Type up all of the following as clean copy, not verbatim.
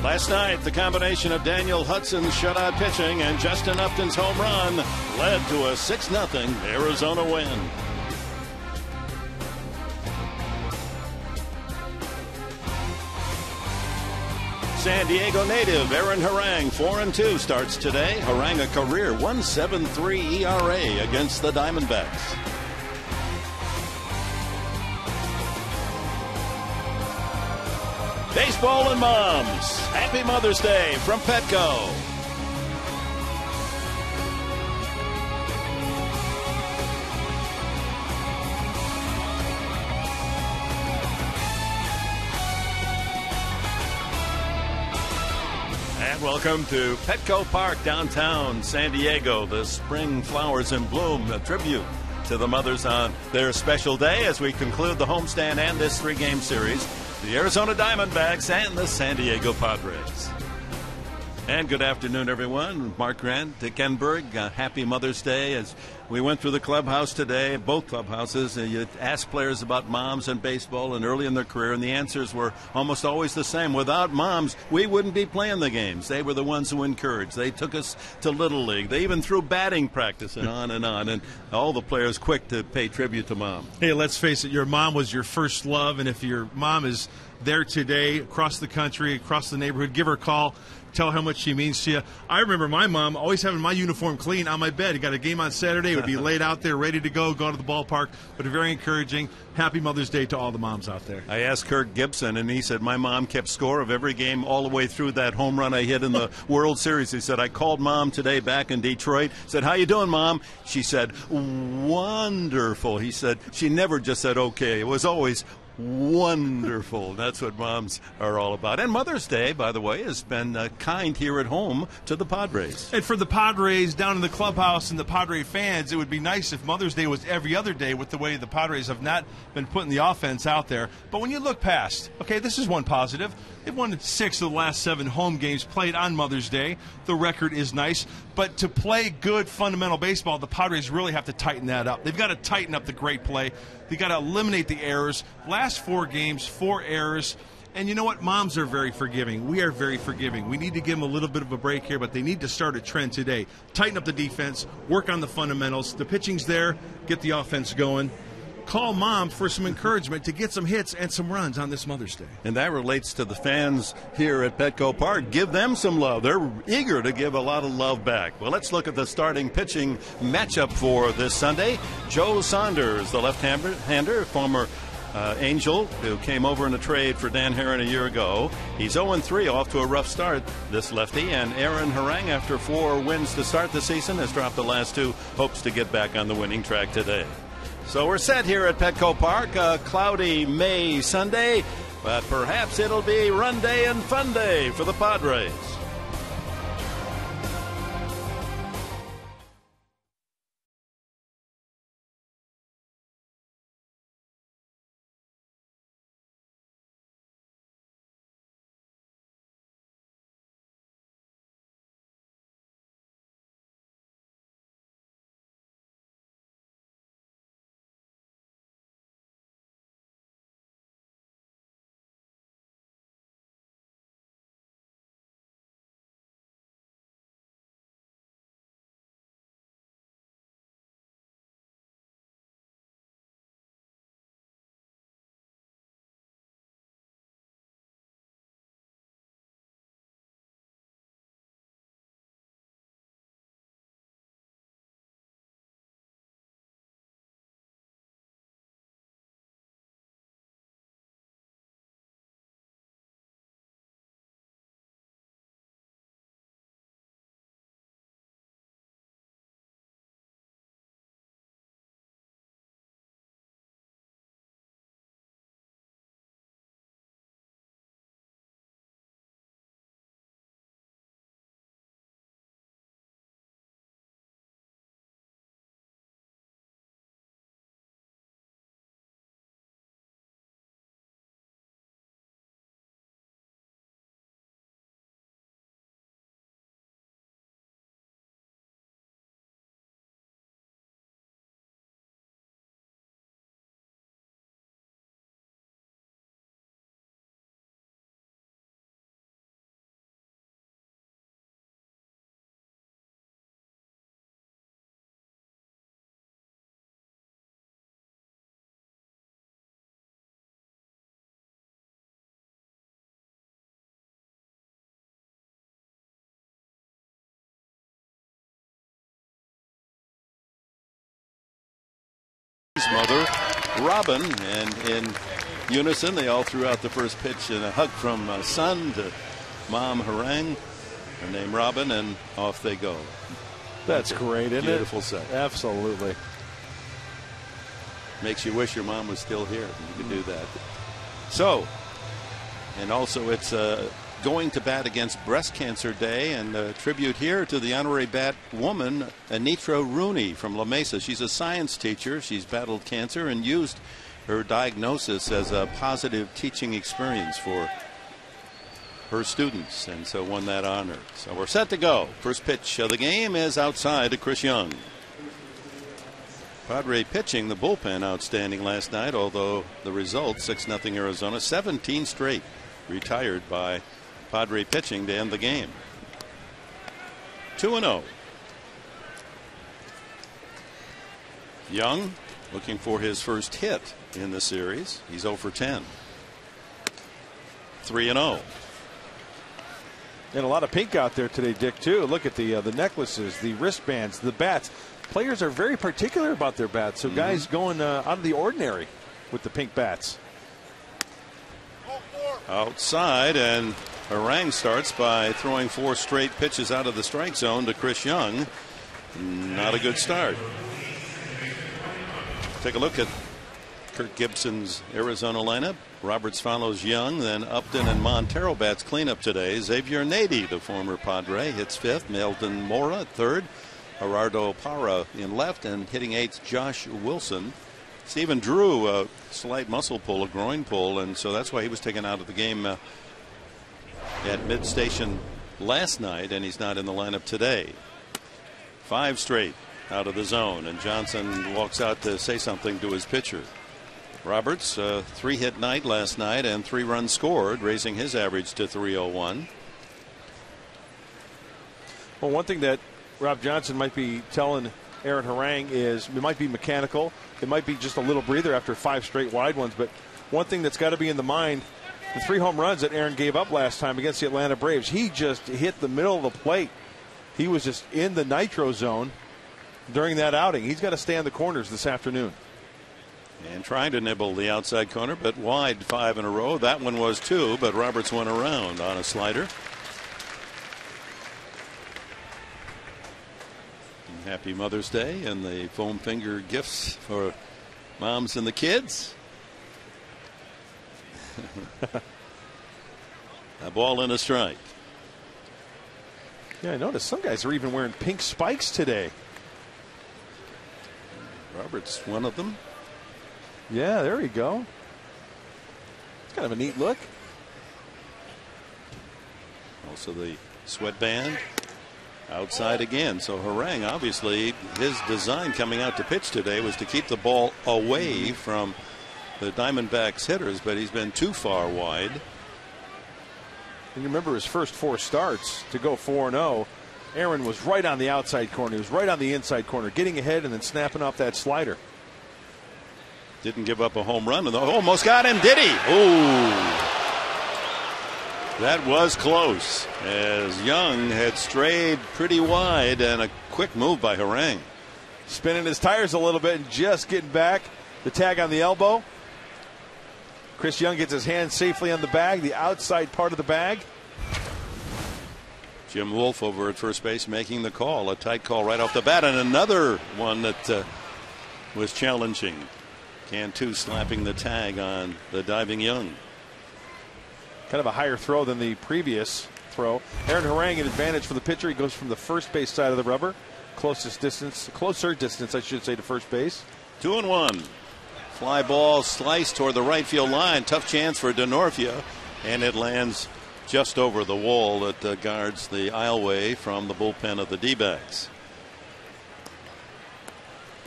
Last night, the combination of Daniel Hudson's shutout pitching and Justin Upton's home run led to a 6-0 Arizona win. San Diego native Aaron Harang, 4-2, starts today. Harang a career 1.73 ERA against the Diamondbacks. Baseball and moms. Happy Mother's Day from Petco. And welcome to Petco Park, downtown San Diego. The spring flowers in bloom, a tribute to the mothers on their special day as we conclude the homestand and this 3-game series. The Arizona Diamondbacks and the San Diego Padres. And good afternoon, everyone. Mark Grant, Dick Enberg, happy Mother's Day. As we went through the clubhouse today, both clubhouses, you asked players about moms and baseball and early in their career, and the answers were almost always the same. Without moms, we wouldn't be playing the games. They were the ones who encouraged. They took us to Little League. They even threw batting practice and on, and all the players quick to pay tribute to mom. Hey, let's face it, your mom was your first love, and if your mom is there today, across the country, across the neighborhood, give her a call. Tell her how much she means to you. I remember my mom always having my uniform clean on my bed. You got a game on Saturday, it would be laid out there, ready to go to the ballpark. But very encouraging. Happy Mother's Day to all the moms out there. I asked Kirk Gibson, and he said, my mom kept score of every game all the way through that home run I hit in the World Series. He said, I called Mom today back in Detroit. Said, how you doing, Mom? She said, wonderful. He said, she never just said, okay. It was always wonderful. That's what moms are all about. And Mother's Day, by the way, has been kind here at home to the Padres. And for the Padres down in the clubhouse and the Padre fans, it would be nice if Mother's Day was every other day with the way the Padres have not been putting the offense out there. But when you look past, okay, this is one positive. They've won 6 of the last 7 home games played on Mother's Day. The record is nice. But to play good fundamental baseball, the Padres really have to tighten that up. They've got to tighten up the great play. They've got to eliminate the errors. Last 4 games, 4 errors. And you know what? Moms are very forgiving. We are very forgiving. We need to give them a little bit of a break here, but they need to start a trend today. Tighten up the defense, work on the fundamentals. The pitching's there. Get the offense going. Call Mom for some encouragement to get some hits and some runs on this Mother's Day. And that relates to the fans here at Petco Park. Give them some love. They're eager to give a lot of love back. Well, let's look at the starting pitching matchup for this Sunday. Joe Saunders, the left-hander, former Angel, who came over in a trade for Dan Herron a year ago. He's 0-3, off to a rough start, this lefty. And Aaron Harang, after 4 wins to start the season, has dropped the last 2, hopes to get back on the winning track today. So we're set here at Petco Park, a cloudy May Sunday, but perhaps it'll be run day and fun day for the Padres. His mother, Robin, and in unison, they all threw out the first pitch and a hug from son to mom Harang. Her name Robin, and off they go. That's great, isn't it? Beautiful set. Absolutely. Makes you wish your mom was still here. You could do that. So, and also it's going to bat against Breast Cancer Day, and a tribute here to the honorary bat woman, Anitra Rooney from La Mesa. She's a science teacher. She's battled cancer and used her diagnosis as a positive teaching experience for her students, and so won that honor. So we're set to go. First pitch of the game is outside to Chris Young. Padre pitching, the bullpen outstanding last night, although the result 6-0 Arizona. 17 straight retired by Padre pitching to end the game. 2-0. Young looking for his first hit in the series. He's 0 for 10. 3-0. And a lot of pink out there today, Dick, too. Look at the necklaces, the wristbands, the bats. Players are very particular about their bats, so guys going out of the ordinary with the pink bats. Outside, and Harang starts by throwing 4 straight pitches out of the strike zone to Chris Young. Not a good start. Take a look at Kirk Gibson's Arizona lineup. Roberts follows Young, then Upton and Montero bats cleanup today. Xavier Nady, the former Padre, hits 5th. Melton Mora at 3rd. Gerardo Parra in left, and hitting 8th, Josh Wilson. Stephen Drew, a slight muscle pull, a groin pull, and so that's why he was taken out of the game at mid-station last night, and he's not in the lineup today. 5 straight out of the zone, and Johnson walks out to say something to his pitcher. Roberts, 3-hit night last night and 3 runs scored, raising his average to 301. Well, one thing that Rob Johnson might be telling Aaron Harang is it might be mechanical. It might be just a little breather after 5 straight wide ones. But one thing that's got to be in the mind, the 3 home runs that Aaron gave up last time against the Atlanta Braves, he just hit the middle of the plate. He was just in the nitro zone during that outing. He's got to stay on the corners this afternoon. And trying to nibble the outside corner, but wide 5 in a row. That one was 2, but Roberts went around on a slider. And happy Mother's Day and the foam finger gifts for moms and the kids. A ball and a strike. Yeah, I noticed some guys are even wearing pink spikes today. Roberts, one of them. Yeah, there we go. It's kind of a neat look. Also the sweatband outside again. So Harang, obviously his design coming out to pitch today was to keep the ball away from the Diamondbacks hitters, but he's been too far wide. And you remember his first 4 starts to go 4-0. Aaron was right on the outside corner. He was right on the inside corner, getting ahead and then snapping off that slider. Didn't give up a home run, and almost got him, did he? Ooh. That was close, as Young had strayed pretty wide, and a quick move by Harang. Spinning his tires a little bit and just getting back. The tag on the elbow. Chris Young gets his hand safely on the bag, the outside part of the bag. Jim Wolf over at first base making the call. A tight call right off the bat, and another one that was challenging. Cantu slapping the tag on the diving Young. Kind of a higher throw than the previous throw. Aaron Harang, an advantage for the pitcher. He goes from the first base side of the rubber. Closer distance, I should say, to first base. 2-1. Fly ball sliced toward the right field line. Tough chance for Denorfia, and it lands just over the wall that guards the aisleway from the bullpen of the D-backs.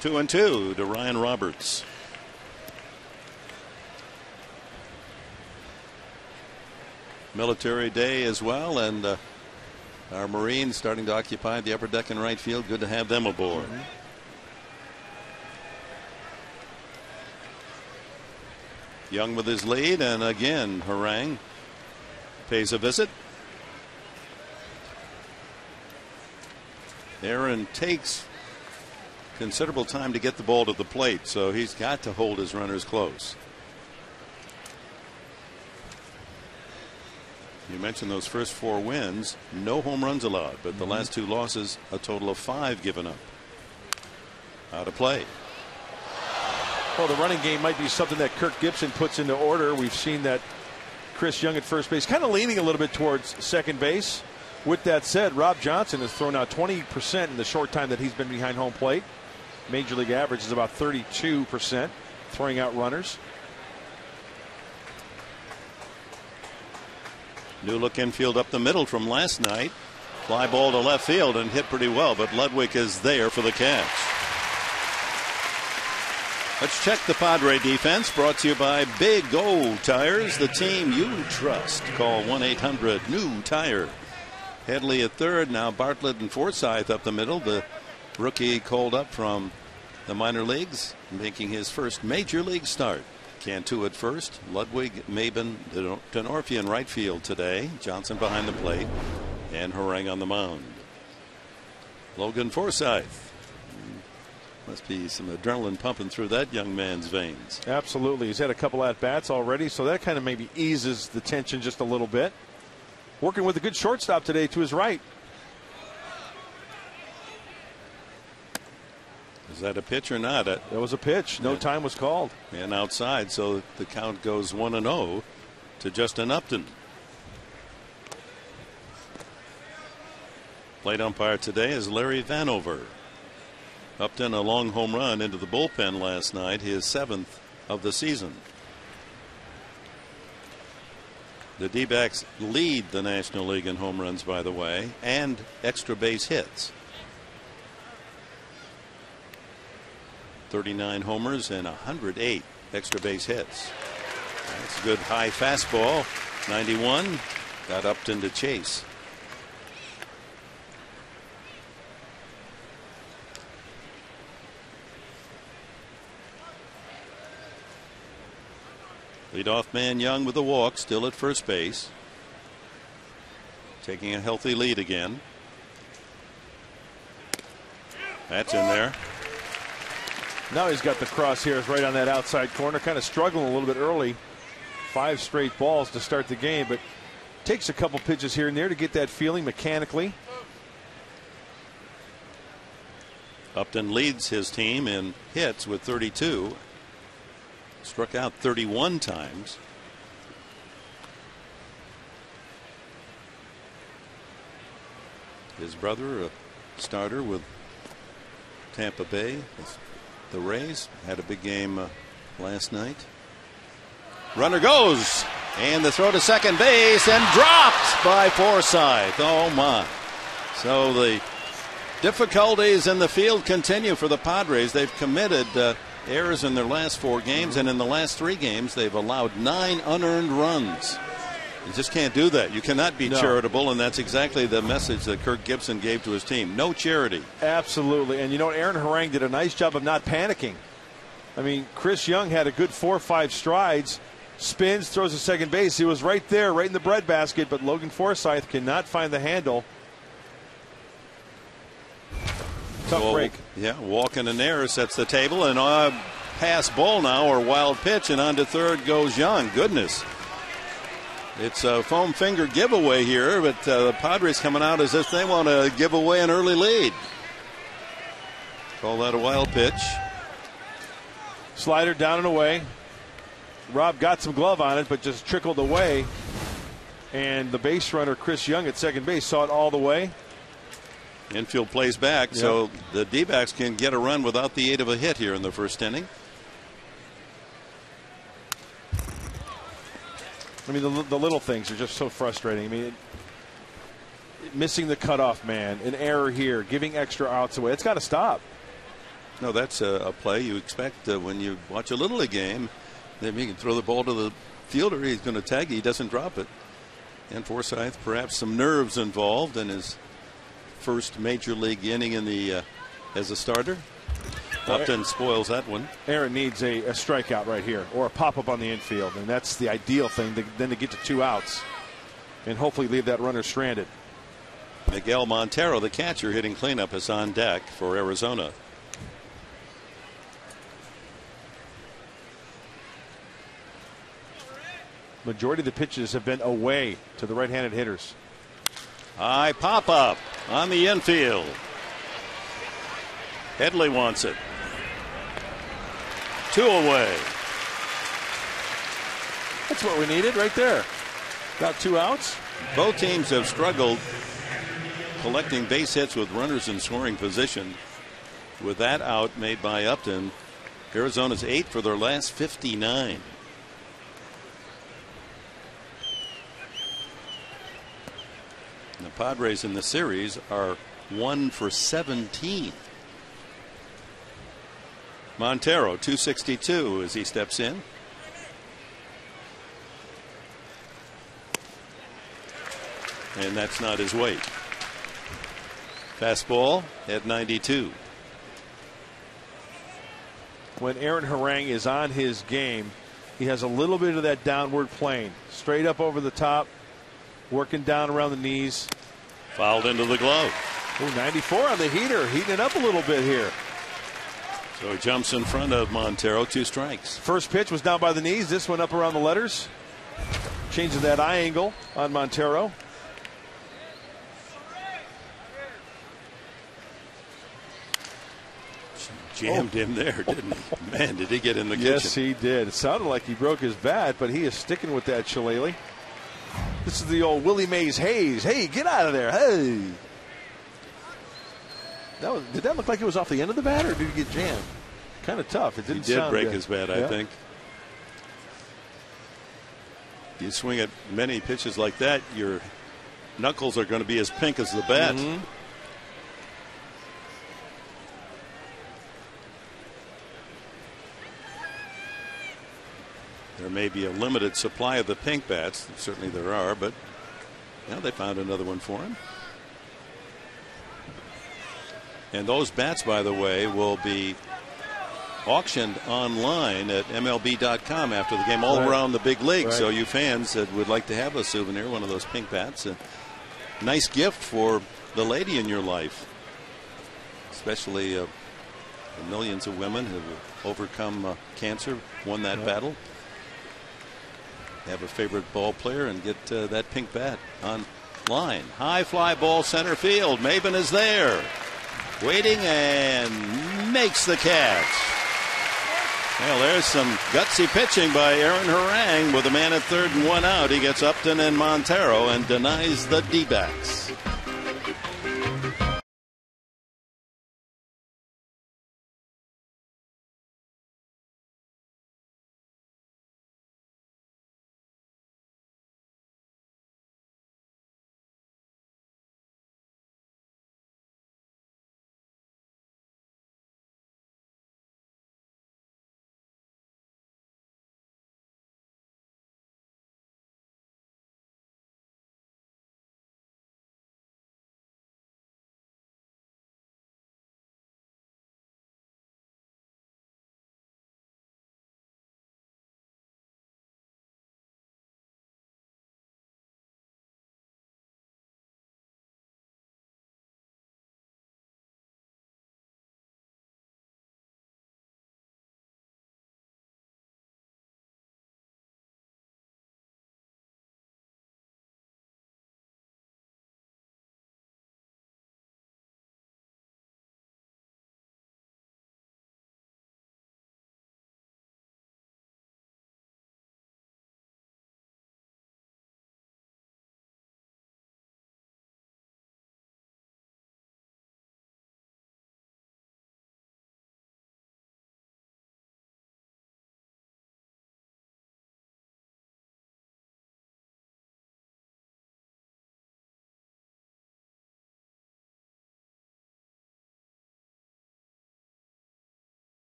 2-2 to Ryan Roberts. Military Day as well, and our Marines starting to occupy the upper deck in right field. Good to have them aboard. Young with his lead, and again Harang pays a visit. Aaron takes considerable time to get the ball to the plate, so he's got to hold his runners close. You mentioned those first 4 wins, no home runs allowed, but the last 2 losses, a total of 5 given up. Out of play. Well, the running game might be something that Kirk Gibson puts into order. We've seen that Chris Young at first base, kind of leaning a little bit towards second base. With that said, Rob Johnson has thrown out 20% in the short time that he's been behind home plate. Major league average is about 32% throwing out runners. New look infield up the middle from last night. Fly ball to left field and hit pretty well, but Ludwig is there for the catch. Let's check the Padre defense, brought to you by Big Gold Tires, the team you trust. Call 1-800-NEW-TIRE. Headley at third, now Bartlett and Forsythe up the middle. The rookie called up from the minor leagues, making his first major league start. Cantu at first, Ludwig, Maben, Tenorfi in right field today. Johnson behind the plate, and Harang on the mound. Logan Forsythe. Must be some adrenaline pumping through that young man's veins. Absolutely. He's had a couple at-bats already, so that kind of maybe eases the tension just a little bit. Working with a good shortstop today to his right. Is that a pitch or not? That was a pitch. No time was called. And outside, so the count goes 1-0 to Justin Upton. Plate umpire today is Larry Vanover. Upton a long home run into the bullpen last night, his 7th of the season. The D-backs lead the National League in home runs, by the way, and extra base hits. 39 homers and 108 extra base hits. That's a good high fastball. 91. Got Upton to chase. Leadoff man Young with a walk, still at first base. Taking a healthy lead again. That's in there. Now he's got the crosshairs right on that outside corner. Kind of struggling a little bit early. 5 straight balls to start the game, but takes a couple pitches here and there to get that feeling mechanically. Upton leads his team in hits with 32. Struck out 31 times. His brother, a starter with Tampa Bay, the Rays, had a big game last night. Runner goes, and the throw to second base, and dropped by Forsythe. Oh my. So the difficulties in the field continue for the Padres. They've committed errors in their last 4 games, and in the last 3 games they've allowed 9 unearned runs. You just can't do that. You cannot be charitable, and that's exactly the message that Kirk Gibson gave to his team. No charity. Absolutely. And you know, Aaron Harang did a nice job of not panicking. I mean, Chris Young had a good 4 or 5 strides, spins, throws to second base. He was right there, right in the breadbasket, but Logan Forsythe cannot find the handle. Tough break. Yeah, walking an error sets the table, and a pass ball now, or wild pitch, and on to third goes Young. Goodness. It's a foam finger giveaway here, but the Padres coming out as if they want to give away an early lead. Call that a wild pitch. Slider down and away. Rob got some glove on it, but just trickled away. And the base runner, Chris Young at second base, saw it all the way. Infield plays back, so the D-backs can get a run without the aid of a hit here in the first inning. I mean, the little things are just so frustrating. I mean, missing the cutoff man, an error here, giving extra outs away. It's got to stop. No, that's a play you expect when you watch a Little League game. Then you can throw the ball to the fielder. He's going to tag it. He doesn't drop it. And Forsythe, perhaps some nerves involved in his first major league inning in the as a starter. Upton spoils that one. Aaron needs a strikeout right here, or a pop-up on the infield, and that's the ideal thing, then to get to 2 outs and hopefully leave that runner stranded. Miguel Montero, the catcher, hitting cleanup, is on deck for Arizona. Majority of the pitches have been away to the right-handed hitters. High pop-up on the infield. Headley wants it. 2 away. That's what we needed right there. Got 2 outs. Both teams have struggled collecting base hits with runners in scoring position. With that out made by Upton, Arizona's 8 for their last 59. The Padres in the series are 1 for 17. Montero 262 as he steps in. And that's not his weight. Fastball at 92. When Aaron Harang is on his game, he has a little bit of that downward plane. Straight up over the top, working down around the knees. Fouled into the glove. Ooh, 94 on the heater, heating it up a little bit here. So he jumps in front of Montero, 2 strikes. First pitch was down by the knees. This one up around the letters. Changing that eye angle on Montero. Jammed him there, didn't he? Man, did he get in the kitchen. Yes, he did. It sounded like he broke his bat, but he is sticking with that shillelagh. This is the old Willie Mays Hayes. Hey, get out of there. Hey. Did that look like it was off the end of the bat, or did he get jammed? Kind of tough. It didn't He did sound break good. his bat, I think. You swing at many pitches like that, your knuckles are going to be as pink as the bat. Mm-hmm. There may be a limited supply of the pink bats. Certainly there are, but yeah, they found another one for him. And those bats, by the way, will be auctioned online at MLB.com after the game all around the big league. So you fans that would like to have a souvenir, one of those pink bats, a nice gift for the lady in your life, especially the millions of women who have overcome cancer, won that battle. Have a favorite ball player and get that pink bat online. High fly ball center field. Maben is there, waiting, and makes the catch. Well, there's some gutsy pitching by Aaron Harang with a man at third and 1 out. He gets Upton and Montero and denies the D-backs.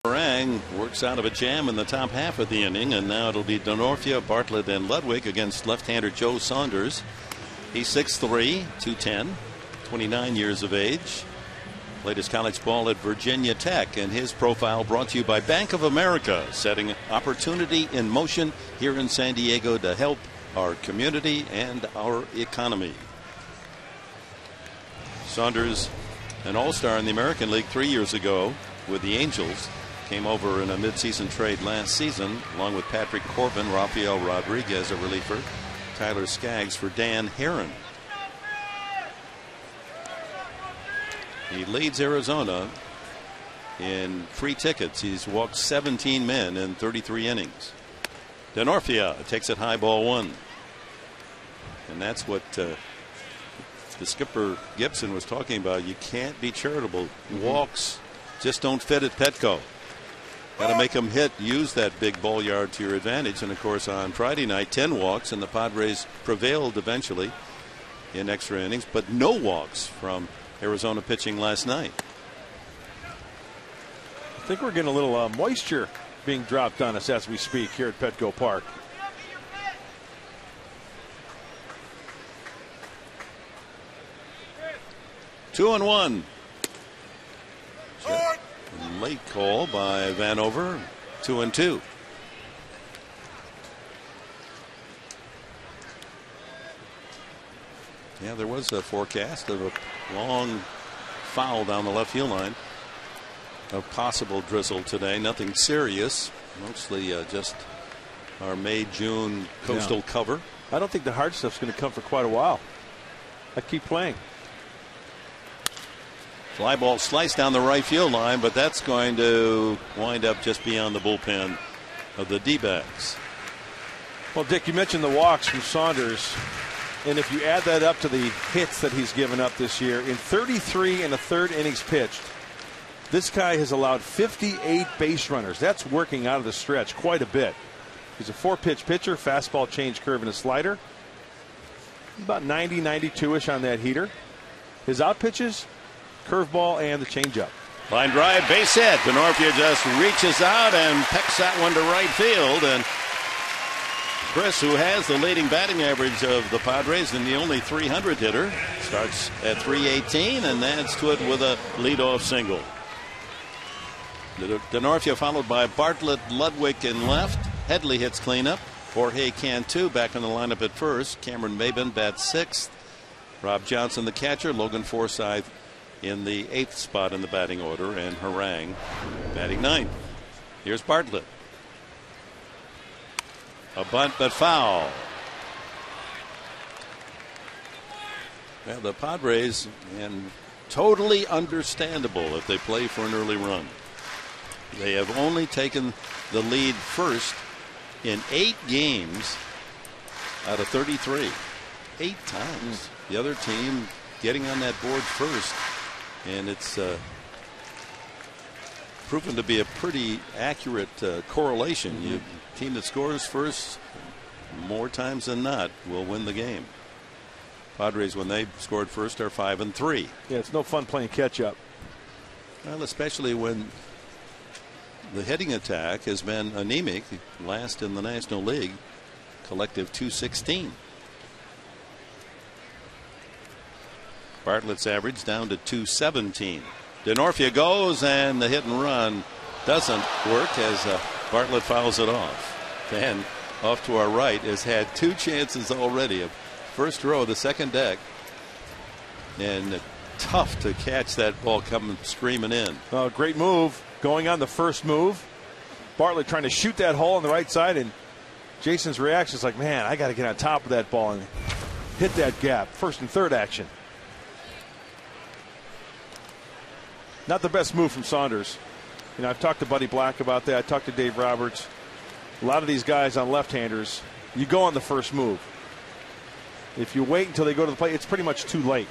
Harang works out of a jam in the top half of the inning, and now it'll be Denorfia, Bartlett, and Ludwig against left-hander Joe Saunders. He's 6'3", 210, 29 years of age. Played his college ball at Virginia Tech, and his profile brought to you by Bank of America, setting opportunity in motion here in San Diego to help our community, and our economy. Saunders, an all-star in the American League 3 years ago with the Angels, came over in a midseason trade last season, along with Patrick Corbin, Rafael Rodriguez, a reliever, Tyler Skaggs for Dan Herron. He leads Arizona in free tickets. He's walked 17 men in 33 innings. Denorfia takes it high, ball one. And that's what the skipper Gibson was talking about. You can't be charitable. Walks just don't fit at Petco. Got to make them hit, use that big ball yard to your advantage. And of course, on Friday night, 10 walks, and the Padres prevailed eventually in extra innings, but no walks from Arizona pitching last night. I think we're getting a little moisture being dropped on us as we speak here at Petco Park. Two and one. Late call by Vanover. 2-2. Yeah, there was a forecast of a long foul down the left field line. A possible drizzle today. Nothing serious. Mostly just our May-June coastal cover. I don't think the hard stuff's going to come for quite a while. I keep playing. Fly ball sliced down the right field line, but that's going to wind up just beyond the bullpen of the D-backs. Well, Dick, you mentioned the walks from Saunders. And if you add that up to the hits that he's given up this year, in 33 1/3 innings pitched, this guy has allowed 58 base runners. That's working out of the stretch quite a bit. He's a 4-pitch pitcher, fastball, change curve, and a slider. About 90, 92-ish on that heater. His out pitches, curveball and the changeup. Line drive, base hit. Denorfia just reaches out and pecks that one to right field. And Chris, who has the leading batting average of the Padres and the only 300 hitter, starts at 318 and adds to it with a leadoff single. Denorfia followed by Bartlett, Ludwig in left. Headley hits cleanup. Jorge Cantu back in the lineup at first. Cameron Maben bats 6th. Rob Johnson the catcher. Logan Forsythe in the 8th spot in the batting order, and Harang batting 9th. Here's Bartlett. A bunt, but foul. Well, the Padres, and totally understandable if they play for an early run. They have only taken the lead first in 8 games out of 33. 8 times. The other team getting on that board first. And it's proven to be a pretty accurate correlation. Team that scores first more times than not will win the game. Padres, when they scored first, are 5-3. Yeah, it's no fun playing catch up. Well, especially when the hitting attack has been anemic, last in the National League, collective 216. Bartlett's average down to 217. Denorfia goes, and the hit and run doesn't work as Bartlett fouls it off. And off to our right has had 2 chances already. First row, the second deck, and tough to catch that ball coming screaming in. Oh, great move going on the first move. Bartlett trying to shoot that hole on the right side, and Jason's reaction is like, man, I got to get on top of that ball and hit that gap. First and third action. Not the best move from Saunders. You know, I've talked to Buddy Black about that. I talked to Dave Roberts. A lot of these guys on left-handers, you go on the first move. If you wait until they go to the plate, it's pretty much too late.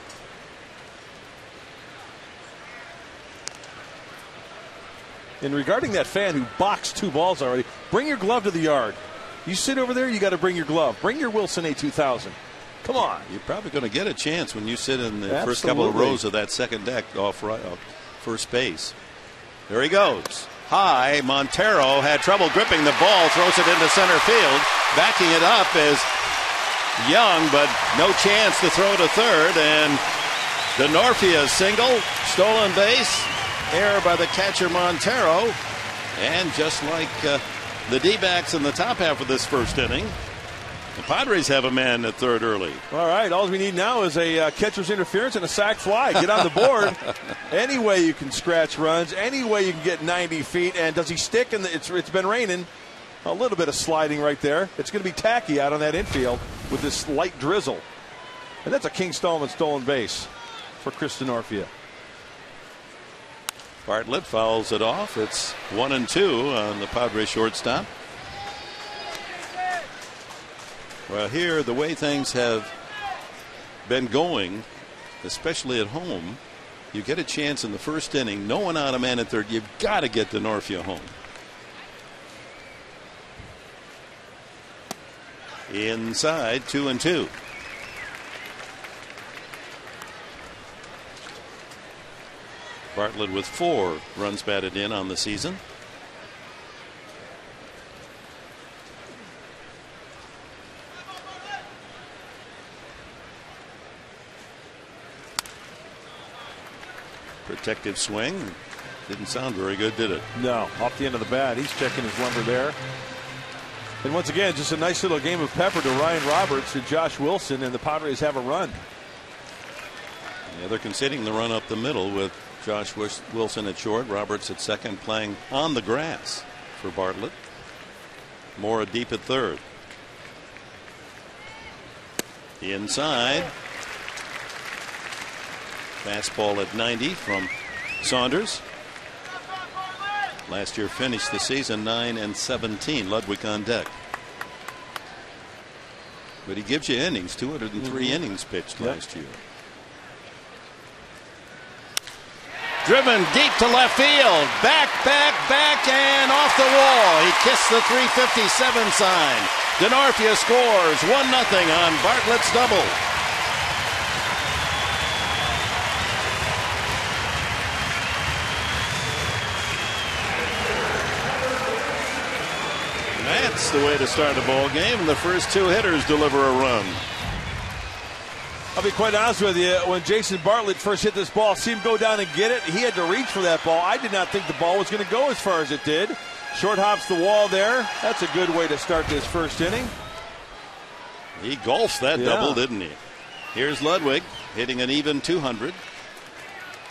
And regarding that fan who boxed 2 balls already, bring your glove to the yard. You sit over there, you got to bring your glove. Bring your Wilson A2000. Come on. You're probably going to get a chance when you sit in the first couple of rows of that second deck off first base. There he goes. High. Montero had trouble gripping the ball, throws it into center field. Backing it up is Young, but no chance to throw to third. And Denorfia single, stolen base, error by the catcher Montero. And just like the D-backs in the top half of this first inning, The Padres have a man at third early. All right, all we need now is a catcher's interference and a sac fly. Get on the board. Any way you can scratch runs, any way you can get 90 feet. And does he stick? And it's been raining. A little bit of sliding right there. It's going to be tacky out on that infield with this light drizzle. And that's a King Stallman stolen base for Chris Denorfia. Bartlett fouls it off. It's 1-2 on the Padres shortstop. Well, here, the way things have been going, especially at home, you get a chance in the first inning, no one out, a man at third. You've got to get Denorfia home. Inside, 2-2. Bartlett with 4 runs batted in on the season. Protective swing. Didn't sound very good, did it? No, off the end of the bat. He's checking his lumber there. And once again, just a nice little game of pepper to Ryan Roberts and Josh Wilson, and the Padres have a run. Yeah, they're conceding the run up the middle with Josh Wilson at short, Roberts at second, playing on the grass for Bartlett. Mora deep at third. Inside. Fastball at 90 from Saunders. Last year finished the season 9-17. Ludwig on deck. But he gives you innings. 203 innings pitched last year. Driven deep to left field. Back, and off the wall. He kissed the 357 sign. Denorfia scores 1-0 on Bartlett's double. That's the way to start a ball game. The first 2 hitters deliver a run. I'll be quite honest with you. When Jason Bartlett first hit this ball, see him go down and get it. He had to reach for that ball. I did not think the ball was going to go as far as it did. Short hops the wall there. That's a good way to start this first inning. He golfs that double, didn't he? Here's Ludwig hitting an even 200.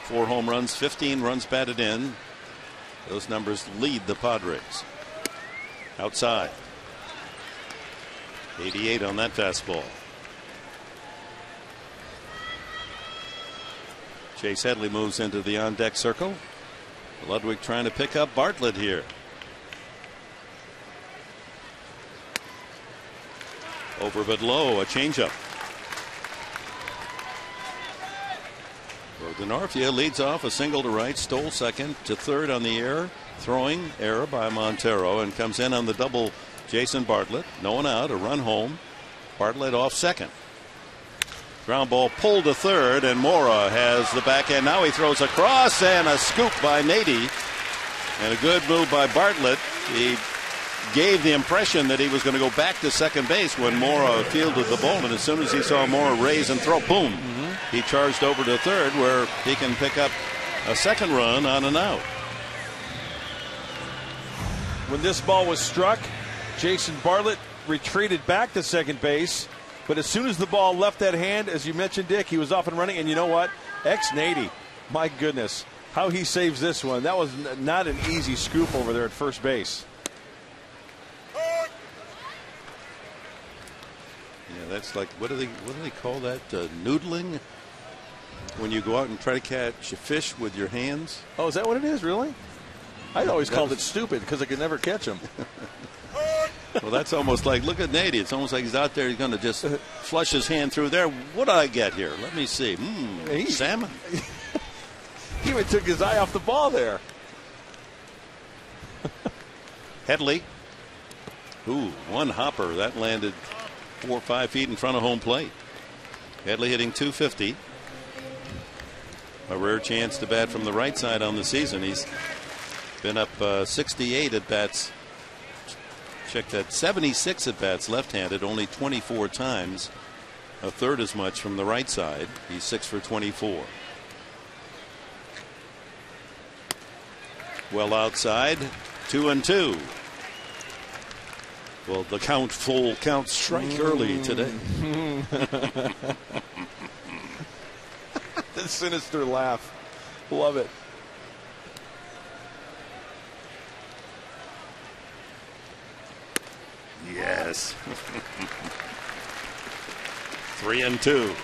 4 home runs, 15 runs batted in. Those numbers lead the Padres. Outside. 88 on that fastball. Chase Headley moves into the on-deck circle. Ludwig trying to pick up Bartlett here. Over but low, a changeup. Denorfia leads off a single to right, stole second to third on the error. Throwing error by Montero, and comes in on the double Jason Bartlett. No one out, a run home. Bartlett off second. Ground ball pulled to third, and Mora has the backhand. Now he throws across, and a scoop by Nady. And a good move by Bartlett. He gave the impression that he was going to go back to second base when Mora fielded the ball, and as soon as he saw Mora raise and throw, boom, he charged over to third, where he can pick up a second run on an out. When this ball was struck, Jason Bartlett retreated back to second base. But as soon as the ball left that hand, as you mentioned, Dick, he was off and running. And you know what? Nady, my goodness, how he saves this one. That was not an easy scoop over there at first base. Yeah, that's like, what do they call that? Noodling? When you go out and try to catch a fish with your hands? Oh, is that what it is, really? I always called it stupid because I could never catch him. Well, that's almost like, look at Nady. It's almost like he's out there. He's going to just flush his hand through there. What did I get here? Let me see. Salmon. He even took his eye off the ball there. Headley. Ooh, one hopper. That landed 4 or 5 feet in front of home plate. Headley hitting 250. A rare chance to bat from the right side on the season. He's been up 68 at bats. Check that, 76 at bats left-handed, only 24 times, a third as much from the right side. He's 6 for 24. Well outside, 2-2. Well, the full count strike early today. The sinister laugh. Love it. Yes. 3-2.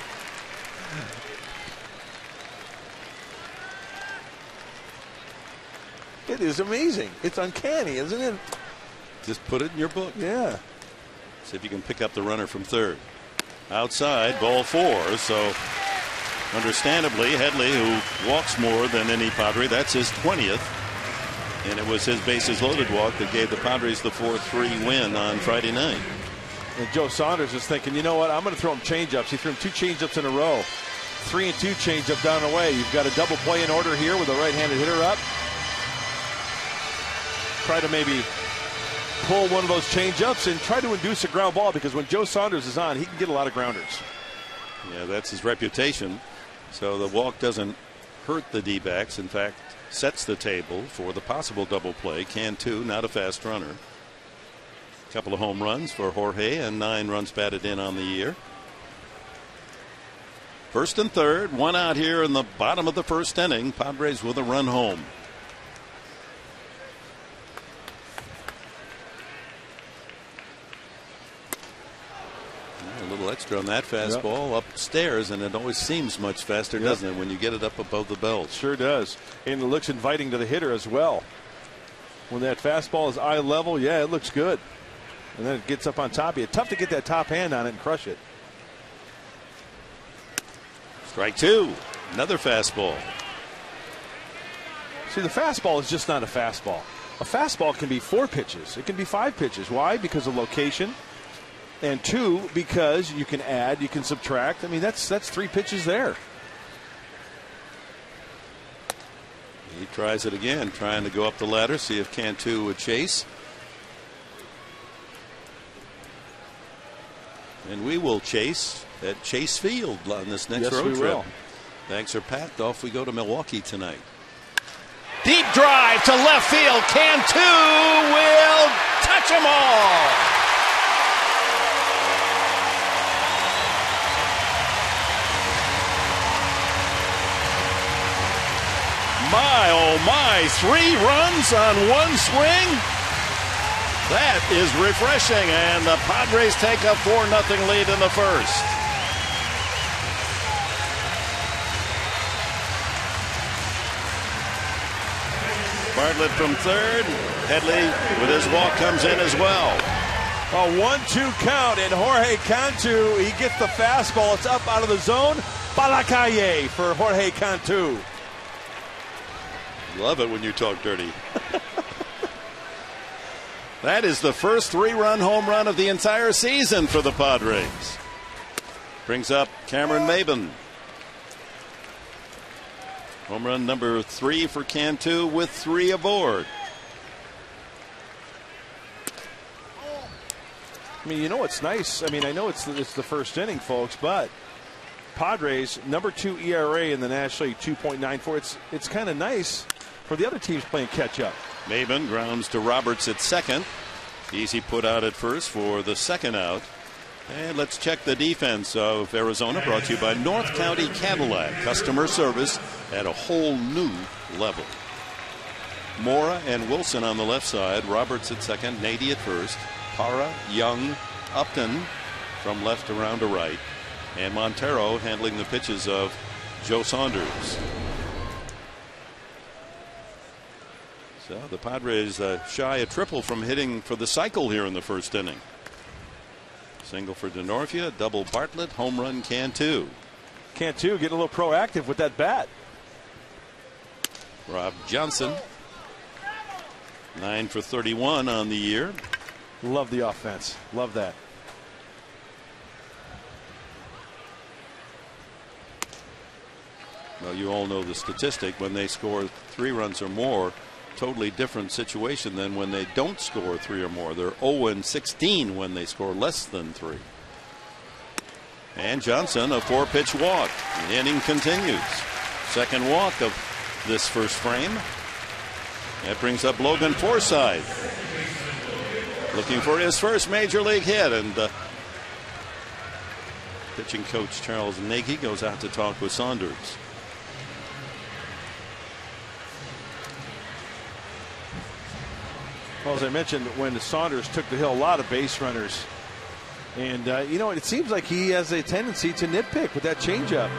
It is amazing. It's uncanny, isn't it? Just put it in your book. Yeah. See if you can pick up the runner from third. Outside, ball 4. So, understandably, Headley, who walks more than any Padre, that's his 20th. And it was his bases loaded walk that gave the Padres the 4-3 win on Friday night. And Joe Saunders is thinking, you know what, I'm going to throw him changeups. He threw him 2 changeups in a row. 3-2 changeup down and away. You've got a double play in order here with a right-handed hitter up. Try to maybe pull one of those changeups and try to induce a ground ball, because when Joe Saunders is on, he can get a lot of grounders. Yeah, that's his reputation. So the walk doesn't hurt the D-backs. In fact, sets the table for the possible double play. Cantu, not a fast runner. A couple of home runs for Jorge and 9 runs batted in on the year. First and third, 1 out here in the bottom of the first inning. Padres with a run home. A little extra on that fastball upstairs, and it always seems much faster, doesn't it, when you get it up above the belt? Sure does. And it looks inviting to the hitter as well. When that fastball is eye level, yeah, it looks good. And then it gets up on top of you. Tough to get that top hand on it and crush it. Strike 2. Another fastball. See, the fastball is just not a fastball. A fastball can be 4 pitches. It can be 5 pitches. Why? Because of location. And 2, because you can add, you can subtract. I mean, that's 3 pitches there. He tries it again, trying to go up the ladder, see if Cantu would chase. And we will chase at Chase Field on this next road trip. Will. Bags are packed. Off we go to Milwaukee tonight. Deep drive to left field. Cantu will touch them all. My, oh my, 3 runs on 1 swing. That is refreshing, and the Padres take a 4-0 lead in the first. Bartlett from third. Headley with his walk comes in as well. A 1-2 count, and Jorge Cantu, he gets the fastball. It's up out of the zone. Balacalle for Jorge Cantu. Love it when you talk dirty. That is the first 3-run home run of the entire season for the Padres. Brings up Cameron Maben. Home run number 3 for Cantu with 3 aboard. I mean, you know what's nice? I mean, I know it's the first inning, folks, but Padres, number 2 ERA in the National League, 2.94. It's kind of nice for the other teams playing catch-up. Maben grounds to Roberts at second. Easy put out at first for the second out. And let's check the defense of Arizona, brought to you by North County Cadillac. Customer service at a whole new level. Mora and Wilson on the left side. Roberts at second. Nady at first. Parra, Young, Upton from left around to right. And Montero handling the pitches of Joe Saunders. So the Padres shy a triple from hitting for the cycle here in the first inning. Single for DeNorfia, double Bartlett, home run Cantu. Cantu getting a little proactive with that bat. Rob Johnson, 9 for 31 on the year. Love the offense. Love that. Well, you all know the statistic. When they score 3 runs or more, totally different situation than when they don't score 3 or more. They're 0-16 when they score less than 3. And Johnson, a 4-pitch walk. The inning continues. Second walk of this first frame. That brings up Logan Forsythe. looking for his first major league hit, and pitching coach Charles Nagy goes out to talk with Saunders. Well, as I mentioned, when Saunders took the hill, a lot of base runners. And, you know, it seems like he has a tendency to nitpick with that changeup.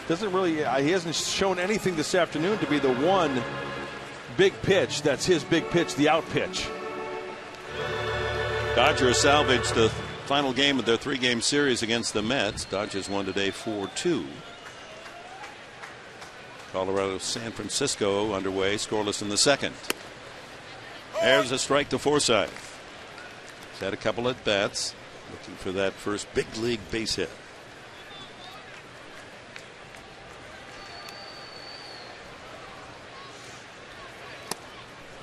Doesn't really, he hasn't shown anything this afternoon to be the one big pitch that's his big pitch, the out pitch. Dodgers salvaged the final game of their 3-game series against the Mets. Dodgers won today 4-2. Colorado San Francisco underway, scoreless in the second. There's a strike to Forsythe. He's had a couple at bats, looking for that first big league base hit.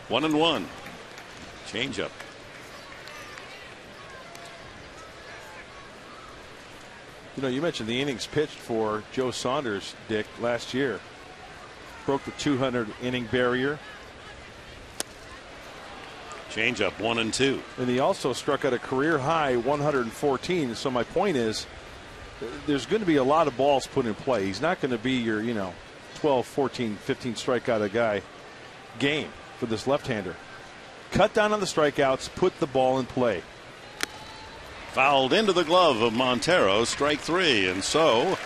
One and one. Changeup. You know, you mentioned the innings pitched for Joe Saunders, Dick, last year. Broke the 200 inning barrier. Changeup 1-2. And he also struck out a career high 114. So my point is, there's going to be a lot of balls put in play. He's not going to be your, 12, 14, 15 strikeout a guy game for this left-hander. Cut down on the strikeouts, put the ball in play. Fouled into the glove of Montero, strike 3. And so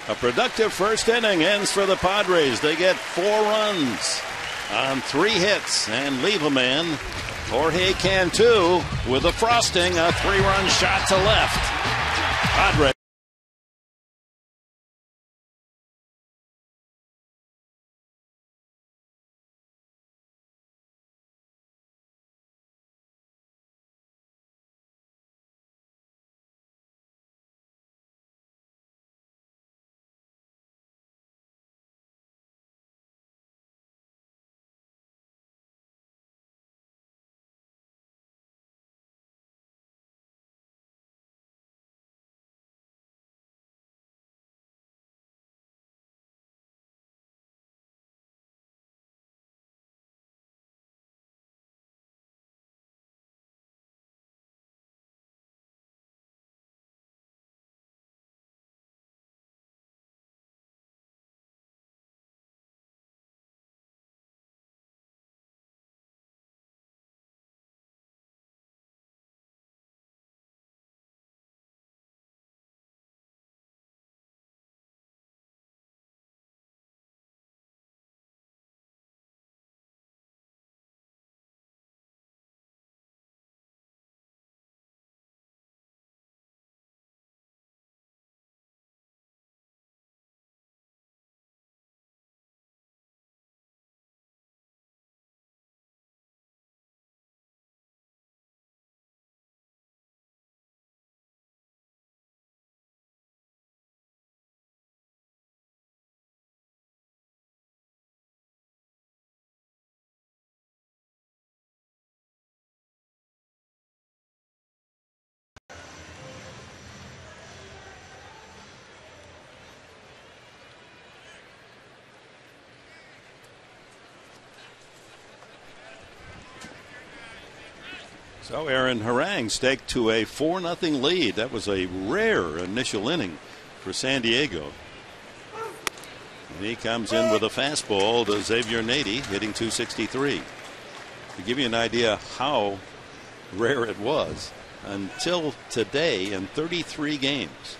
a productive first inning ends for the Padres. They get 4 runs on 3 hits and leave a man. Jorge Cantu with a frosting, a 3-run shot to left. Padres. So Aaron Harang staked to a 4-0 lead. That was a rare initial inning for San Diego. And he comes in with a fastball to Xavier Nady, hitting .263. To give you an idea how rare it was, until today in 33 games.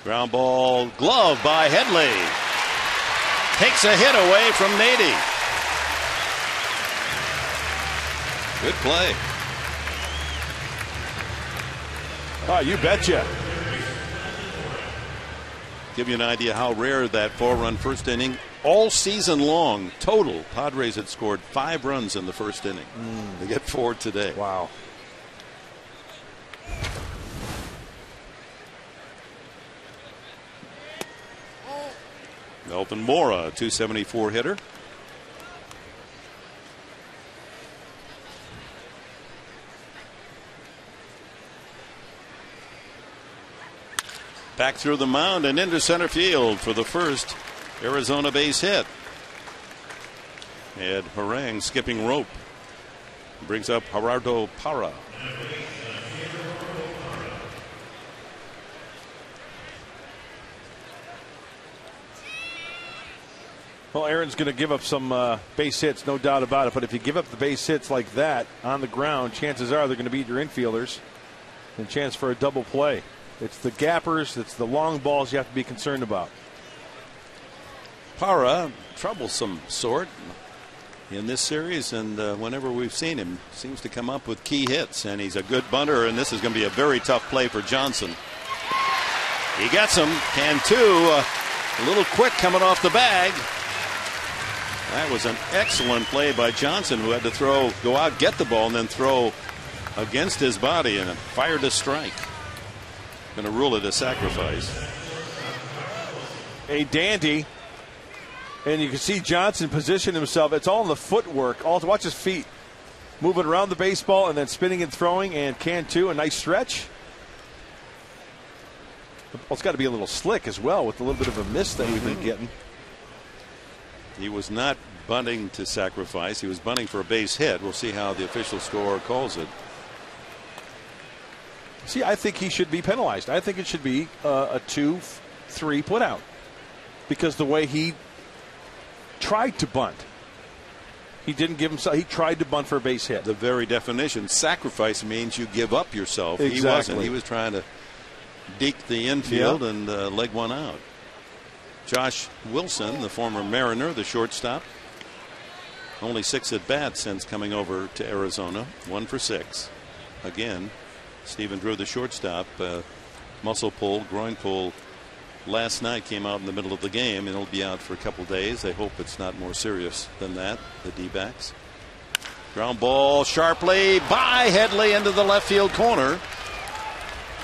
Ground ball, glove by Headley. Takes a hit away from Nady. Good play. Oh, you betcha. Give you an idea how rare that 4-run first inning. All season long, total, Padres had scored 5 runs in the first inning. They get 4 today. Wow. Melvin Mora, .274 hitter. Back through the mound and into center field for the first Arizona base hit. Had Harang skipping rope. Brings up Gerardo Parra. Well, Aaron's going to give up some base hits, no doubt about it. But if you give up the base hits like that on the ground, chances are they're going to beat your infielders and chance for a double play. It's the gappers, it's the long balls you have to be concerned about. Parra, troublesome sort in this series, and whenever we've seen him, seems to come up with key hits, and he's a good bunter, and this is going to be a very tough play for Johnson. He gets him. Cantu, a little quick coming off the bag. That was an excellent play by Johnson, who had to go out, get the ball, and then throw against his body, and fired a strike. Going to rule it a sacrifice. A dandy. And you can see Johnson position himself. It's all in the footwork. Watch his feet. Moving around the baseball and then spinning and throwing. And Cantu, a nice stretch. Well, it's got to be a little slick as well with a little bit of a miss that we've been getting. He was not bunting to sacrifice. He was bunting for a base hit. We'll see how the official score calls it. See, I think he should be penalized. I think it should be a 2-3 put out. Because the way he tried to bunt. He didn't give himself. He tried to bunt for a base hit. The very definition, sacrifice means you give up yourself. Exactly. He wasn't. He was trying to deke the infield and leg one out. Josh Wilson, the former Mariner, the shortstop. Only 6 at bats since coming over to Arizona. 1 for 6. Again, Stephen Drew, the shortstop, muscle pull, groin pull. Last night came out in the middle of the game, and he'll be out for a couple days. They hope it's not more serious than that, the D-backs. Ground ball sharply by Headley into the left field corner.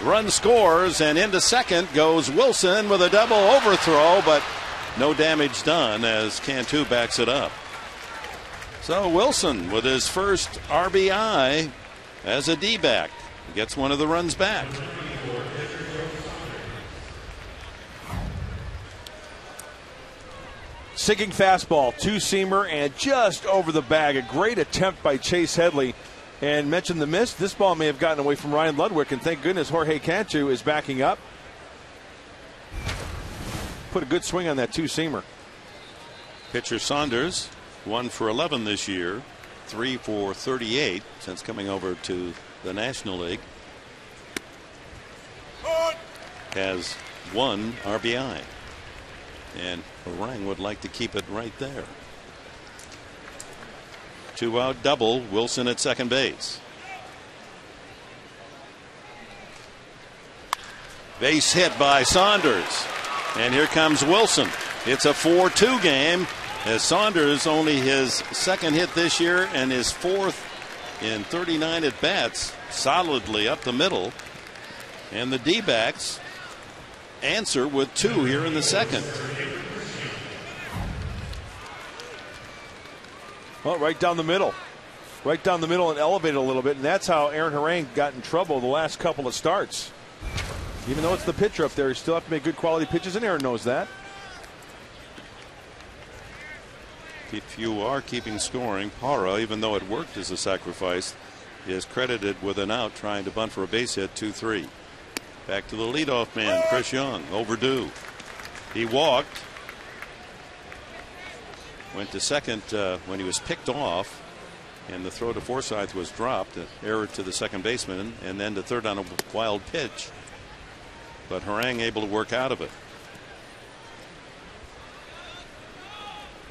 Run scores, and into second goes Wilson with a double overthrow, but no damage done as Cantu backs it up. So Wilson with his first RBI as a D-back gets one of the runs back. Sinking fastball, two-seamer, and just over the bag. A great attempt by Chase Headley. And mentioned the miss. This ball may have gotten away from Ryan Ludwig, and thank goodness Jorge Cantu is backing up. Put a good swing on that two-seamer. Pitcher Saunders, 1 for 11 this year, 3 for 38 since coming over to the National League. Has 1 RBI. And Orang would like to keep it right there. 2-out double. Wilson at second base. Base hit by Saunders. And here comes Wilson. It's a 4-2 game as Saunders only his second hit this year and his 4th in 39 at bats, solidly up the middle. And the D-backs answer with 2 here in the second. Well, right down the middle. Right down the middle and elevated a little bit. And that's how Aaron Harang got in trouble the last couple of starts. Even though it's the pitcher up there, you still have to make good quality pitches, and Aaron knows that. If you are keeping scoring, Parra, even though it worked as a sacrifice, is credited with an out trying to bunt for a base hit. 2-3. Back to the leadoff man, Chris Young, overdue. He walked. Went to second when he was picked off, and the throw to Forsythe was dropped. An error to the second baseman, and then to third on a wild pitch. But Harang able to work out of it.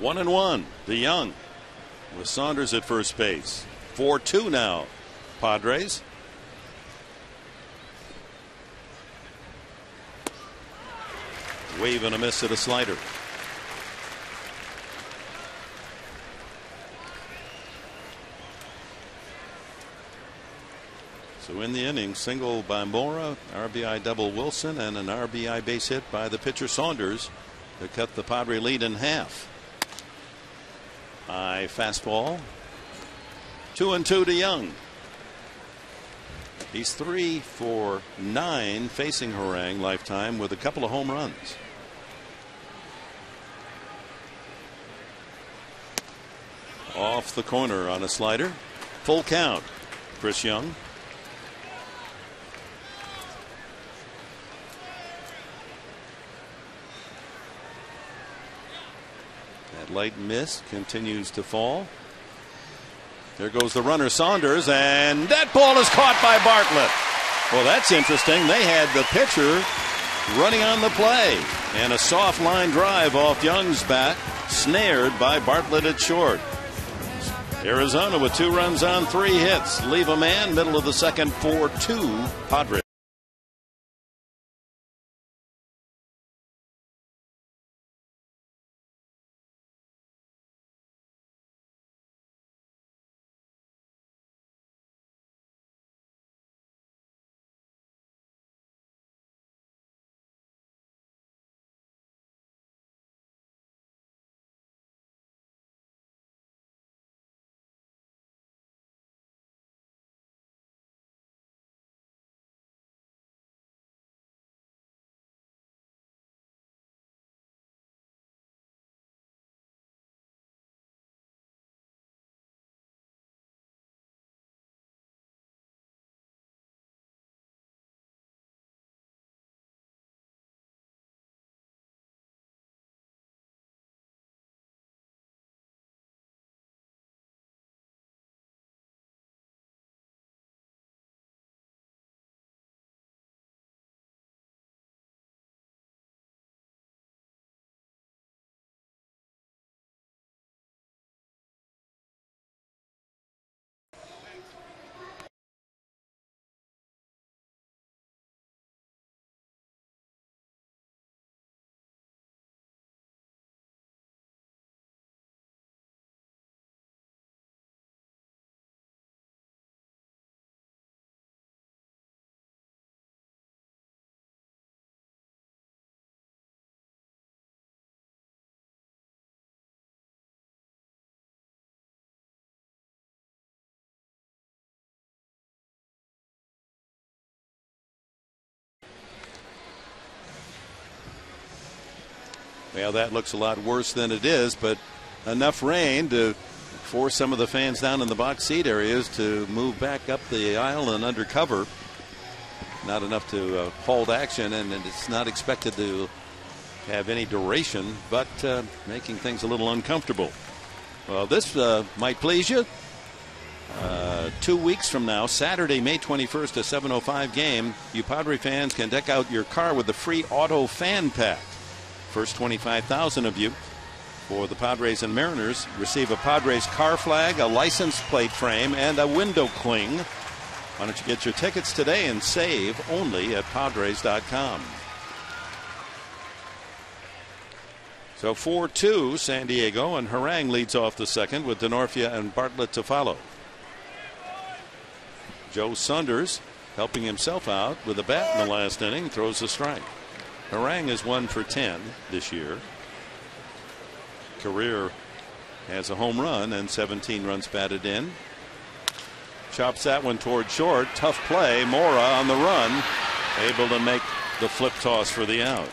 1-1 to Young with Saunders at first base. 4-2 now, Padres. Wave and a miss at a slider. So in the inning, single by Mora, RBI double Wilson, and an RBI base hit by the pitcher Saunders to cut the Padre lead in half. High fastball. 2-2 to Young. He's 3 for 9 facing Harang lifetime with a couple of home runs. Off the corner on a slider. Full count. Chris Young. That light mist continues to fall. There goes the runner, Saunders, and that ball is caught by Bartlett. Well, that's interesting. They had the pitcher running on the play, and a soft line drive off Young's bat, snared by Bartlett at short. Arizona with 2 runs on 3 hits. Leave a man, middle of the second, 4-2 Padres. Well, that looks a lot worse than it is, but enough rain to force some of the fans down in the box seat areas to move back up the aisle and under cover. Not enough to hold action, and it's not expected to have any duration, but making things a little uncomfortable. Well, this might please you. 2 weeks from now, Saturday, May 21st, a 7:05 game, you Padre fans can deck out your car with the free auto fan pack. First 25,000 of you for the Padres and Mariners receive a Padres car flag, a license plate frame, and a window cling. Why don't you get your tickets today and save only at Padres.com. So 4-2 San Diego, and Harang leads off the second with Denorfia and Bartlett to follow. Joe Saunders helping himself out with a bat in the last inning, throws a strike. Harang is 1 for 10 this year. Career has a home run and 17 runs batted in. Chops that one toward short. Tough play. Mora on the run, able to make the flip toss for the out.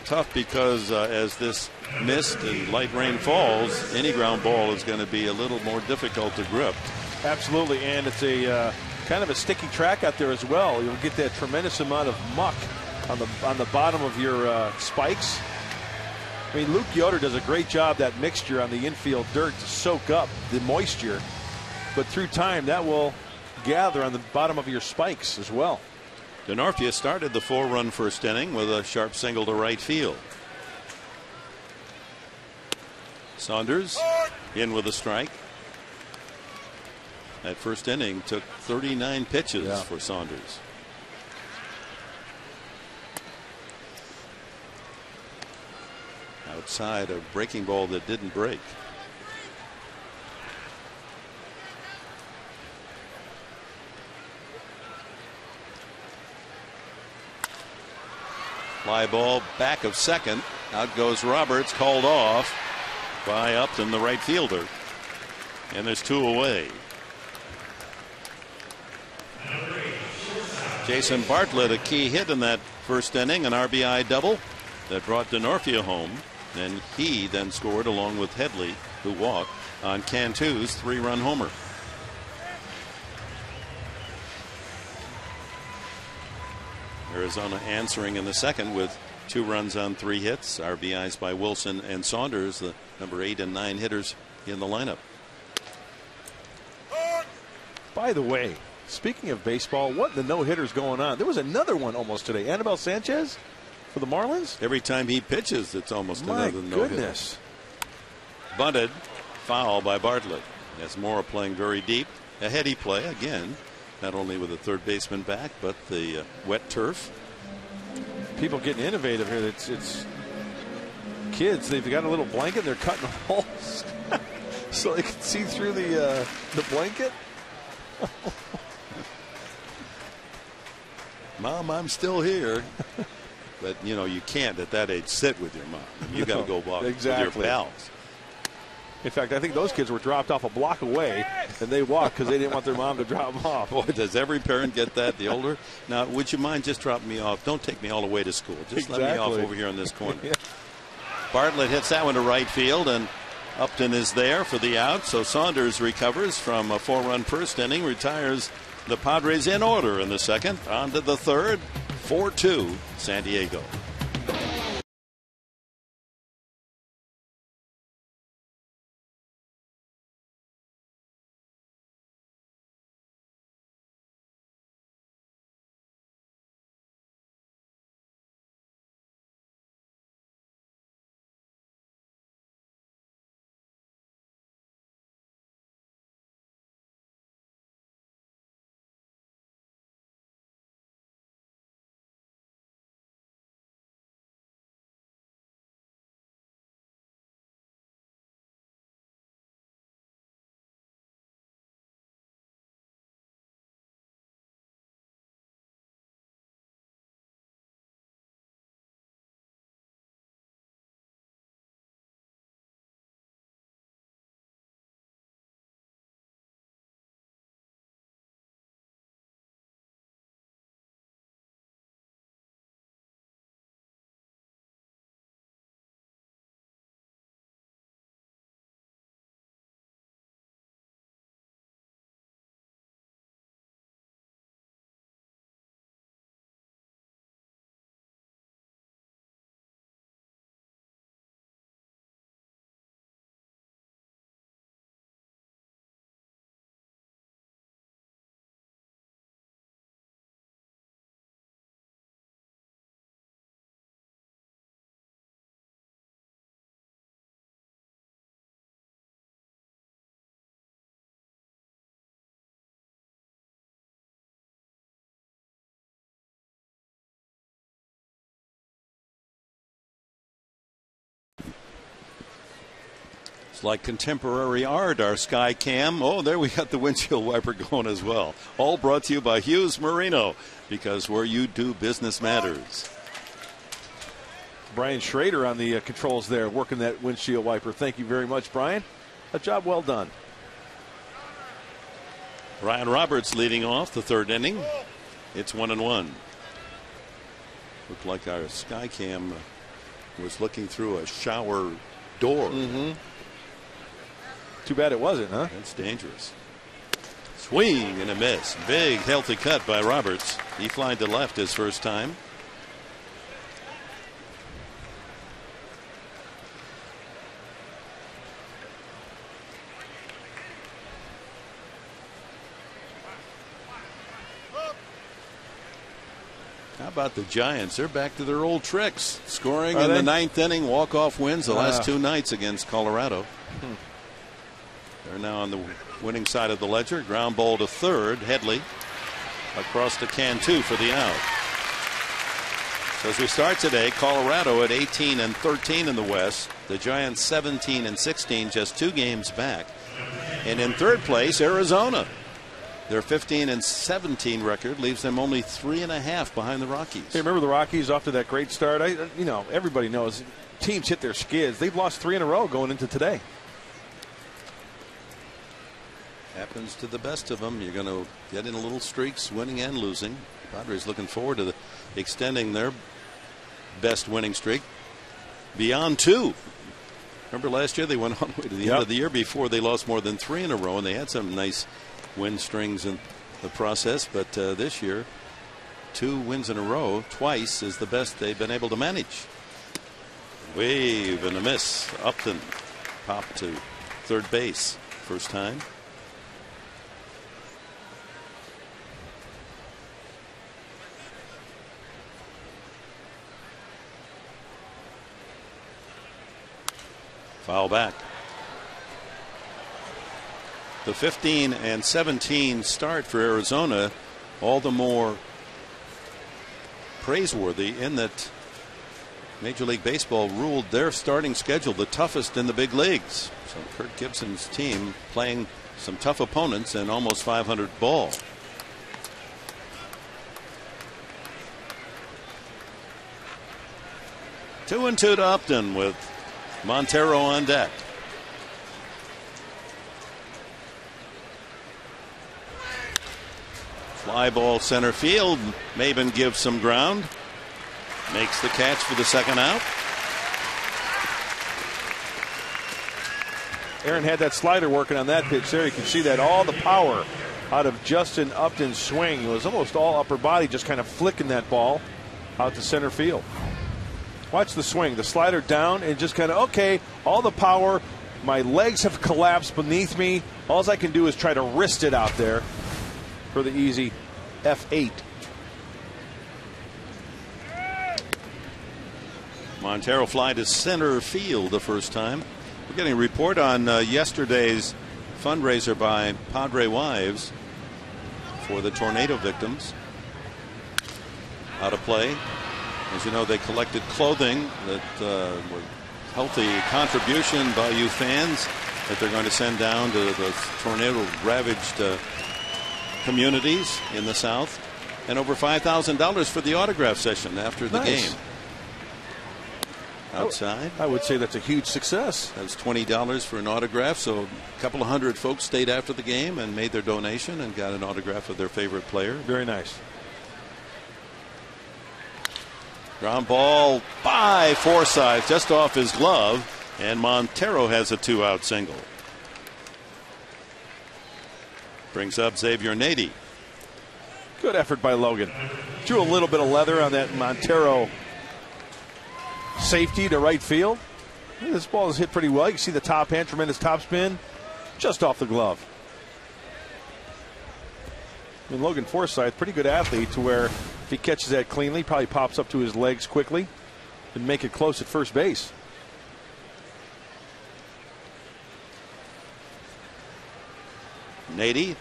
Tough because as this mist and light rain falls, any ground ball is going to be a little more difficult to grip. Absolutely, and it's a kind of a sticky track out there as well. You'll get that tremendous amount of muck on the bottom of your spikes. I mean, Luke Yoder does a great job, that mixture on the infield dirt, to soak up the moisture, but through time that will gather on the bottom of your spikes as well. Denorfia started the 4-run first inning with a sharp single to right field. Saunders in with a strike. That first inning took 39 pitches for Saunders. Outside, a breaking ball that didn't break. Fly ball back of second. Out goes Roberts, called off by Upton, the right fielder. And there's 2 away. Jason Bartlett, a key hit in that first inning, an RBI double that brought Denorfia home. And he then scored along with Headley, who walked. on Cantu's 3-run homer. Arizona answering in the second with 2 runs on 3 hits. RBIs by Wilson and Saunders, the number 8 and 9 hitters in the lineup. By the way, speaking of baseball, what the no-hitters going on? There was another one almost today. Anibal Sanchez for the Marlins? Every time he pitches, it's almost another no-hitter. My goodness. Bunted, foul by Bartlett. As Mora playing very deep. A heady play again, not only with the third baseman back, but the wet turf. People getting innovative here. It's kids. They've got a little blanket. They're cutting holes so they can see through the blanket. Mom, I'm still here. But, you know, you can't at that age sit with your mom. You got to go walk with your pals. In fact, I think those kids were dropped off a block away, and they walked because they didn't want their mom to drop them off. Boy, does every parent get that, the older? Now, would you mind just dropping me off? Don't take me all the way to school. Just let me off over here in this corner. Yeah. Bartlett hits that one to right field, and Upton is there for the out. So Saunders recovers from a 4-run first inning, retires the Padres in order in the second. On to the third, 4-2 San Diego. Like contemporary art, our sky cam. Oh, there we got the windshield wiper going as well. All brought to you by Hughes Marino, because where you do business matters. Brian Schrader on the controls there, working that windshield wiper. Thank you very much, Brian. A job well done. Ryan Roberts leading off the third inning. It's 1-1. Looked like our sky cam was looking through a shower door. Mm-hmm. Too bad it wasn't, huh? That's dangerous. Swing and a miss. Big, healthy cut by Roberts. He flied to left his first time. How about the Giants? They're back to their old tricks. Scoring in the ninth inning, walk-off wins the last 2 nights against Colorado. They're now on the winning side of the ledger. Ground ball to third. Headley across to Cantu for the out. So as we start today, Colorado at 18-13 in the West. The Giants 17-16, just 2 games back. And in third place, Arizona. Their 15-17 record leaves them only 3.5 behind the Rockies. Hey, remember the Rockies off to that great start? Everybody knows teams hit their skids. They've lost 3 in a row going into today. Happens to the best of them. You're going to get in a little streaks, winning and losing. Padres looking forward to extending their best winning streak beyond 2. Remember last year they went all the way to the end of the year before they lost more than 3 in a row, and they had some nice win strings in the process. But this year, 2 wins in a row, twice, is the best they've been able to manage. Wave and a miss. Upton popped to third base. First time. Foul back. The 15 and 17 start for Arizona, all the more praiseworthy in that Major League Baseball ruled their starting schedule the toughest in the big leagues. So Kurt Gibson's team playing some tough opponents and almost 500 ball. Two and two to Upton with Montero on deck. Fly ball center field. Maben gives some ground. Makes the catch for the second out. Aaron had that slider working on that pitch there. You can see that all the power out of Justin Upton's swing. It was almost all upper body, just kind of flicking that ball out to center field. Watch the swing. The slider down and just kind of, okay, all the power. My legs have collapsed beneath me. All I can do is try to wrist it out there for the easy F8. Montero fly to center field the first time. We're getting a report on yesterday's fundraiser by Padre Wives for the tornado victims. Out of play. As you know, they collected clothing that were healthy contribution by you fans that they're going to send down to the tornado ravaged communities in the South, and over $5,000 for the autograph session after the game. Outside, I would say that's a huge success. That's $20 for an autograph. So a couple of hundred folks stayed after the game and made their donation and got an autograph of their favorite player. Very nice. Ground ball by Forsythe just off his glove, and Montero has a 2-out single. Brings up Xavier Nady. Good effort by Logan. Drew a little bit of leather on that Montero safety to right field. This ball is hit pretty well. You can see the top hand, tremendous top spin, just off the glove. I mean, Logan Forsythe, pretty good athlete to where if he catches that cleanly, probably pops up to his legs quickly and make it close at first base. Nady,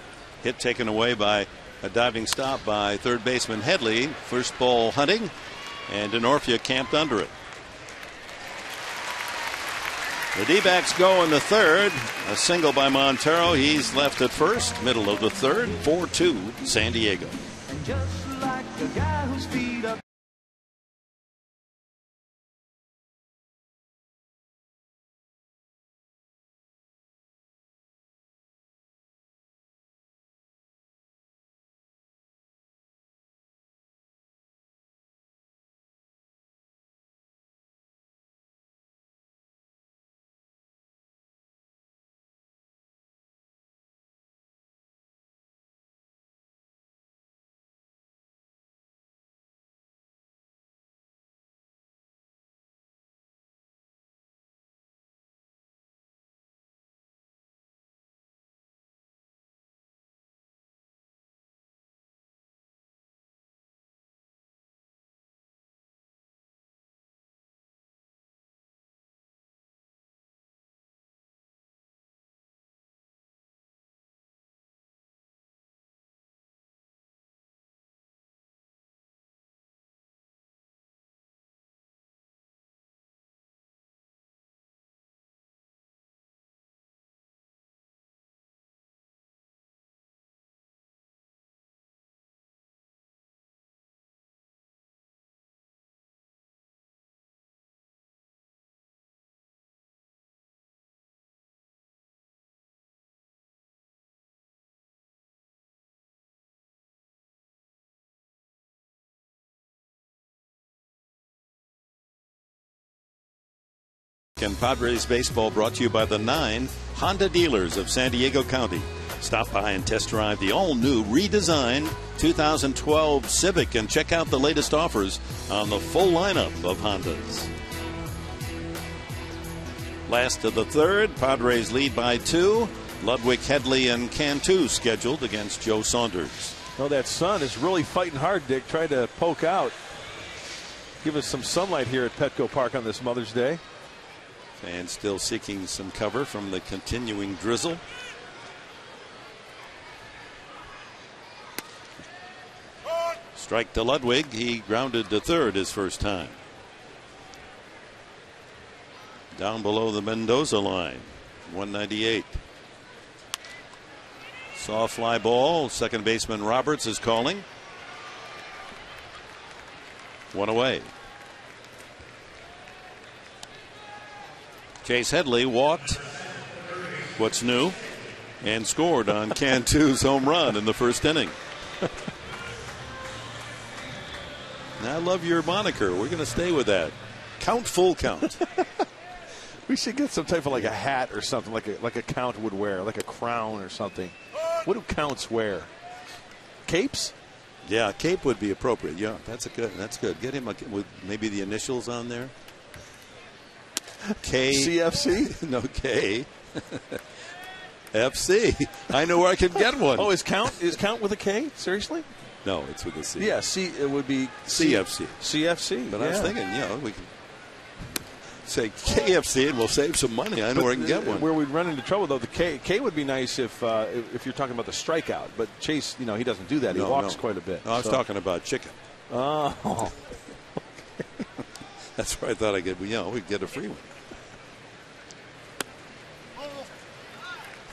hit taken away by a diving stop by third baseman Headley. First ball hunting, and Denorfia camped under it. The D-backs go in the third. A single by Montero. He's left at first, middle of the third. 4-2 San Diego. and Padres baseball brought to you by the 9 Honda dealers of San Diego County. Stop by and test drive the all-new redesigned 2012 Civic and check out the latest offers on the full lineup of Hondas. Last of the third, Padres lead by 2. Ludwig, Headley, and Cantu scheduled against Joe Saunders. Oh, that sun is really fighting hard, Dick, trying to poke out. Give us some sunlight here at Petco Park on this Mother's Day. Fans still seeking some cover from the continuing drizzle. Strike to Ludwig. He grounded to third his first time. Down below the Mendoza line. 198. Saw fly ball. Second baseman Roberts is calling. 1 away. Chase Headley walked. What's new? And scored on Cantu's home run in the first inning. I love your moniker. We're going to stay with that. Count, full count. We should get some type of like a hat or something like a count would wear, like a crown or something. What do counts wear? Capes? Yeah, cape would be appropriate. Yeah, that's good. Get him with maybe the initials on there. K. CFC? No, K. FC. I know where I could get one. Oh, is count with a K? Seriously? No, it's with a C. Yeah, it would be CFC. CFC. But I was thinking, we can say KFC and we'll save some money. I know where I can get one. Where we'd run into trouble, though, the K would be nice if you're talking about the strikeout. But Chase, he doesn't do that. He walks quite a bit. No, I was talking about chicken. Oh. That's where I thought we'd get a free one.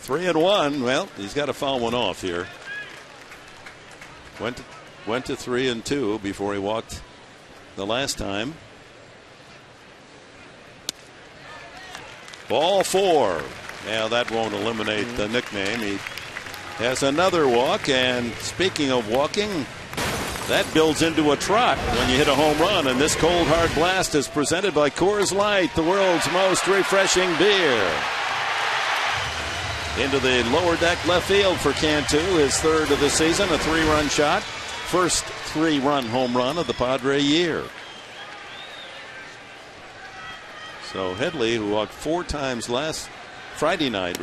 3-1. Well, he's got to foul one off here. Went to 3-2 before he walked the last time. Ball 4. Now that won't eliminate the nickname. He has another walk, and speaking of walking, that builds into a trot when you hit a home run. And this cold hard blast is presented by Coors Light, the world's most refreshing beer. Into the lower deck left field for Cantu, his third of the season, a 3-run shot. First 3-run home run of the Padre year. So Headley, who walked 4 times Friday night,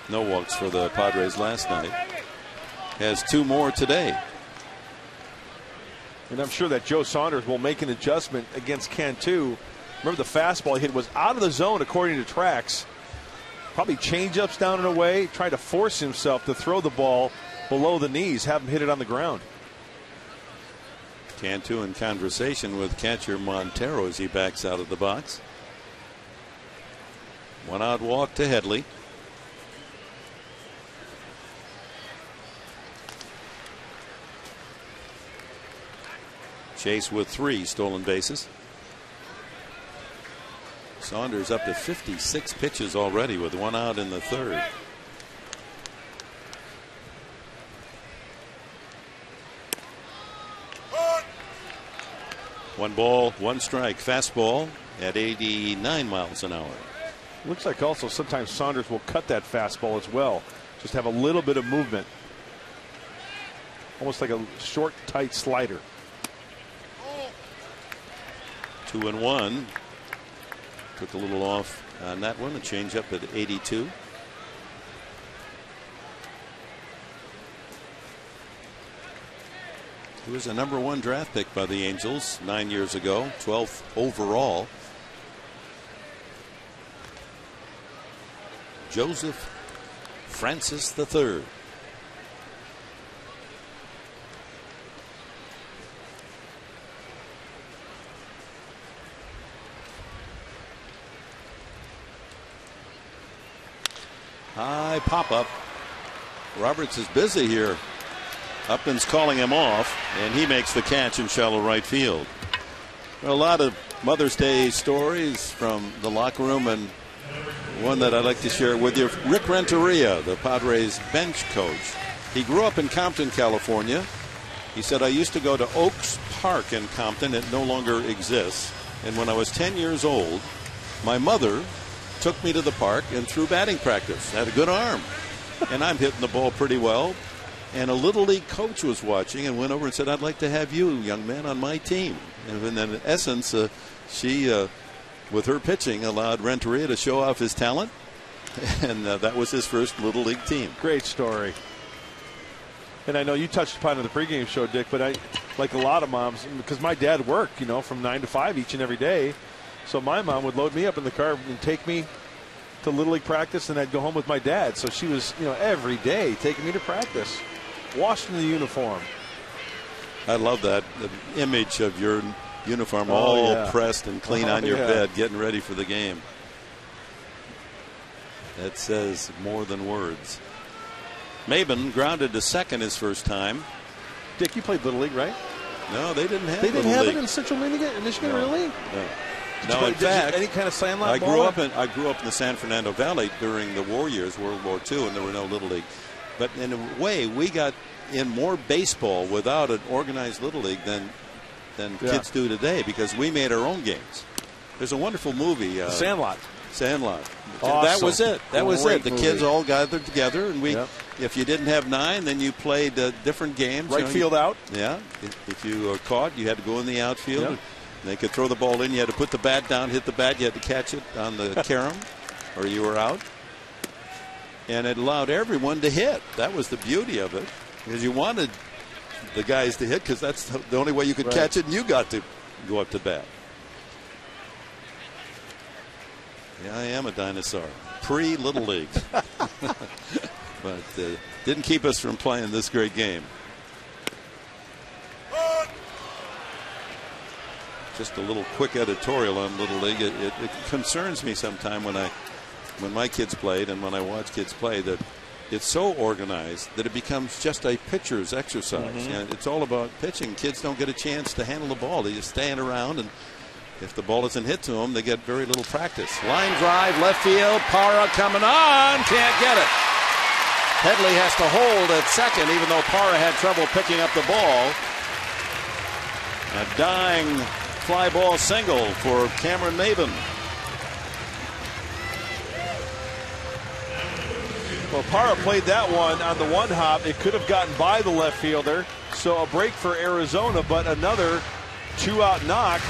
no walks for the Padres last night, has 2 more today. And I'm sure that Joe Saunders will make an adjustment against Cantu. Remember, the fastball he hit was out of the zone according to tracks. Probably change-ups down and away, trying to force himself to throw the ball below the knees, have him hit it on the ground. Cantu in conversation with catcher Montero as he backs out of the box. 1-out walk to Headley. Chase with 3 stolen bases. Saunders up to 56 pitches already with 1 out in the third. One ball, 1 strike. Fastball at 89 miles an hour. Looks like also sometimes Saunders will cut that fastball as well. Just have a little bit of movement. Almost like a short, tight slider. 2-1. Took a little off on that one. A change up at 82. He was a number 1 draft pick by the Angels 9 years ago, 12th overall. Joseph Francis III. High pop-up. Roberts is busy here. Upton's calling him off, and he makes the catch in shallow right field. There are a lot of Mother's Day stories from the locker room, and one that I'd like to share with you. Rick Renteria, the Padres bench coach. He grew up in Compton, California. He said, I used to go to Oaks Park in Compton. It no longer exists. And when I was 10 years old, my mother took me to the park and threw batting practice. Had a good arm. And I'm hitting the ball pretty well. And a Little League coach was watching and went over and said, I'd like to have you, young man, on my team. And then in essence, she, with her pitching, allowed Renteria to show off his talent. And that was his first Little League team. Great story. And I know you touched upon it in the pregame show, Dick, but I, like a lot of moms, because my dad worked, from 9 to 5 each and every day. So my mom would load me up in the car and take me to Little League practice, and I'd go home with my dad. So she was, every day taking me to practice, washing the uniform. I love that the image of your uniform all pressed and clean on your bed, getting ready for the game. That says more than words. Maben grounded to second his first time. Dick, you played Little League, right? No, they didn't have. They didn't Little have League. it in Central Michigan, No. really? No. No, In fact, any kind of sandlot I ball? grew up in the San Fernando Valley during the war years, World War II, and there were no Little League. But in a way, we got in more baseball without an organized Little League than kids do today, because we made our own games. There's a wonderful movie, Sandlot. Sandlot. Awesome. That was it. That was Great it. The movie. kids all gathered together, and if you didn't have 9, then you played different games. Right field out. Yeah. If you were caught, you had to go in the outfield. Yep. They could throw the ball in. You had to put the bat down, hit the bat. You had to catch it on the carom, or you were out. And it allowed everyone to hit. That was the beauty of it, because you wanted the guys to hit, because that's the only way you could catch it, and you got to go up to bat. Yeah, I am a dinosaur. Pre-Little League. But didn't keep us from playing this great game. Just a little quick editorial on Little League. It concerns me sometime when my kids played and when I watch kids play, that it's so organized that it becomes just a pitcher's exercise. And it's all about pitching. Kids don't get a chance to handle the ball. They just stand around, and if the ball isn't hit to them, they get very little practice. Line drive, left field. Parra coming on. Can't get it. Headley has to hold at second, even though Parra had trouble picking up the ball. A dying fly ball single for Cameron Maben. Well, Parra played that one on the one hop. It could have gotten by the left fielder. So a break for Arizona, but another 2-out knock.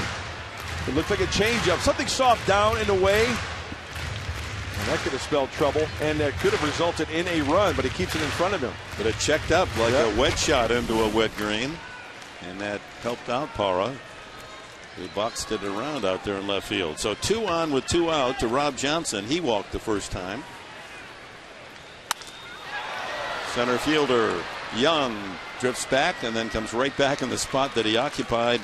It looked like a changeup. Something soft down and away. And that could have spelled trouble, and that could have resulted in a run, but he keeps it in front of him. But it checked up like a wet shot into a wet green, and that helped out Parra, who boxed it around out there in left field. So 2 on with 2 out to Rob Johnson. He walked the first time. Center fielder Young drifts back and then comes right back in the spot that he occupied.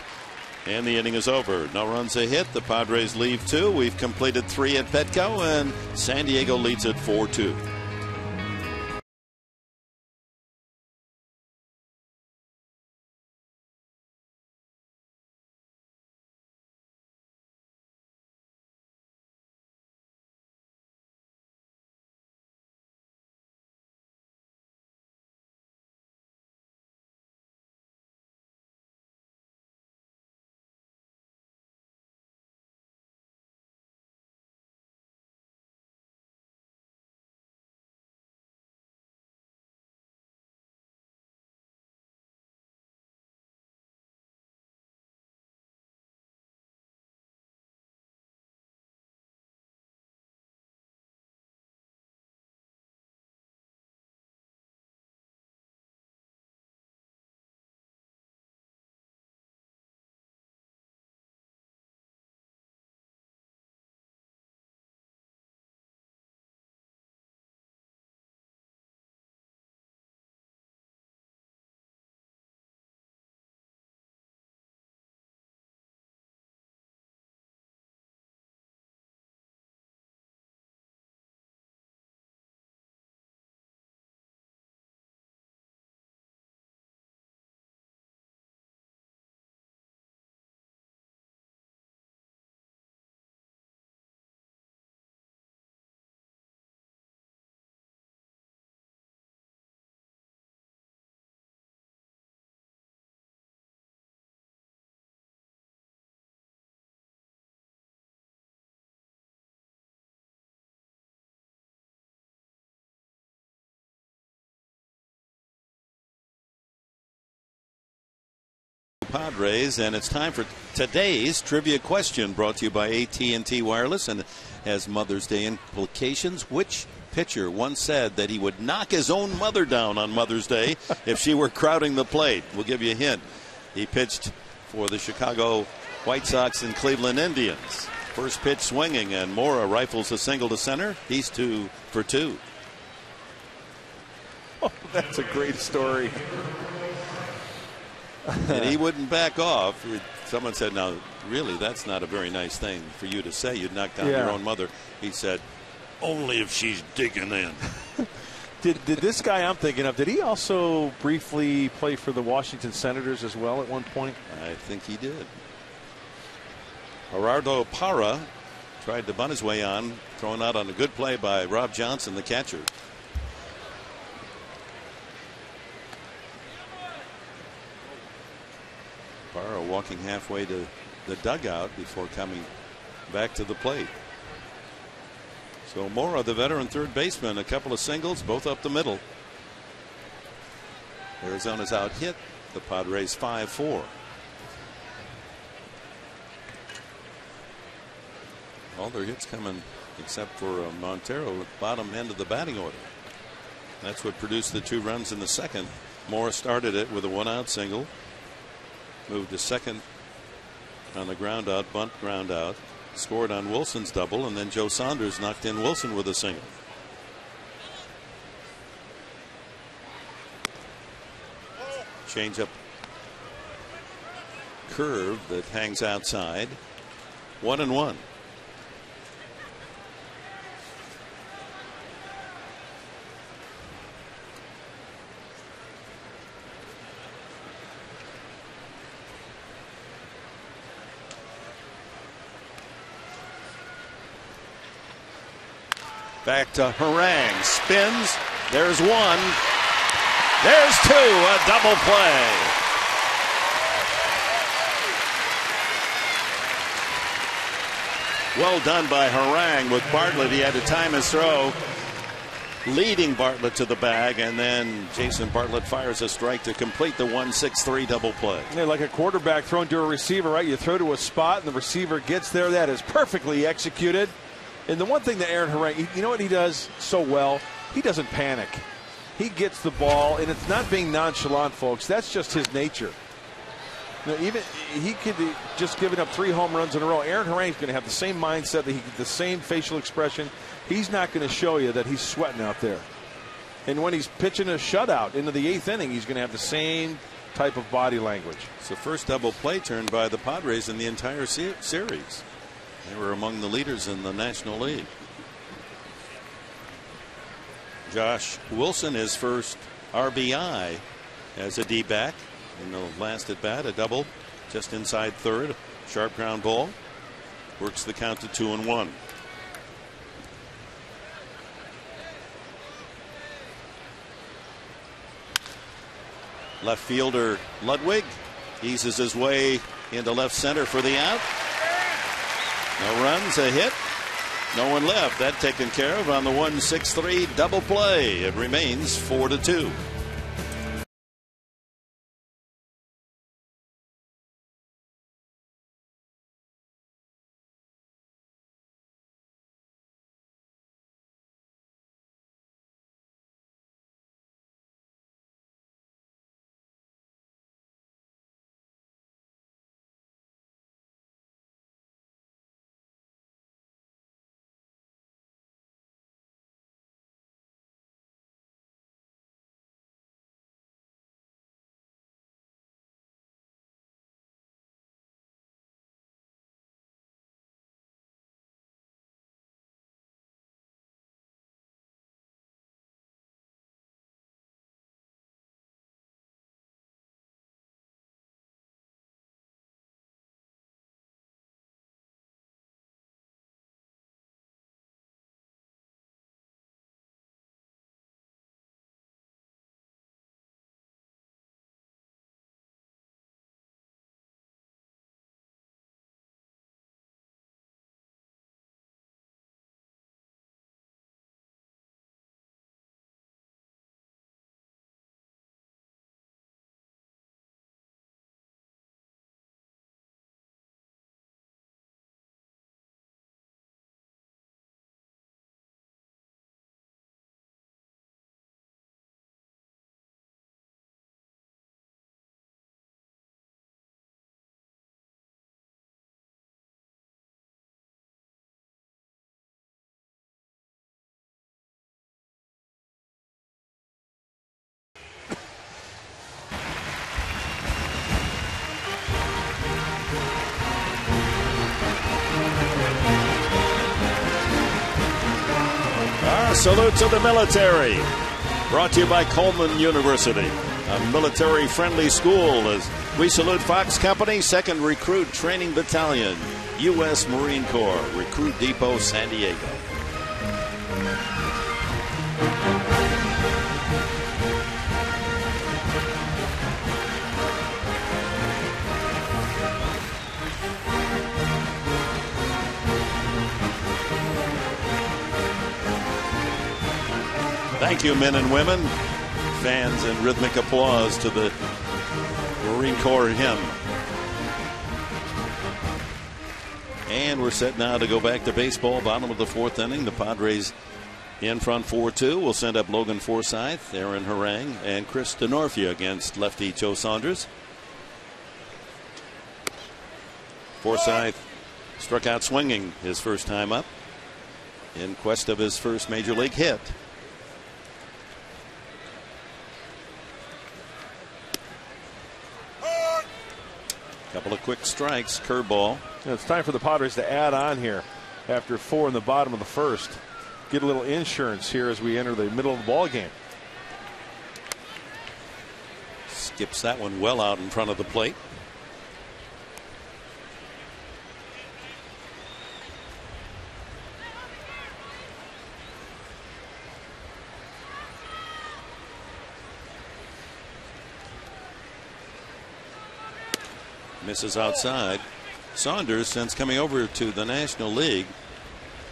And the inning is over. No runs a hit. The Padres leave 2. We've completed 3 at Petco, and San Diego leads it 4-2. Padres, and it's time for today's trivia question, brought to you by AT&T Wireless, and has Mother's Day implications. Which pitcher once said that he would knock his own mother down on Mother's Day if she were crowding the plate? We'll give you a hint. He pitched for the Chicago White Sox and Cleveland Indians. First pitch swinging, and Mora rifles a single to center. He's 2 for 2. Oh, that's a great story. And he wouldn't back off. Someone said, now, really, that's not a very nice thing for you to say. You'd knock down your own mother. He said, only if she's digging in. Did this guy I'm thinking of, did he also briefly play for the Washington Senators as well at one point? I think he did. Gerardo Parra tried to bunt his way on, thrown out on a good play by Rob Johnson, the catcher. Parra walking halfway to the dugout before coming back to the plate. So Mora, the veteran third baseman, a couple of singles, both up the middle. Arizona's out hit the Padres 5-4. All their hits coming except for Montero at bottom end of the batting order. That's what produced the 2 runs in the second. Mora started it with a 1-out single. Moved to second on the ground out, bunt ground out. Scored on Wilson's double, and then Joe Saunders knocked in Wilson with a single. Change-up curve that hangs outside. 1-1. Back to Harang. Spins. There's 1. There's 2. A double play. Well done by Harang with Bartlett. He had to time his throw, leading Bartlett to the bag, and then Jason Bartlett fires a strike to complete the 1-6-3 double play. Yeah, like a quarterback thrown to a receiver, right? You throw to a spot and the receiver gets there. That is perfectly executed. And the one thing that Aaron Harang, you know what he does so well? He doesn't panic. He gets the ball, and it's not being nonchalant, folks. That's just his nature. You know, even he could be just giving up 3 home runs in a row. Aaron Harang's going to have the same mindset, that the same facial expression. He's not going to show you that he's sweating out there. And when he's pitching a shutout into the 8th inning, he's going to have the same type of body language. It's the first double play turn by the Padres in the entire series. They were among the leaders in the National League. Josh Wilson, his first RBI as a D-back in the last at bat, a double just inside third. Sharp ground ball. Works the count to 2-1. Left fielder Ludwig eases his way into left center for the out. No runs, a hit, no one left. That taken care of on the 1-6-3 double play. It remains 4-2. salute to the military. Brought to you by Coleman University, a military-friendly school, as we salute Fox Company, 2nd Recruit Training Battalion, U.S. Marine Corps, Recruit Depot, San Diego. Thank you, men and women. Fans and rhythmic applause to the Marine Corps hymn. And we're set now to go back to baseball. Bottom of the 4th inning. The Padres in front 4-2. We'll send up Logan Forsythe, Aaron Harang, and Chris DeNorfia against lefty Joe Saunders. Forsythe struck out swinging his first time up in quest of his first major league hit. Couple of quick strikes, curveball. It's time for the Padres to add on here after 4 in the bottom of the 1st. Get a little insurance here as we enter the middle of the ball game. Skips that one well out in front of the plate. Misses outside. Saunders, since coming over to the National League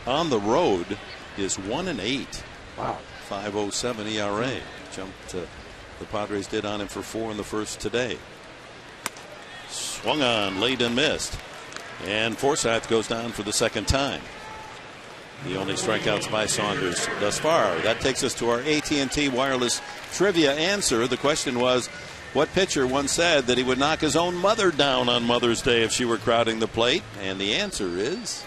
on the road, is 1-8. Wow. 5.07 ERA. Jumped the Padres did on him for 4 in the first today. Swung on late and missed. And Forsythe goes down for the 2nd time. The only strikeouts by Saunders thus far. That takes us to our AT&T wireless trivia answer. The question was, what pitcher once said that he would knock his own mother down on Mother's Day if she were crowding the plate? And the answer is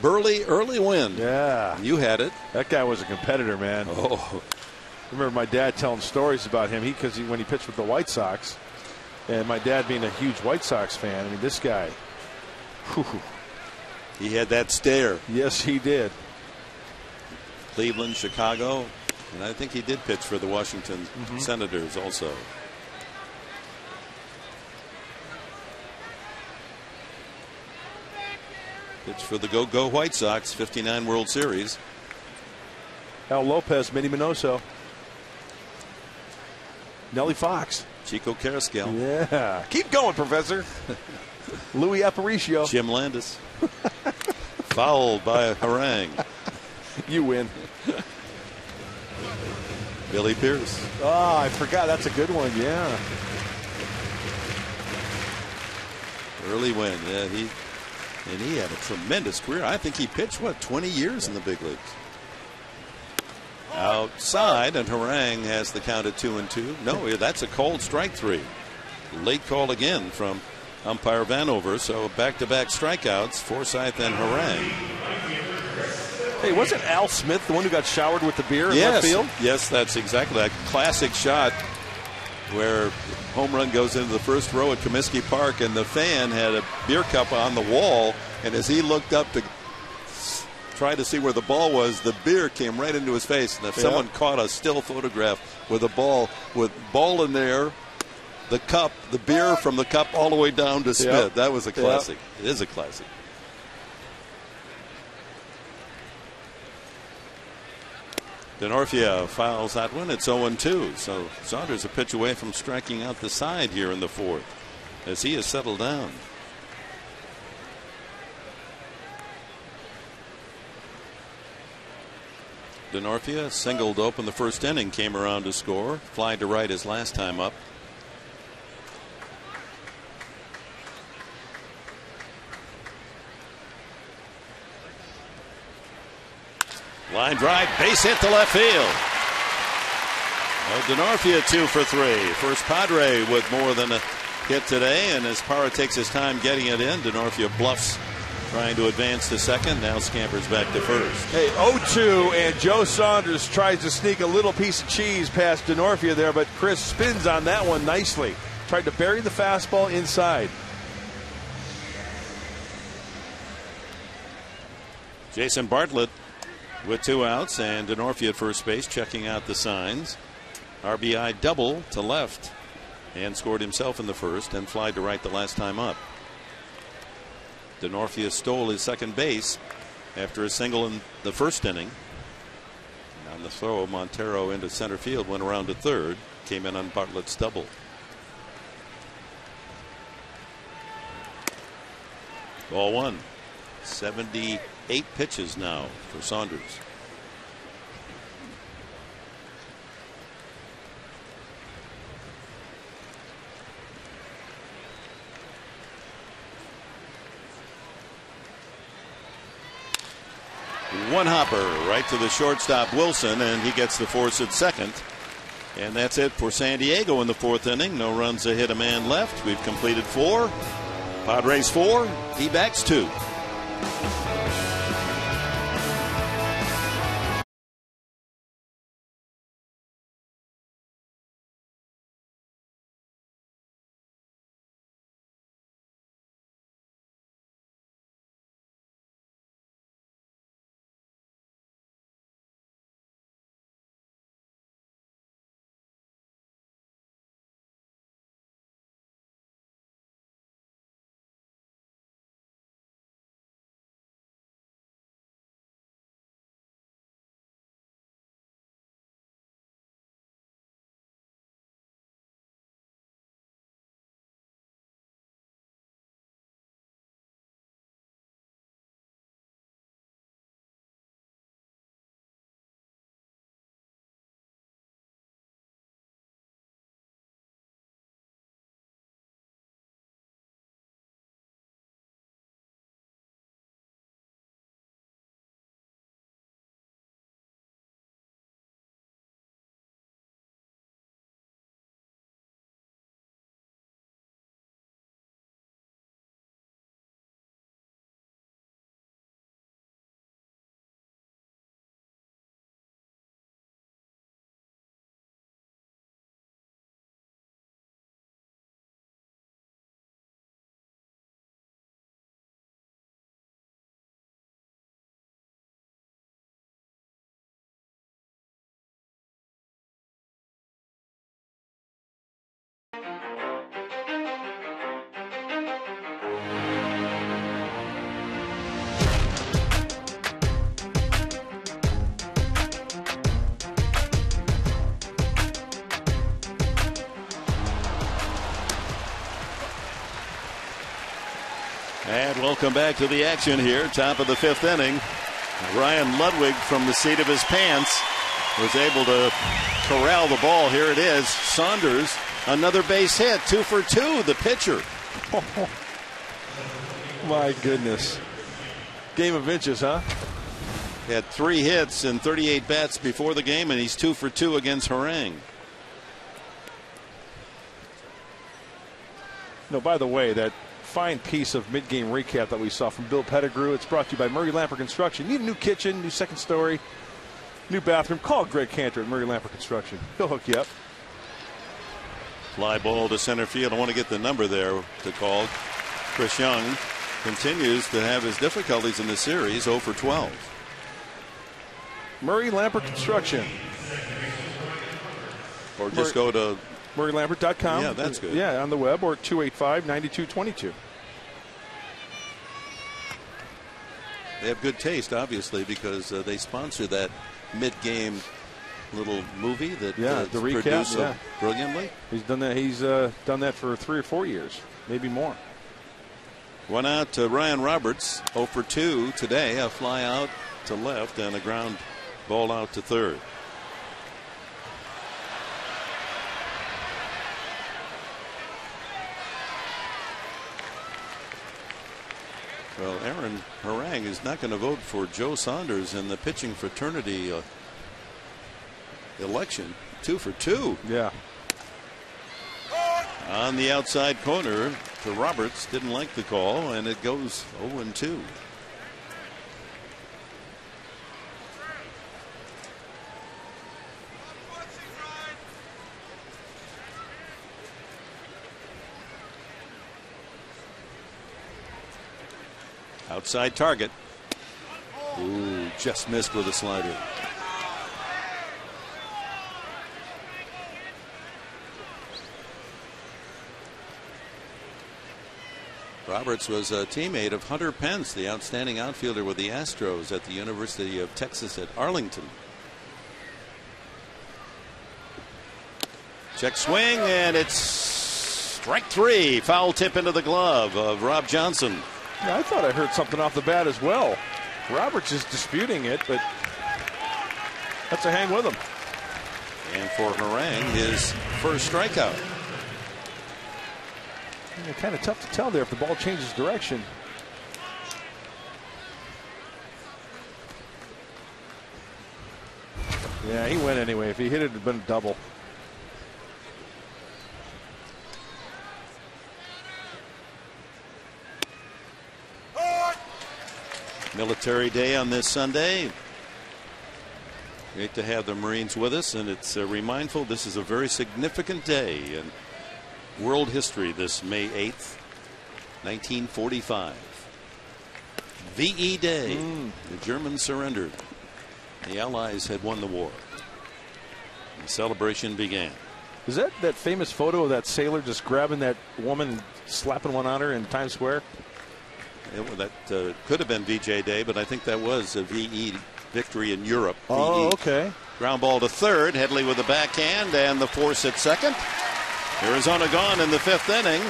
Burley Early Win. Yeah. You had it. That guy was a competitor, man. Oh. I remember my dad telling stories about him. Because when he pitched with the White Sox, and my dad being a huge White Sox fan, I mean, this guy, whew. He had that stare. Yes, he did. Cleveland, Chicago. And I think he did pitch for the Washington Senators also. Pitched for the Go White Sox, 59 World Series. Al Lopez, Minnie Minoso. Nellie Fox. Chico Carrascal. Yeah. Keep going, Professor. Louis Aparicio. Jim Landis. Fouled by Harang. You win. Billy Pierce. Oh, I forgot. That's a good one. Yeah. Early Win. Yeah, he had a tremendous career. I think he pitched 20 years in the big leagues. Outside, and Harang has the count at 2-2. No, that's a cold strike 3. Late call again from umpire Vanover. So back-to-back strikeouts, Forsythe and Harang. Hey, wasn't Al Smith the one who got showered with the beer in left field? Yes, that's exactly that classic shot where home run goes into the first row at Comiskey Park, and the fan had a beer cup on the wall, and as he looked up to try to see where the ball was, the beer came right into his face. And if someone caught a still photograph with a ball in there, the cup, the beer from the cup all the way down to Smith, that was a classic. It is a classic. DeNorfia fouls that one. It's 0-2. So Saunders a pitch away from striking out the side here in the 4th as he has settled down. DeNorfia singled to open the 1st inning, came around to score. Fly to right his last time up. Line drive, base hit to left field. DeNorfia 2 for 3. First Padre with more than a hit today, and as Parra takes his time getting it in, DeNorfia bluffs, trying to advance to second. Now scampers back to first. Hey, 0-2, and Joe Saunders tries to sneak a little piece of cheese past DeNorfia there, but Chris spins on that one nicely. Tried to bury the fastball inside. Jason Bartlett with 2 outs, and Denorfia at first base checking out the signs. RBI double to left, and scored himself in the first and flied to right the last time up. Denorfia stole his second base after a single in the first inning. And on the throw, Montero into center field, went around to third, came in on Bartlett's double. Ball 1. 78 pitches now for Saunders. One hopper right to the shortstop Wilson, and he gets the force at second. And that's it for San Diego in the 4th inning. No runs, a hit, a man left. We've completed 4. Padres 4, D-backs 2. And welcome back to the action here. Top of the 5th inning. Ryan Ludwig from the seat of his pants was able to corral the ball. Here it is. Saunders, another base hit. 2 for 2, the pitcher. Oh, my goodness. Game of inches, huh? He had 3 hits and 38 bats before the game, and he's 2 for 2 against Harang. No, by the way, that fine piece of mid-game recap that we saw from Bill Pettigrew, it's brought to you by Murray Lamper Construction. Need a new kitchen, new second story, new bathroom? Call Greg Cantor at Murray Lamper Construction. He'll hook you up. Fly ball to center field. I want to get the number there to call. Chris Young continues to have his difficulties in the series, 0 for 12. Murray Lamper Construction. Or just go to MurrayLambert.com. Yeah, that's good. Yeah, on the web, or 285-9222. They have good taste, obviously, because they sponsor that mid-game little movie that the recap, produced so brilliantly. He's done that. He's done that for 3 or 4 years, maybe more. 1 out to Ryan Roberts, 0 for 2 today. A fly out to left and a ground ball out to third. Well, Aaron Harang is not going to vote for Joe Saunders in the pitching fraternity election. 2 for 2. Yeah. On the outside corner to Roberts. Didn't like the call, and it goes 0-2. Outside target. Ooh, Just missed with a slider. Roberts was a teammate of Hunter Pence, the outstanding outfielder with the Astros at the University of Texas at Arlington. Check swing, and it's strike 3. Foul tip into the glove of Rob Johnson. Yeah, I thought I heard something off the bat as well. Roberts is disputing it, but that's a hang with him. And for Harang, his first strikeout. Yeah, kind of tough to tell there if the ball changes direction. Yeah, he went anyway. If he hit it, it would have been a double. Military Day on this Sunday. Great to have the Marines with us, and it's remindful this is a very significant day in world history, this May 8th, 1945. VE Day. The Germans surrendered. The Allies had won the war. The celebration began. Is that famous photo of that sailor just grabbing that woman, slapping one on her in Times Square? That could have been VJ Day, but I think that was a VE victory in Europe. Oh, VE. okay. Ground ball to third. Headley with the backhand and the force at second. Arizona gone in the 5th inning,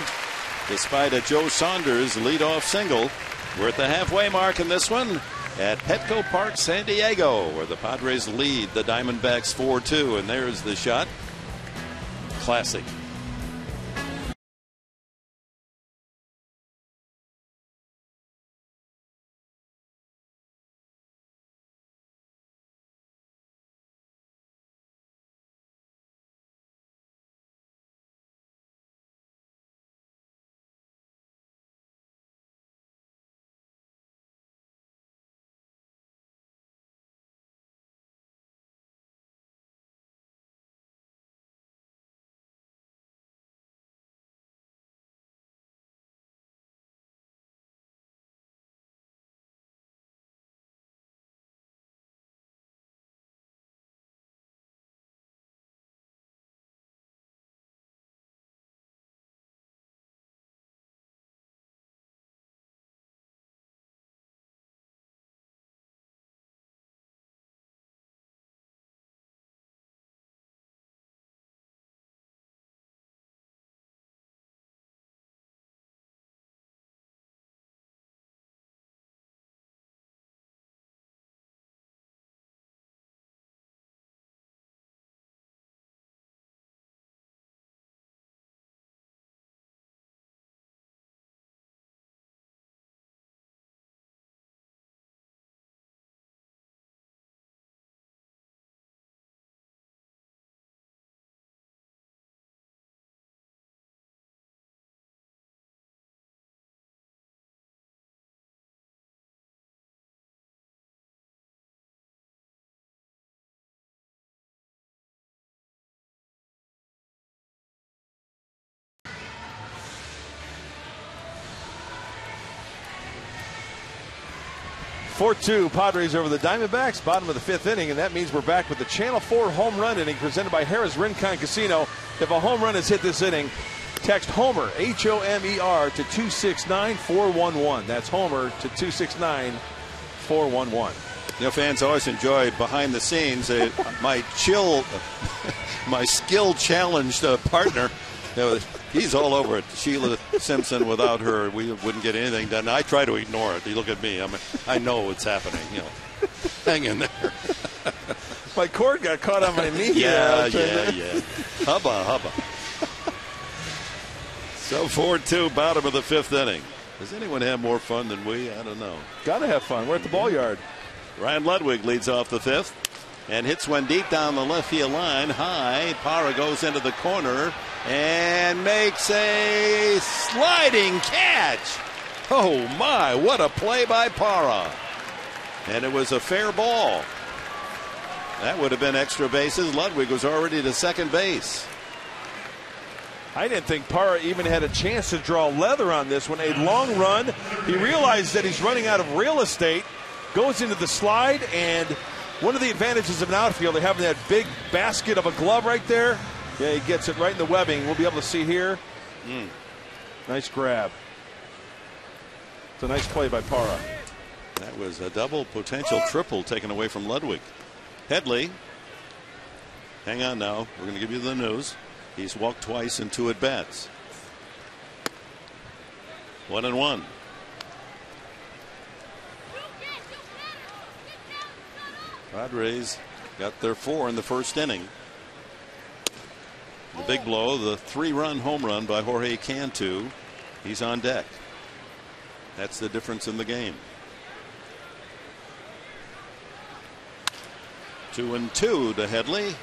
despite a Joe Saunders leadoff single. We're at the halfway mark in this one at Petco Park, San Diego, where the Padres lead the Diamondbacks 4-2. And there's the shot. Classic. (4-2) Padres over the Diamondbacks, bottom of the 5th inning, and that means we're back with the Channel 4 home run inning presented by Harrah's Rincon Casino. If a home run is hit this inning, text Homer, H-O-M-E-R, to 269-411. That's Homer to 269-411. You know, fans always enjoy behind the scenes. My skill challenged partner. He's all over it. Sheila Simpson, without her, we wouldn't get anything done. I try to ignore it. You look at me. I know what's happening. You know, hang in there. My cord got caught on my knee. Yeah. Hubba. So 4-2, bottom of the 5th inning. Does anyone have more fun than we? I don't know. Got to have fun. We're at the ball yard. Ryan Ludwig leads off the 5th and hits one deep down the left field line. High. Parra goes into the corner and makes a sliding catch. Oh my, what a play by Parra. And it was a fair ball. That would have been extra bases. Ludwig was already to second base. I didn't think Parra even had a chance to draw leather on this one. A long run. He realized that he's running out of real estate. goes into the slide, and one of the advantages of an outfield, they having that big basket of a glove right there. Yeah, he gets it right in the webbing. We'll be able to see here. Nice grab. It's a nice play by Parra. That was a double, potential triple taken away from Ludwig. Headley, hang on now. We're going to give you the news. He's walked twice in 2 at-bats. 1-1. Padres got their 4 in the first inning. The big blow, the 3-run home run by Jorge Cantu. He's on deck. That's the difference in the game. 2-2 to Headley.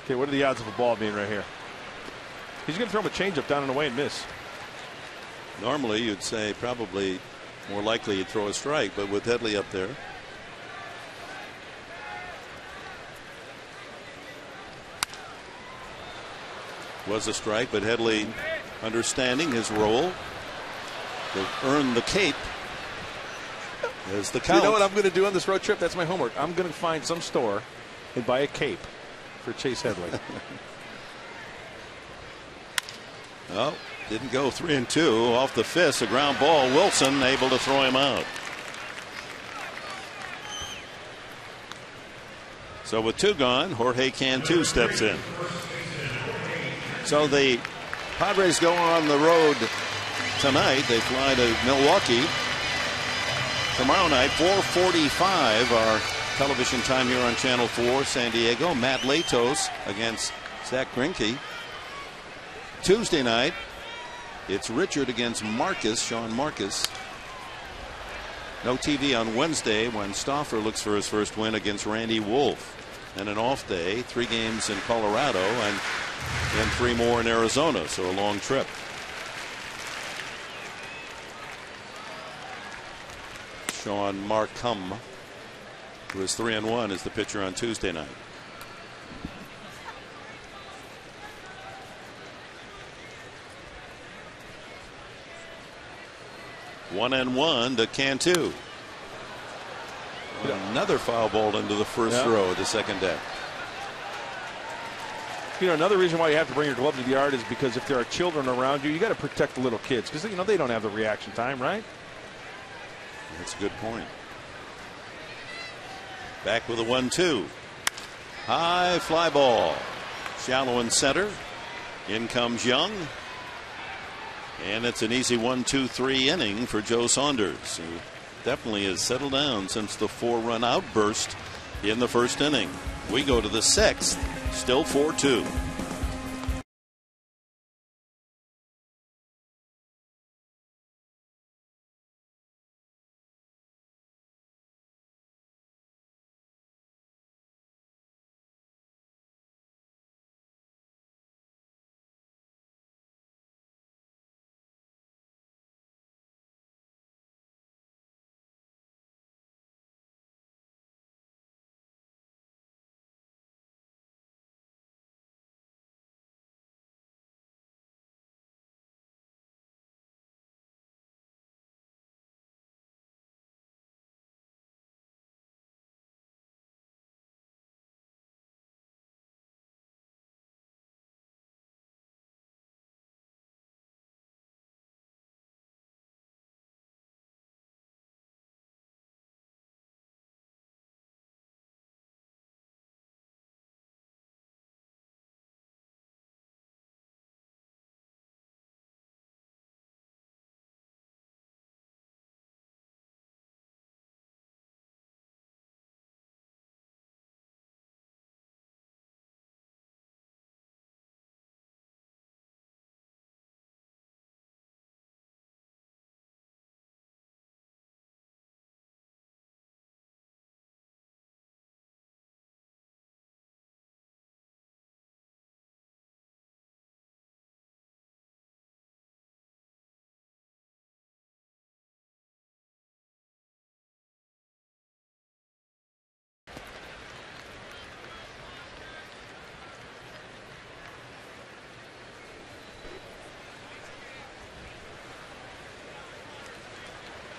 Okay, what are the odds of a ball being right here? He's going to throw him a changeup down and away and miss. Normally, you'd say probably more likely he'd throw a strike, but with Headley up there. Was a strike, but Headley, understanding his role, to earn the cape. As the count. You know what I'm going to do on this road trip? That's my homework. I'm going to find some store and buy a cape for Chase Headley. Oh, didn't go 3-2 off the fist. A ground ball. Wilson able to throw him out. So with 2 gone, Jorge Cantu steps in. So the Padres go on the road tonight. They fly to Milwaukee. Tomorrow night, 4:45, our television time here on Channel 4, San Diego. Matt Latos against Zach Greinke. Tuesday night, it's Richard against Marcus, Sean Marcus. No TV on Wednesday when Stauffer looks for his first win against Randy Wolf. And an off day, 3 games in Colorado and then 3 more in Arizona, so a long trip. Sean Markham, who is 3-1, is the pitcher on Tuesday night. One and one to Cantu. Another foul ball into the first row of the second deck. You know, another reason why you have to bring your glove to the yard is because if there are children around you, you got to protect the little kids because you know they don't have the reaction time, right? That's a good point. Back with a 1-2. High fly ball. Shallow in center. In comes Young. And it's an easy 1-2-3 inning for Joe Saunders, who definitely has settled down since the 4-run outburst in the first inning. We go to the 6th, still 4-2.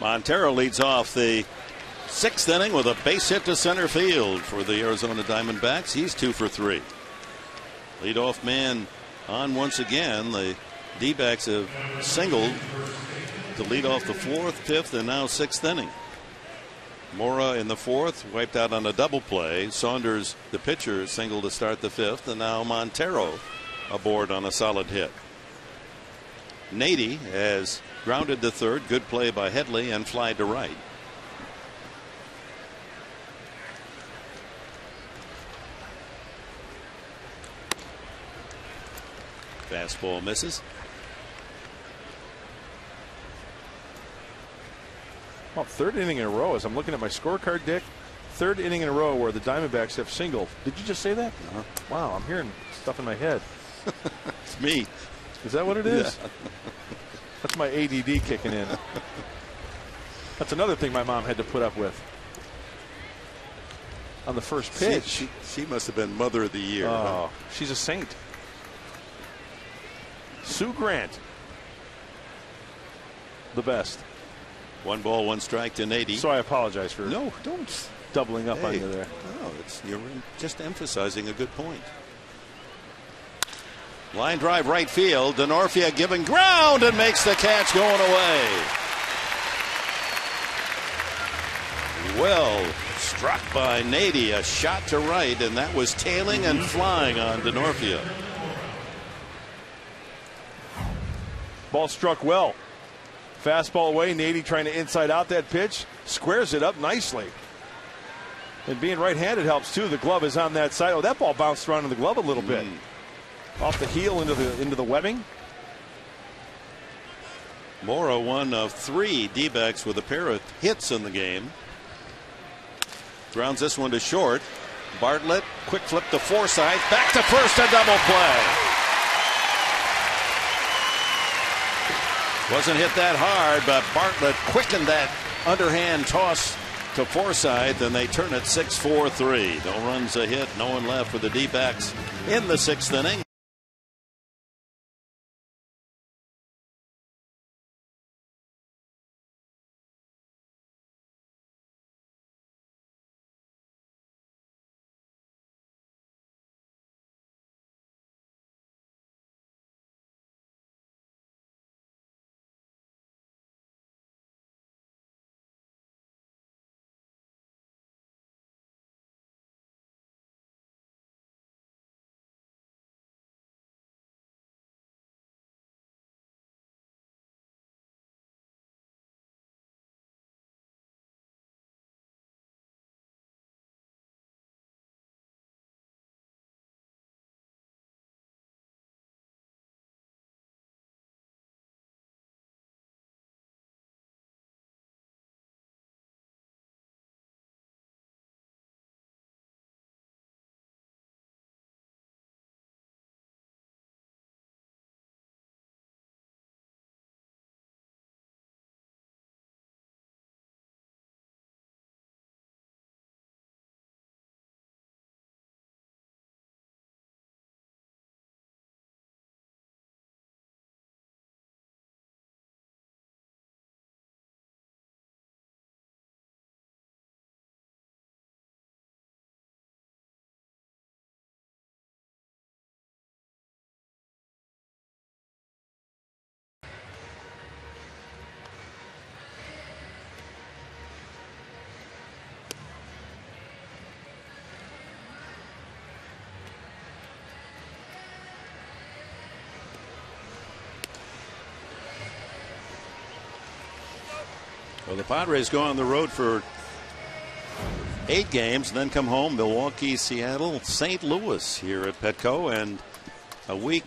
Montero leads off the 6th inning with a base hit to center field for the Arizona Diamondbacks. He's 2 for 3. Leadoff man on once again. The D-backs have singled to lead off the 4th, 5th, and now 6th inning. Mora in the 4th, wiped out on a double play. Saunders, the pitcher, singled to start the 5th, and now Montero aboard on a solid hit. Nady has grounded to 3rd. Good play by Headley, and fly to right. Fastball misses. Well, 3rd inning in a row. As I'm looking at my scorecard, Dick, 3rd inning in a row where the Diamondbacks have singled. Did you just say that? Wow, I'm hearing stuff in my head. It's me. Is that what it is? Yeah. That's my ADD kicking in. That's another thing my mom had to put up with. On the first pitch. She must have been Mother of the Year. Oh, she's a saint. Sue Grant. The best. 1 ball, 1 strike to Nady. So I apologize for don't doubling up on you there. No, you're just emphasizing a good point. Line drive right field. Denorfia giving ground and makes the catch going away. Well struck by Nady. A shot to right, and that was tailing and flying on Denorfia. Ball struck well. Fastball away. Nady trying to inside out that pitch. Squares it up nicely. And being right-handed helps too. The glove is on that side. Oh, that ball bounced around in the glove a little bit. Off the heel into the webbing. Mora, one of 3 D-backs with a pair of hits in the game. Grounds this one to short. Bartlett, quick flip to Forsythe. Back to first, a double play. Wasn't hit that hard, but Bartlett quickened that underhand toss to Forsythe, and they turn it 6-4-3. No runs a hit, no one left for the D-backs in the 6th inning. Well, the Padres go on the road for 8 games and then come home. Milwaukee, Seattle, St. Louis here at Petco. And a week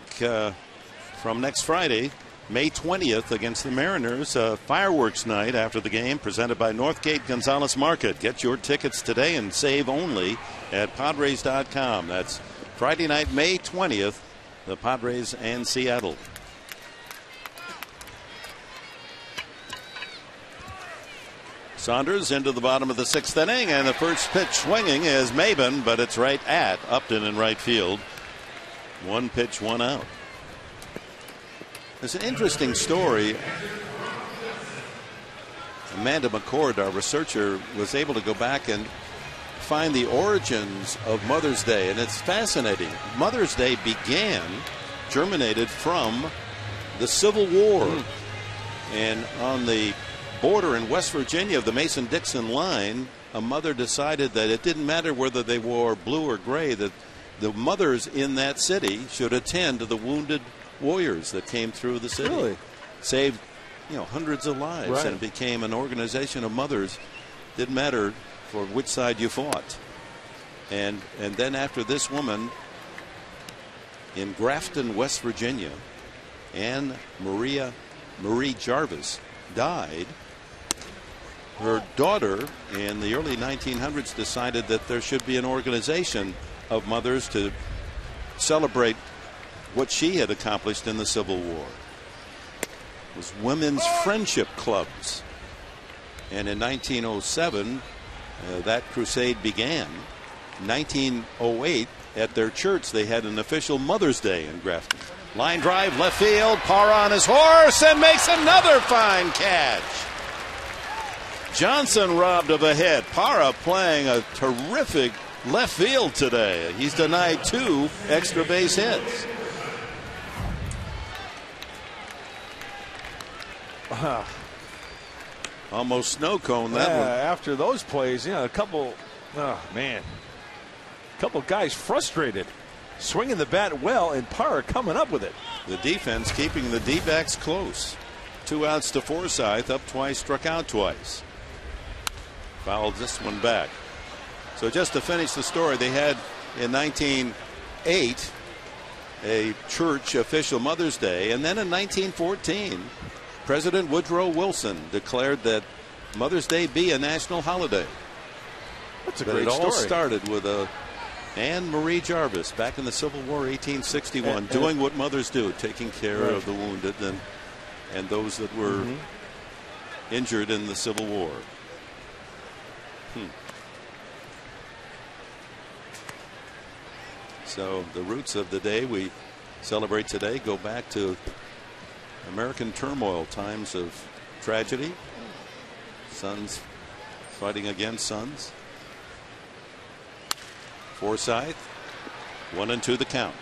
from next Friday, May 20th, against the Mariners, fireworks night after the game presented by Northgate Gonzalez Market. Get your tickets today and save only at Padres.com. That's Friday night, May 20th, the Padres and Seattle. Saunders into the bottom of the 6th inning, and the first pitch swinging is Maben, but it's right at Upton in right field. 1 pitch, 1 out. There's an interesting story. Amanda McCord, our researcher, was able to go back and find the origins of Mother's Day, and it's fascinating. Mother's Day germinated from the Civil War. And on the border in West Virginia of the Mason-Dixon line, a mother decided that it didn't matter whether they wore blue or gray, that the mothers in that city should attend to the wounded warriors that came through the city. Really? Saved, hundreds of lives, right. And it became an organization of mothers. Didn't matter for which side you fought. And then after this woman in Grafton, West Virginia, Anne Marie Jarvis, died, her daughter in the early 1900s decided that there should be an organization of mothers to celebrate what she had accomplished in the Civil War. It was women's friendship clubs. And in 1907, that crusade began. In 1908, at their church, they had an official Mother's Day in Grafton. Line drive, left field, Parra on his horse, and makes another fine catch. Johnson robbed of a hit. Parra playing a terrific left field today. He's denied 2 extra base hits. Almost snow cone that one. After those plays, a couple guys frustrated. Swinging the bat well, and Parra coming up with it. The defense keeping the D-backs close. 2 outs to Forsythe, up twice, struck out twice. Fouled this one back. So just to finish the story, they had in 1908 a church official Mother's Day, and then in 1914 President Woodrow Wilson declared that Mother's Day be a national holiday. That's a but great it all story. started with Anne Marie Jarvis back in the Civil War, 1861, doing what mothers do, taking care of the wounded and those that were injured in the Civil War. So the roots of the day we celebrate today go back to American turmoil, times of tragedy, sons fighting against sons. Forsythe, 1-2 the count.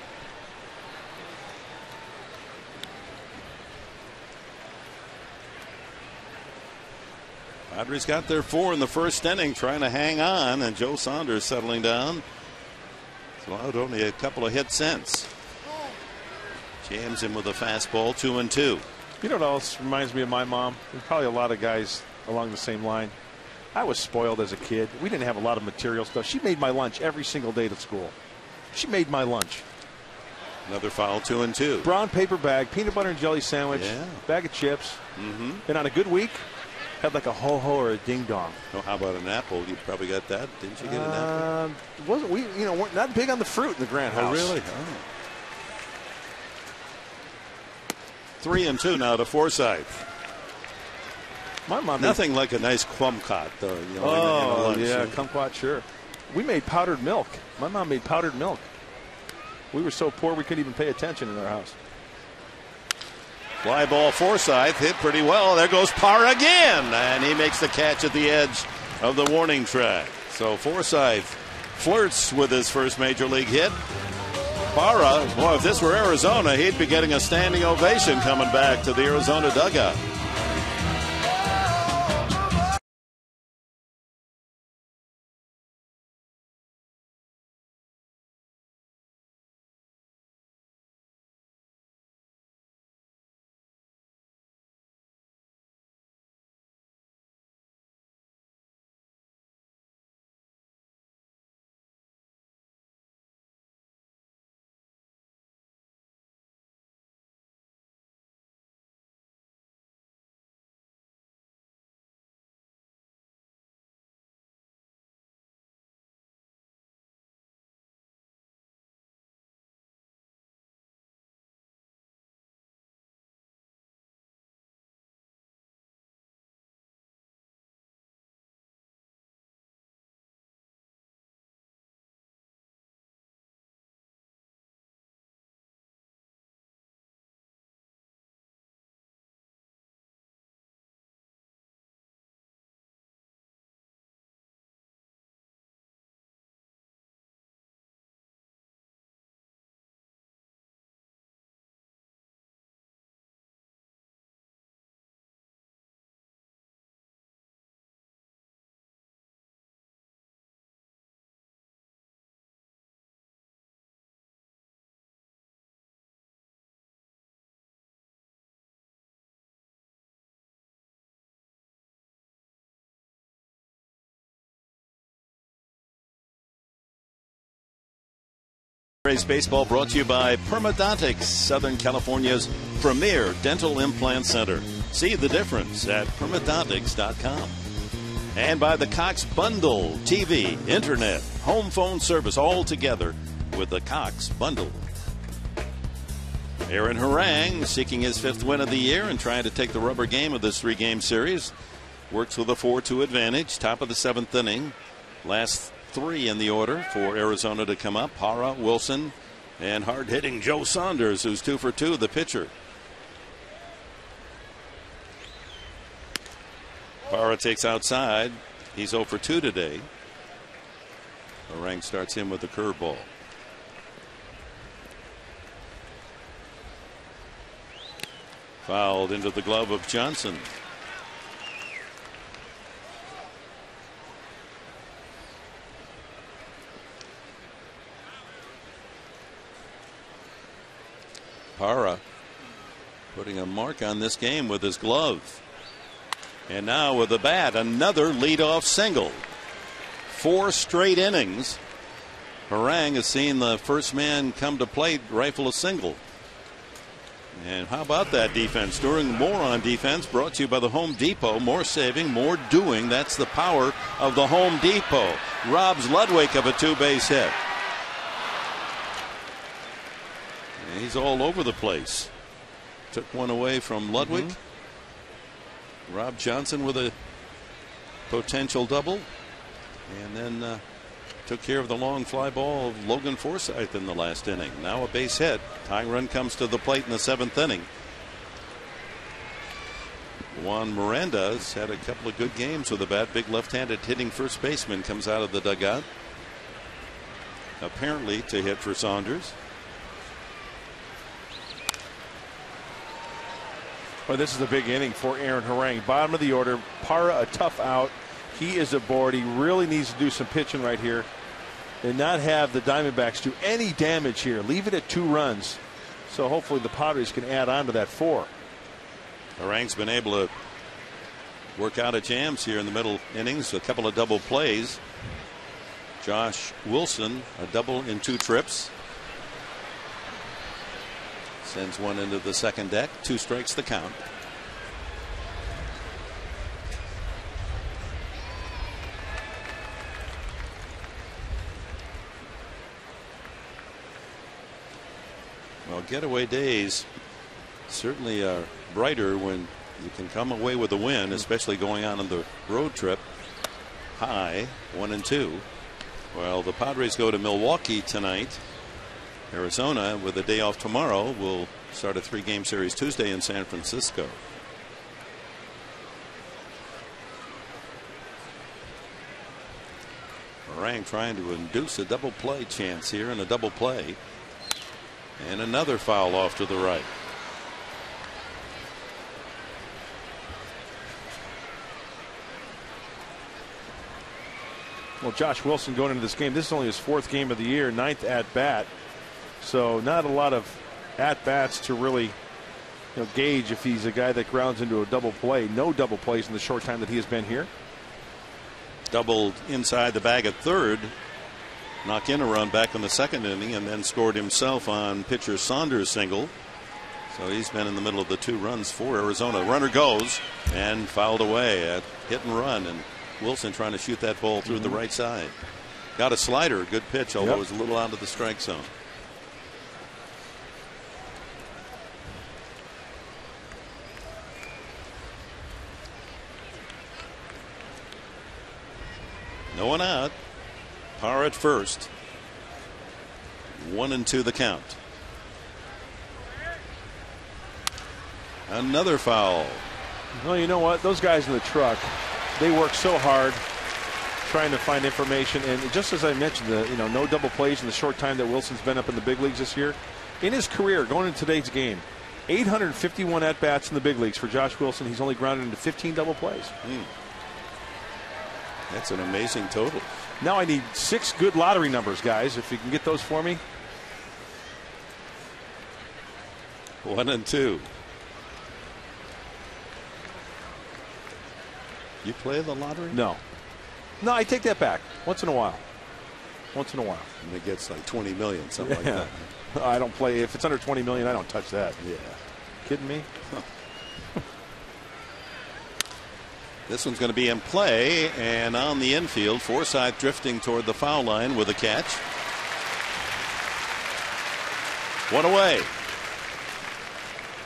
Padres got their 4 in the first inning, trying to hang on, and Joe Saunders settling down. It's allowed only a couple of hits since. Jams him with a fastball, 2-2. You know what else reminds me of my mom? There's probably a lot of guys along the same line. I was spoiled as a kid. We didn't have a lot of material stuff. She made my lunch every single day to school. She made my lunch. Another foul, 2-2. Brown paper bag, peanut butter and jelly sandwich, bag of chips. And on a good week, had like a ho-ho or a ding-dong. Oh, how about an apple? You probably got that. Didn't you get an apple? Wasn't we? We're not big on the fruit in the Grant house. Oh, really? Oh. 3-2 now to Forsythe. My mom nothing like a nice kumquat, though. In a lunch. Kumquat, sure. We made powdered milk. My mom made powdered milk. We were so poor we couldn't even pay attention in our house. Fly ball, Forsythe hit pretty well. There goes Parra again, and he makes the catch at the edge of the warning track. So Forsythe flirts with his first major league hit. Parra, boy, if this were Arizona, he'd be getting a standing ovation coming back to the Arizona dugout. Rays baseball brought to you by Permadontics, Southern California's premier dental implant center. See the difference at permadontics.com. And by the Cox Bundle, TV, internet, home phone service all together with the Cox Bundle. Aaron Harang seeking his 5th win of the year and trying to take the rubber game of this 3-game series. Works with a 4-2 advantage. Top of the 7th inning. Last 3 in the order for Arizona to come up. Parra, Wilson, and hard-hitting Joe Saunders, who's 2 for 2, the pitcher. Parra takes outside. He's 0 for 2 today. Harang starts him with a curveball. Fouled into the glove of Johnson. Parra putting a mark on this game with his glove. And now with the bat, another leadoff single. 4 straight innings. Harang has seen the first man come to plate rifle a single. And how about that defense? Doing more on defense, brought to you by the Home Depot. More saving, more doing. That's the power of the Home Depot. Robs Ludwig of a 2-base hit. And he's all over the place. Took one away from Ludwig. Rob Johnson with a potential double. And then took care of the long fly ball of Logan Forsythe in the last inning. Now a base hit. Tying run comes to the plate in the 7th inning. Juan Miranda's had a couple of good games with a bat. Big left-handed hitting first baseman comes out of the dugout. Apparently to hit for Saunders. Well, this is a big inning for Aaron Harang. Bottom of the order. Parra a tough out. He is aboard. He really needs to do some pitching right here and not have the Diamondbacks do any damage here. Leave it at 2 runs. So hopefully the Padres can add on to that 4. Harang's been able to work out of jams here in the middle innings. A couple of double plays. Josh Wilson, a double in 2 trips. Sends one into the second deck. 2 strikes the count. Well, getaway days certainly are brighter when you can come away with a win, especially going on the road trip. High 1-2. Well, the Padres go to Milwaukee tonight. Arizona, with a day off tomorrow, will start a 3-game series Tuesday in San Francisco. Harang trying to induce a double play chance here, and a double play. And another foul off to the right. Well, Josh Wilson going into this game, this is only his 4th game of the year, 9th at bat. So not a lot of at bats to really gauge if he's a guy that grounds into a double play. No double plays in the short time that he has been here. Doubled inside the bag at third. Knock in a run back in the 2nd inning, and then scored himself on pitcher Saunders' single. So he's been in the middle of the 2 runs for Arizona. Runner goes and fouled away at hit and run, and Wilson trying to shoot that ball through the right side. Got a slider, good pitch, although it was a little out of the strike zone. No one out. Parra at first. 1-2 the count. Another foul. Well, you know what? Those guys in the truck, they work so hard trying to find information. And just as I mentioned, no double plays in the short time that Wilson's been up in the big leagues this year. In his career, going into today's game, 851 at-bats in the big leagues for Josh Wilson. He's only grounded into 15 double plays. That's an amazing total. Now I need 6 good lottery numbers, guys. If you can get those for me. 1-2. You play the lottery? No. No, I take that back. Once in a while. once in a while. And it gets like 20 million, something like that. I don't play. If it's under 20 million, I don't touch that. Yeah. Kidding me? This one's going to be in play and on the infield. Forsythe drifting toward the foul line with a catch. One away.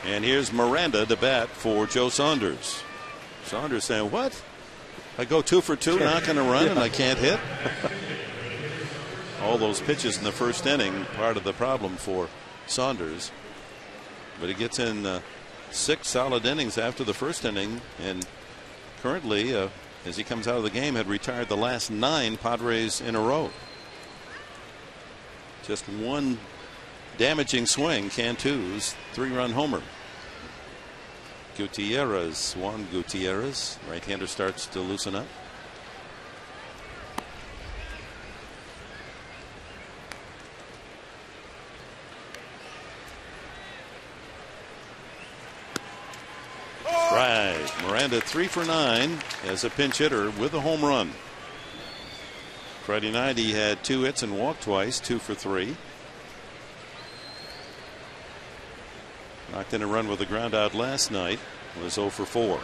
And here's Miranda to bat for Joe Saunders. Saunders saying, what? I go 2 for 2, not going to run, and I can't hit? All those pitches in the first inning, part of the problem for Saunders. But he gets in 6 solid innings after the first inning, and currently, as he comes out of the game, had retired the last 9 Padres in a row. Just one damaging swing, Cantu's 3-run homer. Gutierrez, Juan Gutierrez, right-hander, starts to loosen up. Right, Miranda 3 for 9 as a pinch hitter with a home run. Friday night he had 2 hits and walked twice, 2 for 3. Knocked in a run with a ground out last night. Was 0 for 4.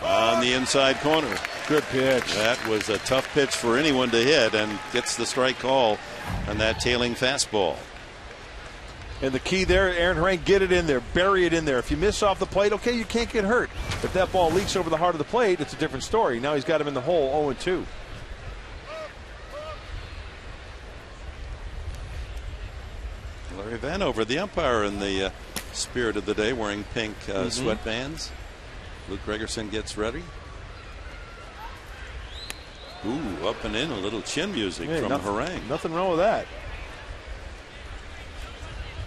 On the inside corner. Good pitch. That was a tough pitch for anyone to hit, and gets the strike call on that tailing fastball. And the key there, Aaron Harang, get it in there, bury it in there. If you miss off the plate, okay, you can't get hurt. If that ball leaks over the heart of the plate, it's a different story. Now he's got him in the hole, 0-2. Larry Vanover, the umpire, in the spirit of the day, wearing pink sweatbands. Luke Gregerson gets ready. Ooh, up and in, a little chin music from Harang. Nothing wrong with that.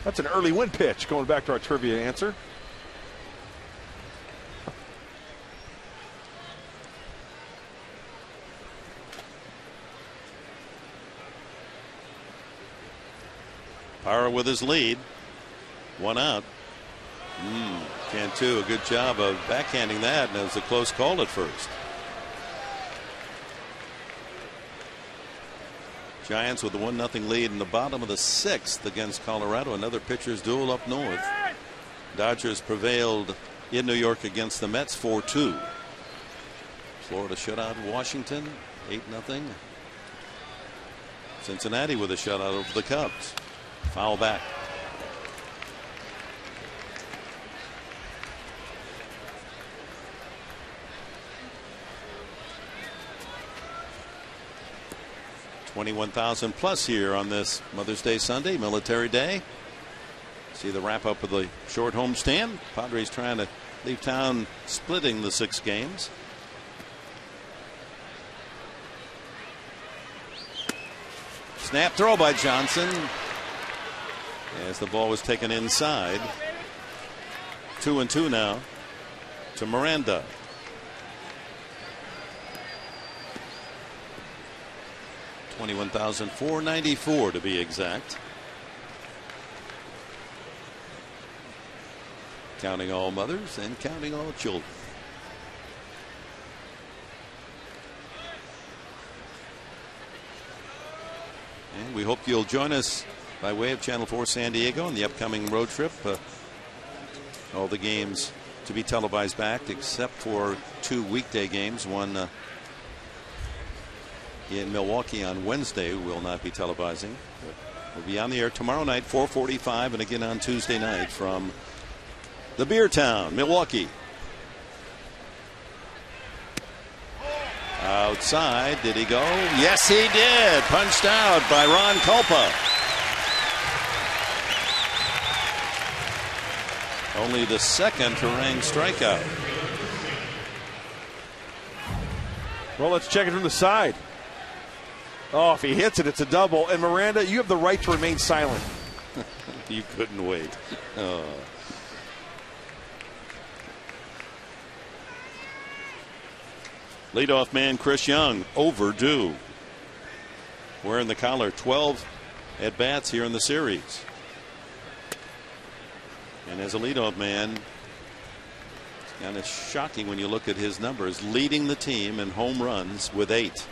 That's an early win pitch, going back to our trivia answer. Parra with his lead. 1 out. Cantu, a good job of backhanding that, and it was a close call at first. Giants with a 1-0 lead in the bottom of the 6th against Colorado. Another pitcher's duel up north. Dodgers prevailed in New York against the Mets 4-2. Florida shut out Washington 8-0. Cincinnati with a shutout over the Cubs. Foul back. $21,000 plus here on this Mother's Day Sunday, Military Day. See the wrap up of the short homestand. Padres trying to leave town splitting the 6 games. Snap throw by Johnson as the ball was taken inside. 2-2 now to Miranda. $21,494 to be exact. Counting all mothers and counting all children. And we hope you'll join us by way of Channel 4 San Diego on the upcoming road trip. All the games to be televised back except for 2 weekday games. One in Milwaukee on Wednesday will not be televising. We'll be on the air tomorrow night 4:45 and again on Tuesday night from the Beer Town, Milwaukee. Outside, did he go? Yes, he did. Punched out by Ron Kulpa. Only the second Harang strikeout. Well, let's check it from the side. Oh, if he hits it, it's a double. And Miranda, you have the right to remain silent. You couldn't wait. Oh. Leadoff man Chris Young, overdue. Wearing the collar, 12 at bats here in the series. And as a leadoff man, it's kind of shocking when you look at his numbers, leading the team in home runs with 8.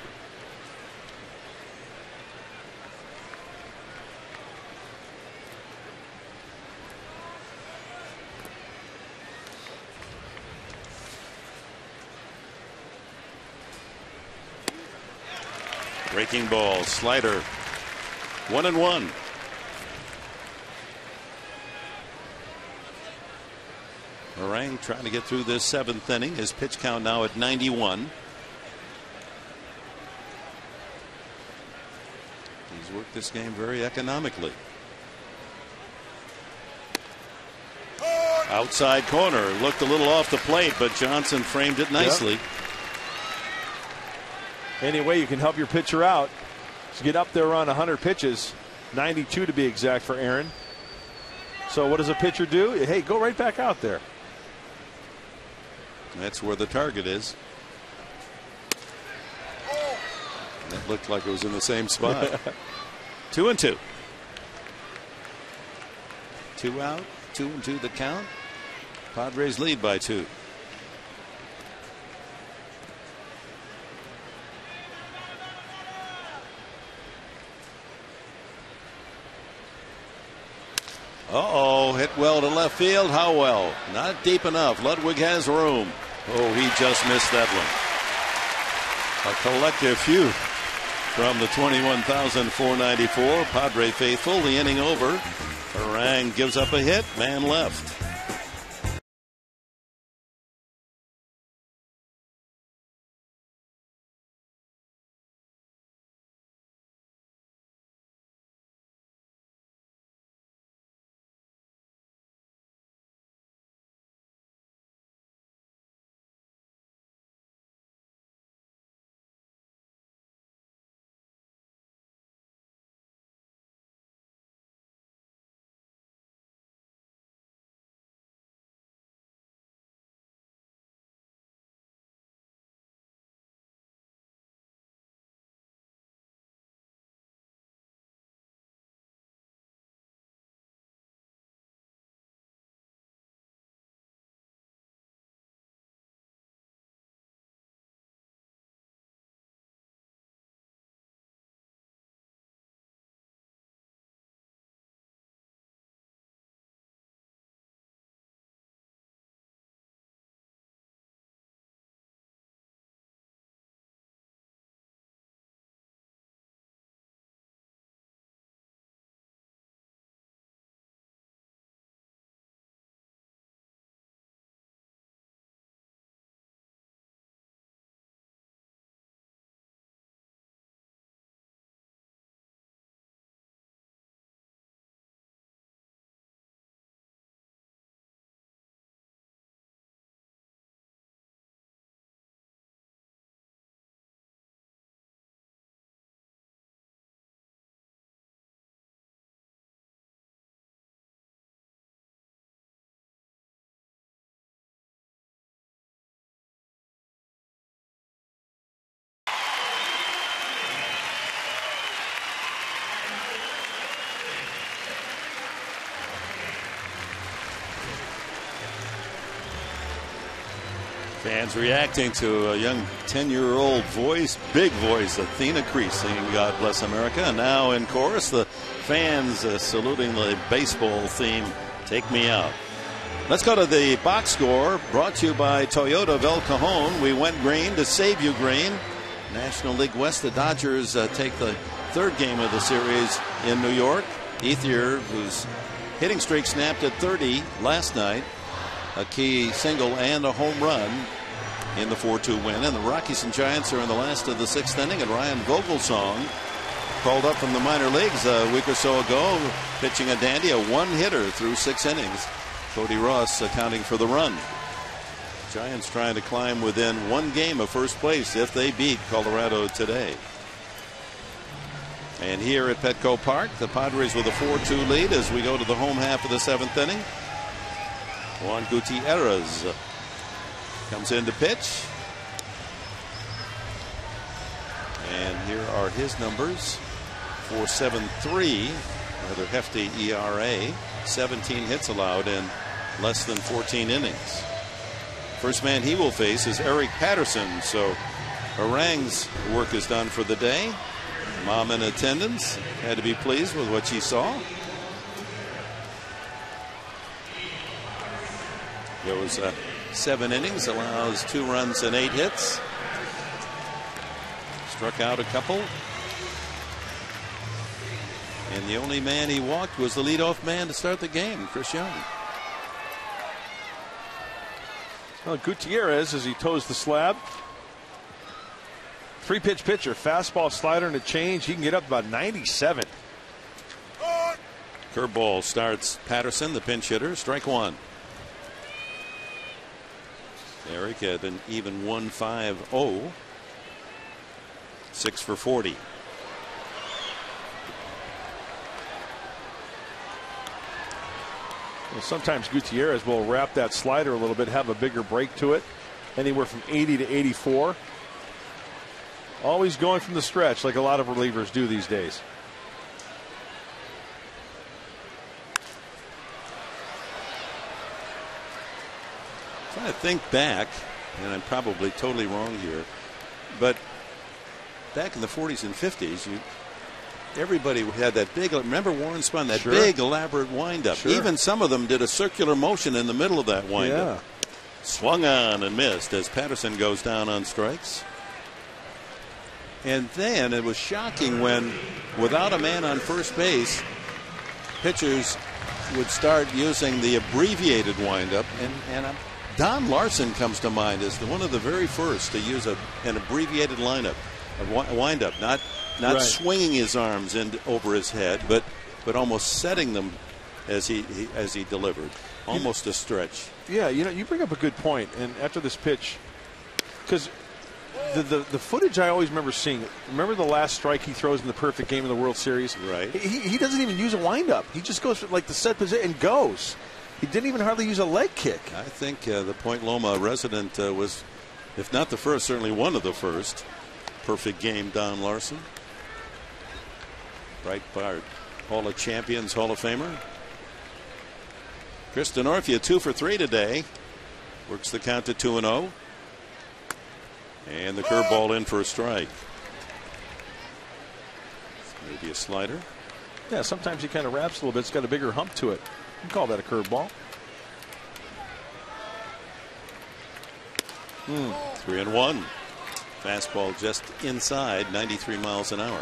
Breaking ball, slider, 1-1. Harang trying to get through this 7th inning. His pitch count now at 91. He's worked this game very economically. Outside corner, looked a little off the plate, but Johnson framed it nicely. Yep. Any way you can help your pitcher out is get up there around 100 pitches, 92 to be exact for Aaron. So what does a pitcher do? Hey, go right back out there. That's where the target is. And it looked like it was in the same spot. 2-2. 2 out, 2-2 the count. Padres lead by 2. Uh-oh, hit well to left field. How well? Not deep enough. Ludwig has room. Oh, he just missed that one. A collective phew from the 21,494 Padre faithful. The inning over. Harang gives up a hit. Man left. Fans reacting to a young 10-year-old voice, big voice, Athena Crease singing God Bless America. And now in chorus, the fans saluting the baseball theme, Take Me Out. Let's go to the box score, brought to you by Toyota of El Cajon. We went green to save you green. National League West, the Dodgers take the 3rd game of the series in New York. Ethier, whose hitting streak snapped at 30 last night, a key single and a home run in the 4-2 win. And the Rockies and Giants are in the last of the 6th inning. And Ryan Vogelsong, called up from the minor leagues a week or so ago, pitching a dandy, a 1-hitter through 6 innings. Cody Ross accounting for the run. Giants trying to climb within 1 game of first place if they beat Colorado today. And here at Petco Park, the Padres with a 4-2 lead as we go to the home half of the 7th inning. Juan Gutierrez comes in to pitch. And here are his numbers. 4.73, rather hefty ERA. 17 hits allowed in less than 14 innings. First man he will face is Eric Patterson. So Harang's work is done for the day. Mom in attendance had to be pleased with what she saw. Goes 7 innings, allows 2 runs and 8 hits. Struck out a couple. And the only man he walked was the leadoff man to start the game, Chris Young. Well, Gutierrez, as he toes the slab. 3-pitch pitcher, fastball, slider, and a change. He can get up about 97. Curveball starts Patterson, the pinch hitter. Strike one. Eric had an even 1-5-0. 6 for 40. Well, sometimes Gutierrez will wrap that slider a little bit, have a bigger break to it, anywhere from 80 to 84. Always going from the stretch like a lot of relievers do these days. Trying to think back, and I'm probably totally wrong here, but back in the 40s and 50s, everybody had that big, remember Warren Spahn, that big elaborate windup. Sure. Even some of them did a circular motion in the middle of that windup. Yeah. Swung on and missed as Patterson goes down on strikes. And then it was shocking when, without a man on first base, pitchers would start using the abbreviated windup. And Don Larson comes to mind as one of the very first to use an abbreviated lineup, a windup, not Right. swinging his arms over his head, but almost setting them as he delivered, almost a stretch. Yeah, you bring up a good point. And after this pitch, because the footage I always remember seeing, remember the last strike he throws in the perfect game of the World Series? Right. He doesn't even use a windup. He just goes for like the set position and goes. He didn't even hardly use a leg kick. I think the Point Loma resident was, if not the first, certainly one of the first. Perfect game, Don Larson. Breitbart Hall of Champions, Hall of Famer. Chris Denorfia 2 for 3 today. Works the count to 2-0. And the curveball in for a strike. Maybe a slider. Yeah, sometimes he kind of wraps a little bit. It's got a bigger hump to it. You can call that a curveball. 3-1. Fastball just inside, 93 miles an hour.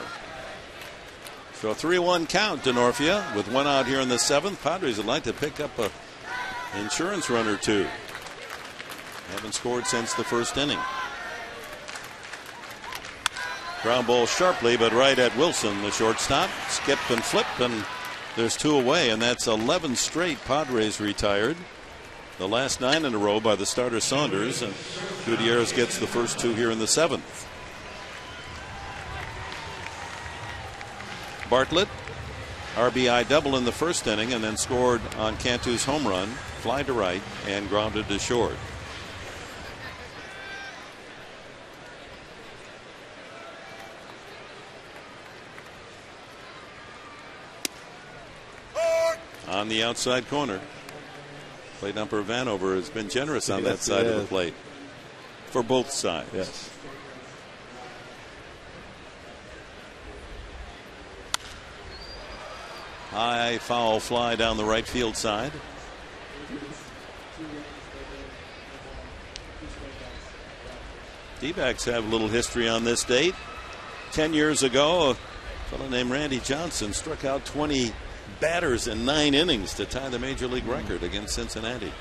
So a 3-1 count, Denorfia, with one out here in the seventh. Padres would like to pick up a insurance run or two. Haven't scored since the first inning. Ground ball sharply, but right at Wilson, the shortstop. Skip and flip, and there's 2 away, and that's 11 straight Padres retired. The last 9 in a row by the starter Saunders, and Gutierrez gets the first 2 here in the seventh. Bartlett, RBI double in the first inning, and then scored on Cantu's home run, fly to right, and grounded to short. On the outside corner. Plate number Vanover has been generous on that side of the plate for both sides. Yes. High foul fly down the right field side. D-backs have a little history on this date. 10 years ago, a fellow named Randy Johnson struck out 20 batters in 9 innings to tie the major league record against Cincinnati.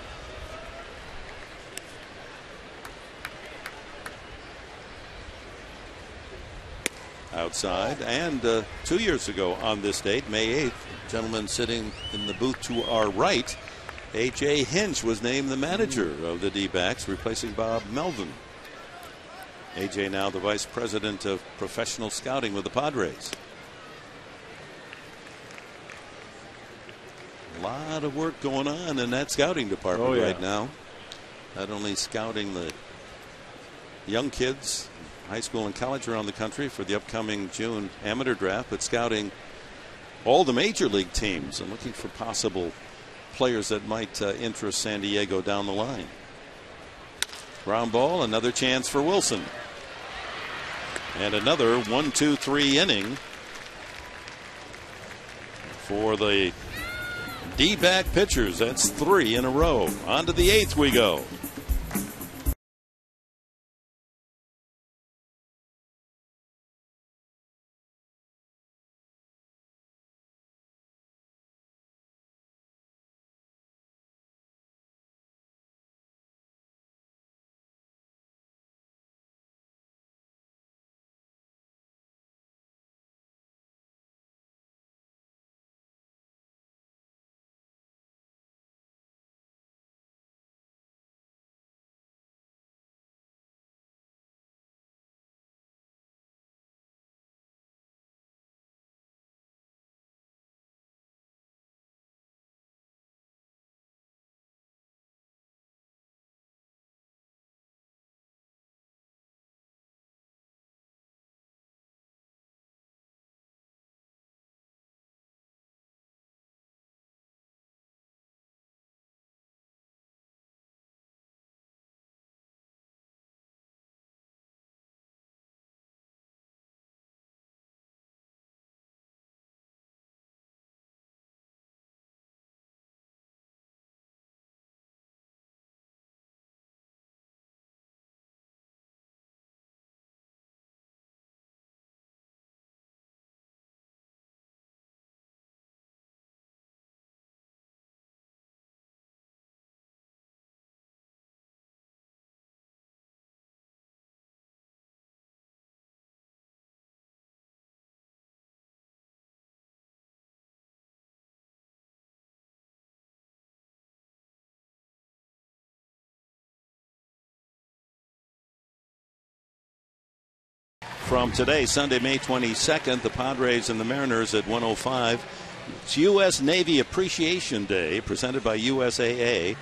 Outside, and 2 years ago on this date, May 8th, gentleman sitting in the booth to our right, A.J. Hinch was named the manager of the D-backs, replacing Bob Melvin. A.J. now the vice president of professional scouting with the Padres. A lot of work going on in that scouting department right now. Not only scouting the young kids, high school and college around the country for the upcoming June amateur draft, but scouting all the major league teams and looking for possible players that might interest San Diego down the line. Ground ball, another chance for Wilson. And another 1-2-3 inning for the D-back pitchers. That's 3 in a row. On to the 8th we go. from today, Sunday, May 22nd, the Padres and the Mariners at 1:05. It's U.S. Navy Appreciation Day, presented by USAA,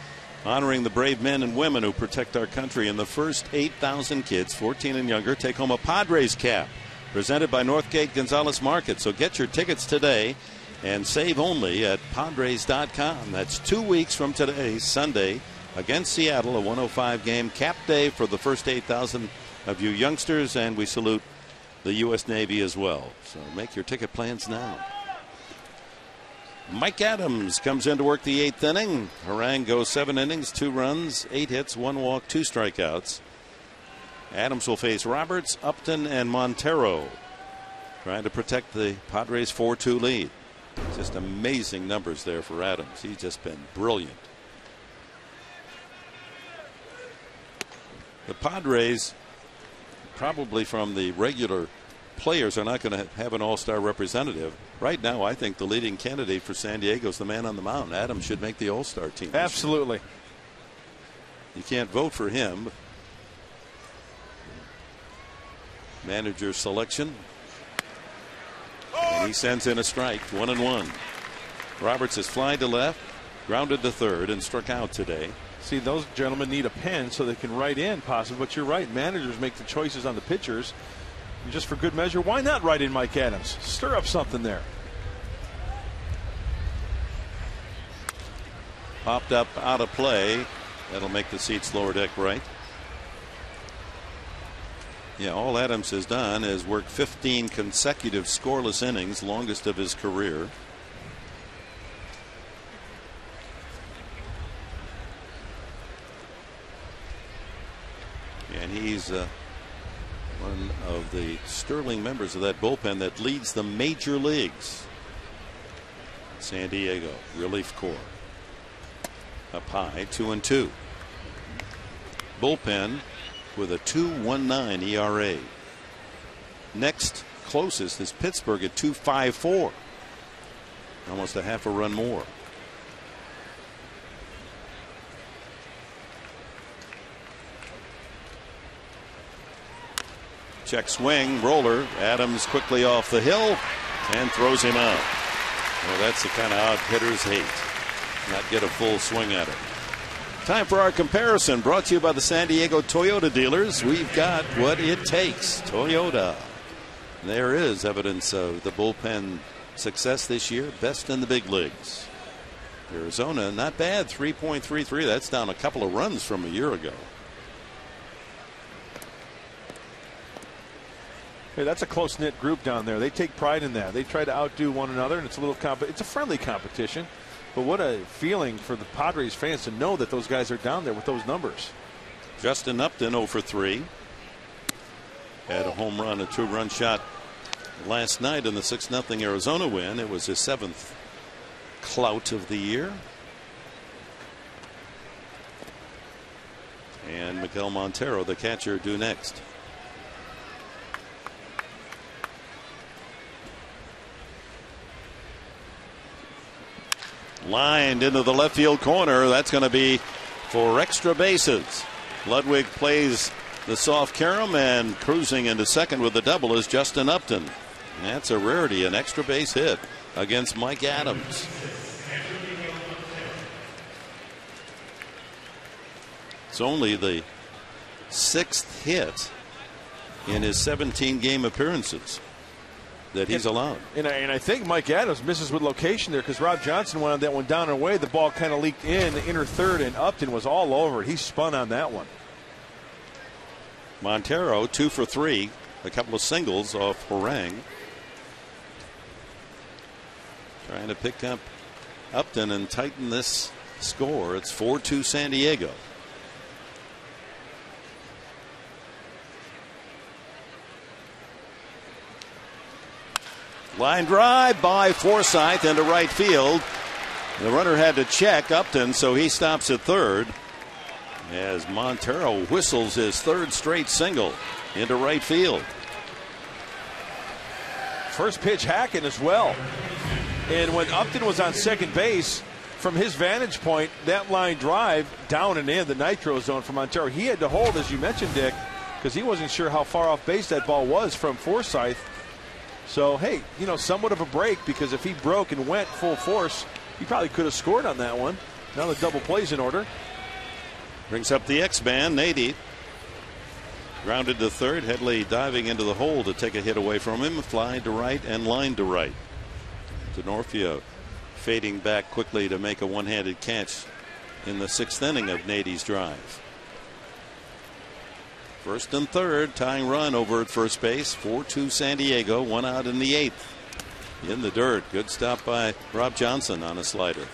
honoring the brave men and women who protect our country. And the first 8,000 kids, 14 and younger, take home a Padres cap, presented by Northgate Gonzalez Market. So get your tickets today and save only at Padres.com. That's 2 weeks from today, Sunday, against Seattle, a 1:05 game, cap day for the first 8,000 of you youngsters, and we salute the U.S. Navy as well. So make your ticket plans now. Mike Adams comes in to work the 8th inning. Harang goes 7 innings, 2 runs, 8 hits, 1 walk, 2 strikeouts. Adams will face Roberts, Upton, and Montero, trying to protect the Padres' 4-2 lead. Just amazing numbers there for Adams. He's just been brilliant. The Padres, probably from the regular players, are not going to have an all-star representative. Right now, I think the leading candidate for San Diego is the man on the mound. Adams should make the all-star team. Absolutely. You can't vote for him. Manager selection. And he sends in a strike, 1-1. Roberts is fly to left, grounded to third, and struck out today. See, those gentlemen need a pen so they can write in possibly, but you're right. Managers make the choices on the pitchers. And just for good measure, why not write in Mike Adams? Stir up something there. Popped up out of play. That'll make the seats lower deck right. Yeah, all Adams has done is work 15 consecutive scoreless innings, longest of his career. And he's one of the sterling members of that bullpen that leads the major leagues. San Diego relief corps. Up high, 2-2. Bullpen with a 2.19 ERA. Next closest is Pittsburgh at 2.54. Almost a half a run more. Check swing, roller. Adams quickly off the hill and throws him out. Well, that's the kind of out hitters hate. Not get a full swing at it. Time for our comparison, brought to you by the San Diego Toyota dealers. We've got what it takes. Toyota. There is evidence of the bullpen success this year, best in the big leagues. Arizona, not bad, 3.33. That's down a couple of runs from a year ago. Hey, that's a close-knit group down there. They take pride in that. They try to outdo one another, and it's a little it's a friendly competition. But what a feeling for the Padres fans to know that those guys are down there with those numbers. Justin Upton 0 for 3. Had a home run, a 2-run shot last night in the 6-0 Arizona win. It was his 7th clout of the year. And Miguel Montero, the catcher, due next. Lined into the left field corner. That's going to be for extra bases. Ludwig plays the soft carom, and cruising into second with a double is Justin Upton. That's a rarity, an extra base hit against Mike Adams. It's only the 6th hit in his 17 game appearances that he's allowed. And I think Mike Adams misses with location there, because Rob Johnson wanted that one down and away. The ball kind of leaked in the inner third, and Upton was all over it. He spun on that one. Montero 2 for 3, a couple of singles off Harang. Trying to pick up Upton and tighten this score. It's 4-2 San Diego. Line drive by Forsythe into right field. The runner had to check Upton, so he stops at third as Montero whistles his 3rd straight single into right field. First pitch hacking as well. And when Upton was on second base, from his vantage point, that line drive down and in the nitro zone for Montero, he had to hold, as you mentioned, Dick, because he wasn't sure how far off base that ball was from Forsythe. So, hey, you know, somewhat of a break, because if he broke and went full force, he probably could have scored on that one. Now the double play's in order. Brings up the X-Man, Nady. Grounded to third. Headley diving into the hole to take a hit away from him. Fly to right and line to right. DeNorfia fading back quickly to make a one-handed catch in the 6th inning of Nady's drive. First and third, tying run over at first base. 4-2 San Diego. 1 out in the 8th. In the dirt. Good stop by Rob Johnson on a slider.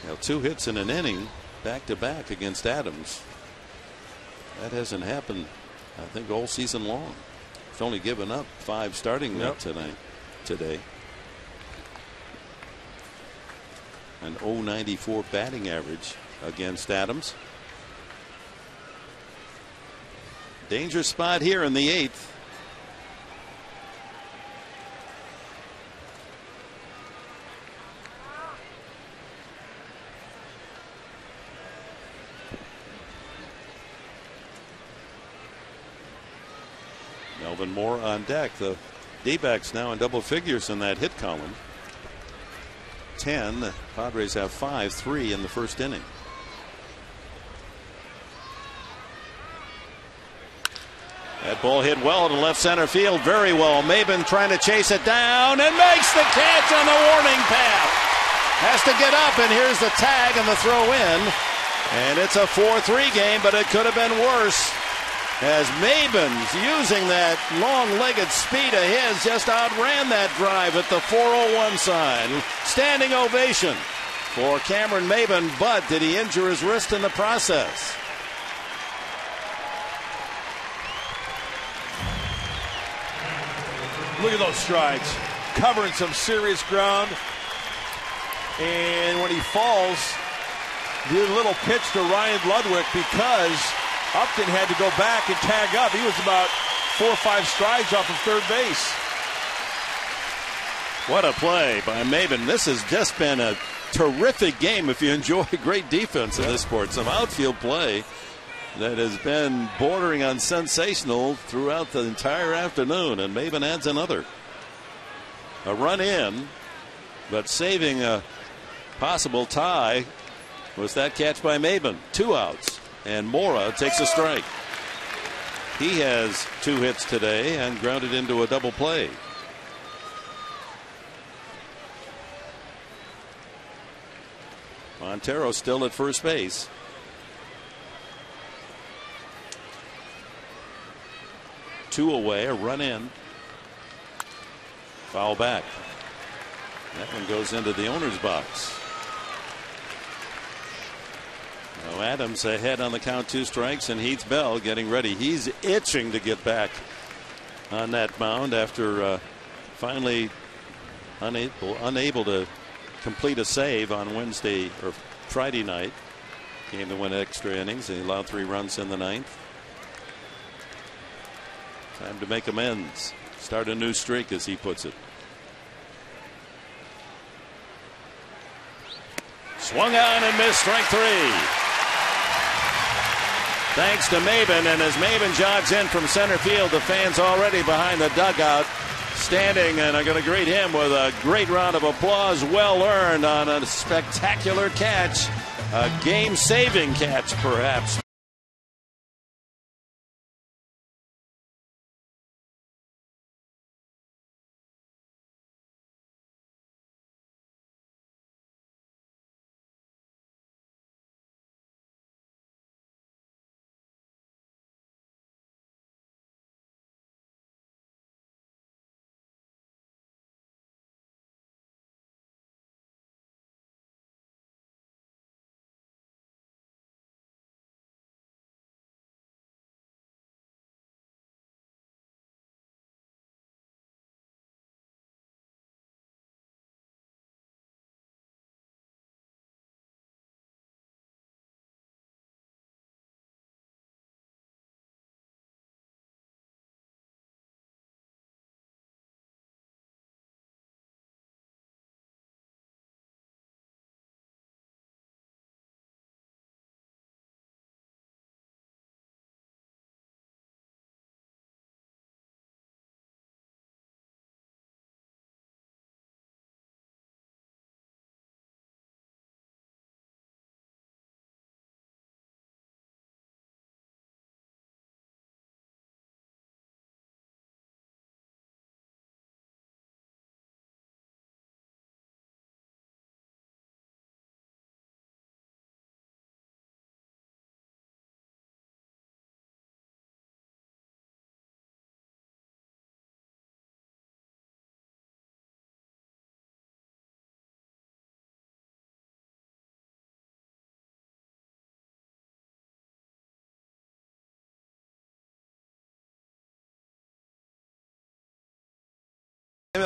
Now 2 hits in an inning back to back against Adams. That hasn't happened, I think, all season long. He's only given up 5 starting today. An .094 batting average against Adams. Danger spot here in the 8th. Melvin Moore on deck. The D-backs now in double figures in that hit column. 10. The Padres have 5, 3 in the first inning. That ball hit well to left center field, very well. Maben trying to chase it down and makes the catch on the warning path. Has to get up, and here's the tag and the throw in. And it's a 4-3 game, but it could have been worse, as Maben's using that long-legged speed of his just outran that drive at the 401 sign. Standing ovation for Cameron Maben, but did he injure his wrist in the process? Look at those strides. Covering some serious ground. And when he falls, the little pitch to Ryan Ludwig, because Upton had to go back and tag up. He was about 4 or 5 strides off of third base. What a play by Maben. This has just been a terrific game if you enjoy great defense in this sport. Some outfield play that has been bordering on sensational throughout the entire afternoon, and Maben adds another. A run in, but saving a possible tie was that catch by Maben. 2 outs, and Mora takes a strike. He has 2 hits today and grounded into a double play. Montero still at first base. Two away, a run in. Foul back. That one goes into the owner's box. Now Adams ahead on the count, 2 strikes, and Heath Bell getting ready. He's itching to get back on that mound after finally unable to complete a save on Wednesday or Friday night. Game to win extra innings. He allowed 3 runs in the 9th. Time to make amends. Start a new streak, as he puts it. Swung on and missed, strike 3. Thanks to Maben, and as Maben jogs in from center field, the fans already behind the dugout standing and are going to greet him with a great round of applause, well earned on a spectacular catch, a game-saving catch perhaps.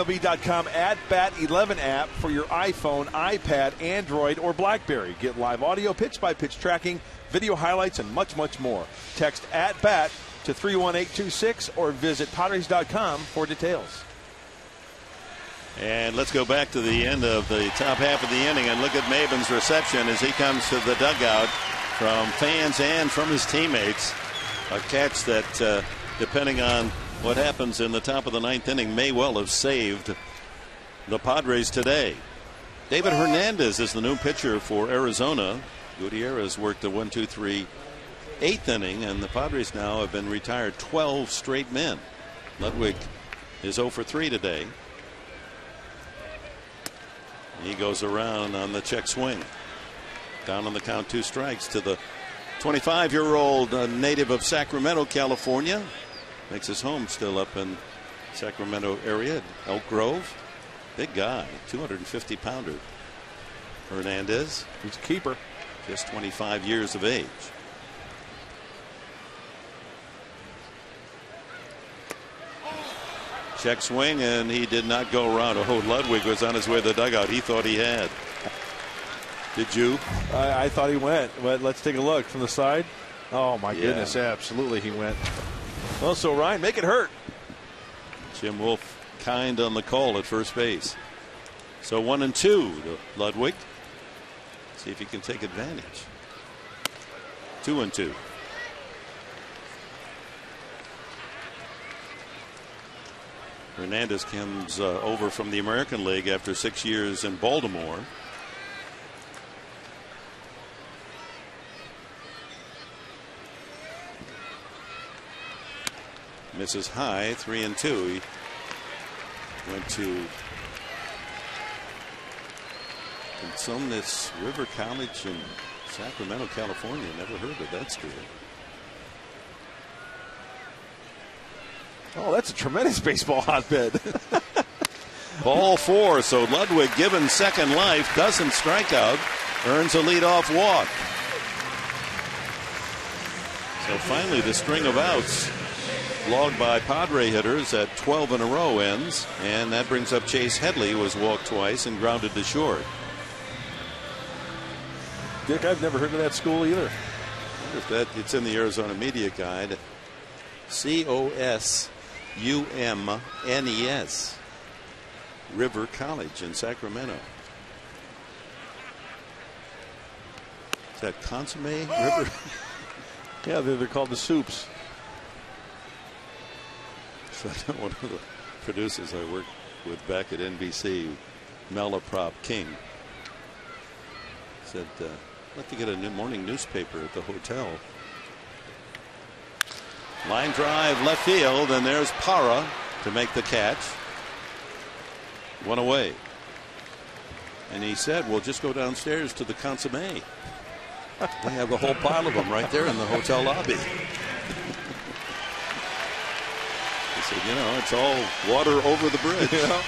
MLB.com @Bat11 app for your iPhone, iPad, Android, or BlackBerry. Get live audio, pitch-by-pitch tracking, video highlights, and much, much more. Text @Bat to 31826 or visit Padres.com for details. And let's go back to the end of the top half of the inning and look at Maben's reception as he comes to the dugout from fans and from his teammates. A catch that, depending on what happens in the top of the ninth inning, may well have saved the Padres today. David Hernandez is the new pitcher for Arizona. Gutierrez worked the 1-2-3 eighth inning, and the Padres now have been retired 12 straight men. Ludwig is 0 for 3 today. He goes around on the check swing. Down on the count, 2 strikes to the 25-year-old native of Sacramento, California. Makes his home still up in Sacramento area, Elk Grove. Big guy, 250-pounder. Hernandez. He's a keeper. Just 25 years of age. Check swing, and he did not go around. Oh, Ludwig was on his way to the dugout. He thought he had. Did you? I thought he went, but let's take a look from the side. Oh, my goodness, absolutely he went. Well, so Ryan, make it hurt. Jim Wolf kind on the call at first base. So 1-2 to Ludwig. See if he can take advantage. 2-2. Hernandez comes over from the American League after 6 years in Baltimore. Misses high, 3-2. He went to Consumnes River College in Sacramento, California. Never heard of that school. Oh, that's a tremendous baseball hotbed. Ball 4, so Ludwig, given second life, doesn't strike out, earns a leadoff walk. So finally the string of outs logged by Padre hitters at 12 in a row ends, and that brings up Chase Headley, who was walked twice and grounded to short. Dick, I've never heard of that school either. If that, it's in the Arizona Media Guide. COSUMNES, River College in Sacramento. Is that Consomme River? Yeah, they're called the Soups. So one of the producers I worked with back at NBC, Malaprop King, said, I'd like to get a morning newspaper at the hotel. Line drive left field, and there's Parra to make the catch. One away. And he said, well, just go downstairs to the Consomme. We have a whole pile of them right there in the hotel lobby. He said, you know, it's all water over the bridge. Yeah.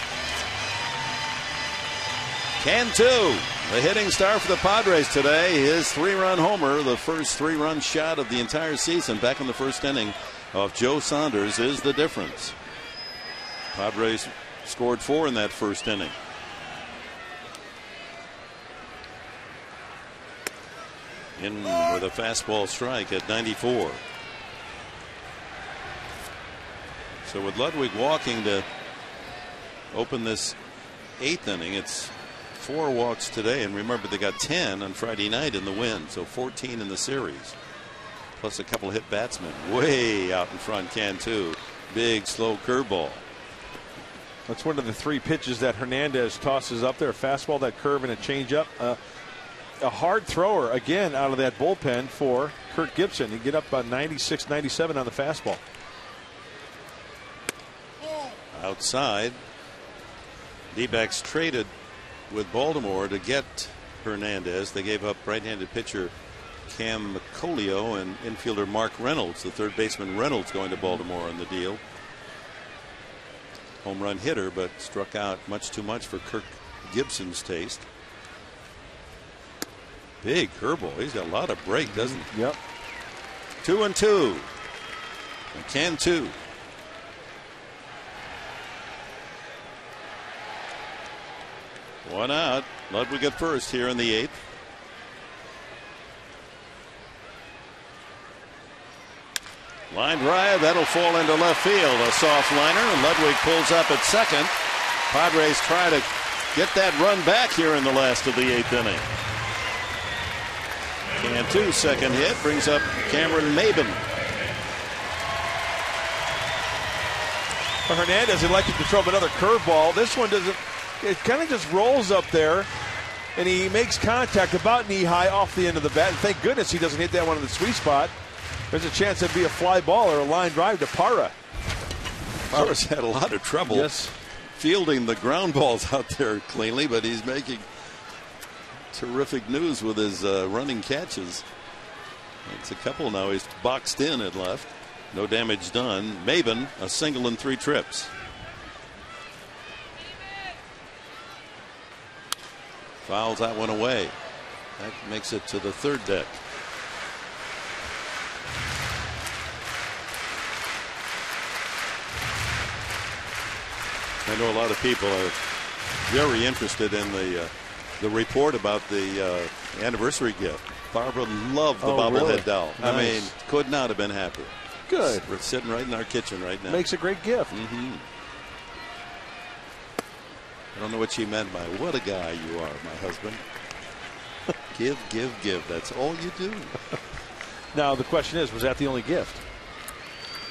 Cantu, the hitting star for the Padres today. His 3-run homer, the first 3-run shot of the entire season back in the first inning of Joe Saunders, is the difference. Padres scored 4 in that first inning. In with a fastball strike at 94. So with Ludwig walking to open this 8th inning, it's 4 walks today, and remember they got 10 on Friday night in the win, so 14 in the series, plus a couple hit batsmen way out in front. Cantu, big slow curveball. That's one of the 3 pitches that Hernandez tosses up there: a fastball, that curve, and a changeup. A hard thrower again out of that bullpen for Kirk Gibson. He get up about 96, 97 on the fastball. Outside, D-backs traded with Baltimore to get Hernandez. They gave up right-handed pitcher Cam McColio and infielder Mark Reynolds, the third baseman Reynolds, going to Baltimore on the deal. Home run hitter, but struck out much too much for Kirk Gibson's taste. Big curveball. He's got a lot of break, doesn't he? Yep. 2-2. Cantu. One out. Ludwig at first here in the 8th. Line drive, that'll fall into left field. A soft liner, and Ludwig pulls up at second. Padres try to get that run back here in the last of the 8th inning. Cantu, second hit, brings up Cameron Maben. Hernandez elected to throw up another curveball. This one doesn't, it kind of just rolls up there, and he makes contact about knee high off the end of the bat. And thank goodness he doesn't hit that one in the sweet spot. There's a chance it'd be a fly ball or a line drive to Parra. Parra's had a lot of trouble fielding the ground balls out there cleanly, but he's making terrific news with his running catches. It's a couple now. He's boxed in at left. No damage done. Maben, a single in 3 trips. Fouls that one away. That makes it to the 3rd deck. I know a lot of people are very interested in the report about the anniversary gift. Barbara loved the bobblehead doll. Nice. I mean, could not have been happier. Good. We're sitting right in our kitchen right now. Makes a great gift. I don't know what she meant by "what a guy you are, my husband." Give, give, give. That's all you do. Now the question is, was that the only gift?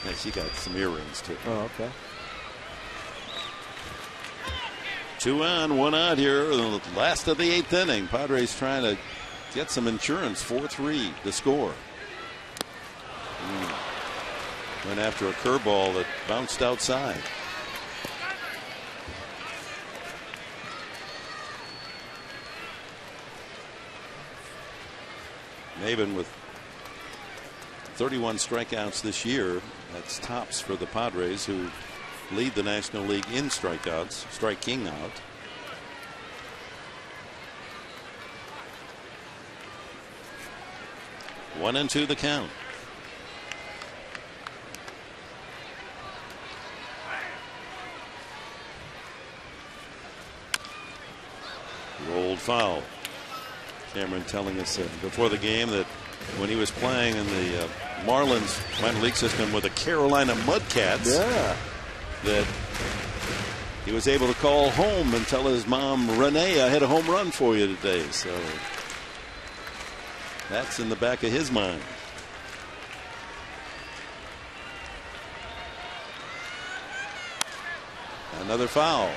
Yeah, she got some earrings too. Oh, okay. 2 on, 1 out here. The last of the 8th inning. Padres trying to get some insurance. 4-3 the score. Went after a curveball that bounced outside. Maben with 31 strikeouts this year. That's tops for the Padres, who lead the National League in strikeouts. Striking out. One and 2 the count. Rolled foul. Cameron telling us before the game that when he was playing in the Marlins minor league system with the Carolina Mudcats, that he was able to call home and tell his mom, Renee, I had a home run for you today. So that's in the back of his mind. Another foul.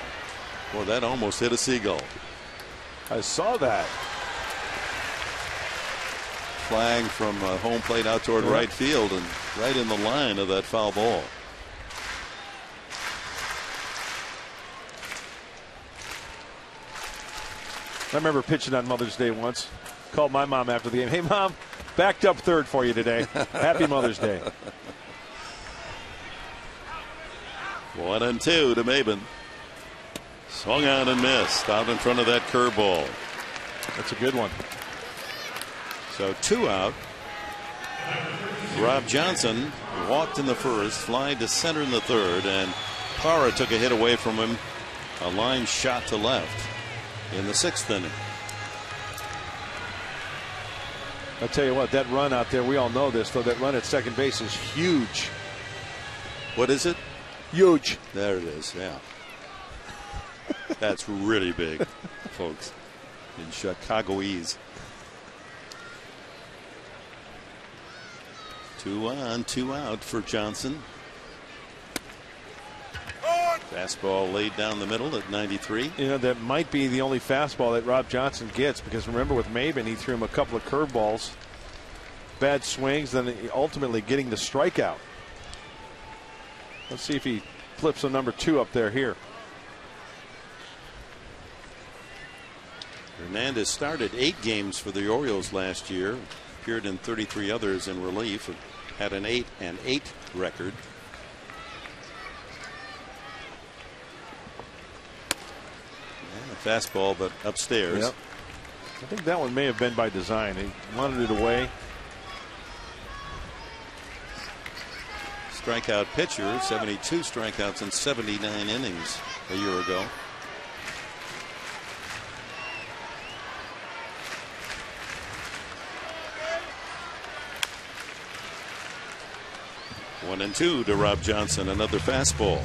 Boy, that almost hit a seagull. I saw that. Flying from home plate out toward right field and right in the line of that foul ball. I remember pitching on Mother's Day once. Called my mom after the game. Hey, Mom, backed up 3rd for you today. Happy Mother's Day. 1 and 2 to Maben. Swung on and missed out in front of that curveball. That's a good one. So 2 out. Rob Johnson walked in the 1st, fly to center in the 3rd, and Parra took a hit away from him. A line shot to left in the 6th inning. I'll tell you what, that run out there, we all know this, though, that run at second base is huge. What is it? Huge. There it is, yeah. That's really big, folks, in Chicagoese. 2 on, 2 out for Johnson. Fastball laid down the middle at 93. You know, that might be the only fastball that Rob Johnson gets, because remember with Maben, he threw him a couple of curveballs, bad swings, then ultimately getting the strikeout. Let's see if he flips a number 2 up there here. Hernandez started 8 games for the Orioles last year, appeared in 33 others in relief, and had an 8-8 record. And a fastball, but upstairs. Yep. I think that one may have been by design. He wanted it away. Strikeout pitcher, 72 strikeouts in 79 innings a year ago. 1-2 to Rob Johnson. Another fastball.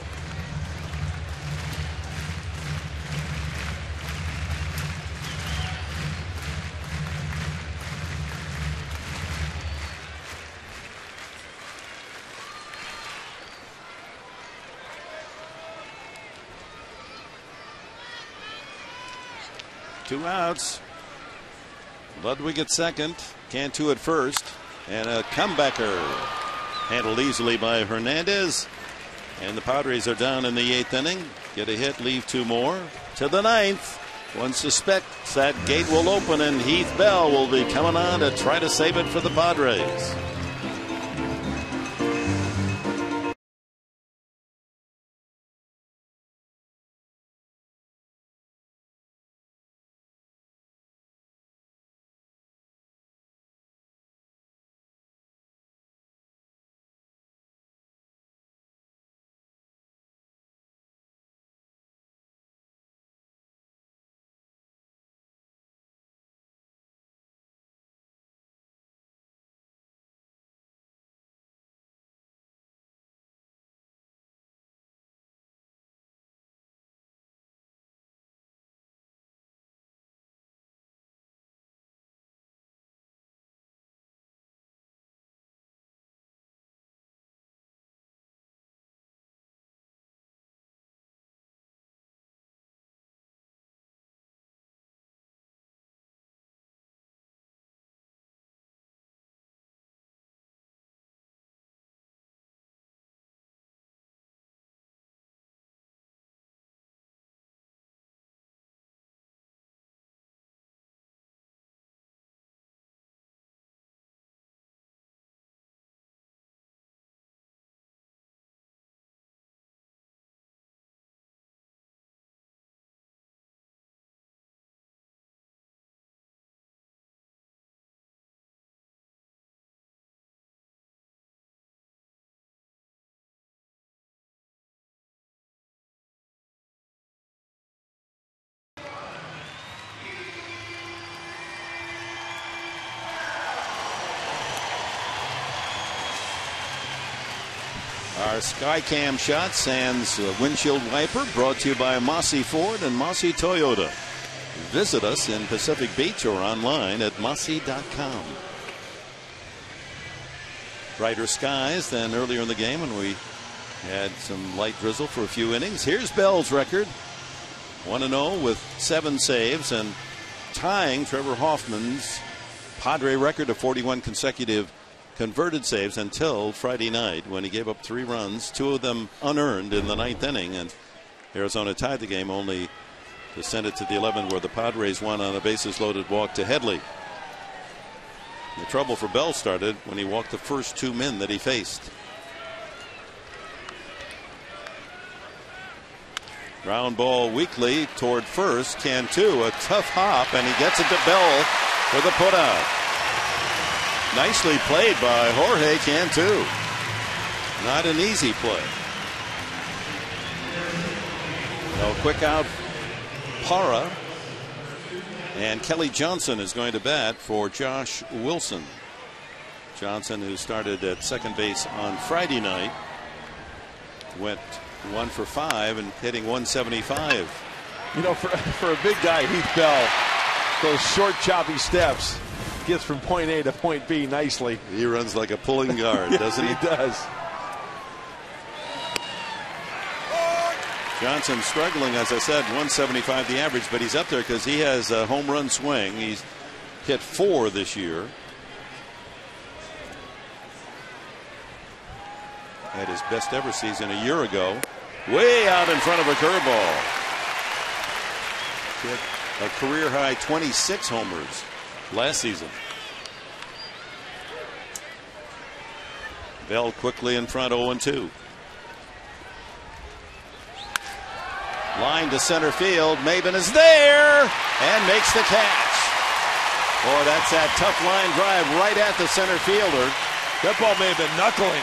Two outs. Ludwig at second. Cantu at first. And a comebacker. Handled easily by Hernandez. And the Padres are down in the 8th inning. Get a hit, leave 2 more. To the 9th. One suspects that gate will open and Heath Bell will be coming on to try to save it for the Padres. Our Skycam shot sans windshield wiper brought to you by Mossy Ford and Mossy Toyota. Visit us in Pacific Beach or online at mossy.com. Brighter skies than earlier in the game when we had some light drizzle for a few innings. Here's Bell's record. 1-0 with 7 saves and tying Trevor Hoffman's Padre record of 41 consecutive converted saves until Friday night when he gave up 3 runs, 2 of them unearned in the 9th inning, and Arizona tied the game only to send it to the 11th where the Padres won on a bases loaded walk to Headley. The trouble for Bell started when he walked the first 2 men that he faced. Ground ball weakly toward first. Cantu, a tough hop, and he gets it to Bell for the putout. Nicely played by Jorge Cantu. Not an easy play. No quick out. Parra. And Kelly Johnson is going to bat for Josh Wilson. Johnson, who started at second base on Friday night, went 1 for 5 and hitting 175. You know, for a big guy, Heath Bell, those short, choppy steps, gets from point A to point B nicely. He runs like a pulling guard, yes, doesn't he? He does. Johnson struggling, as I said, 175 the average, but he's up there because he has a home run swing. He's hit 4 this year. Had his best ever season a year ago. Way out in front of a curveball. He had a career high 26 homers last season. Bell quickly in front, 0-2. Line to center field. Maben is there and makes the catch. Boy, that's that tough line drive right at the center fielder. That ball may have been knuckling.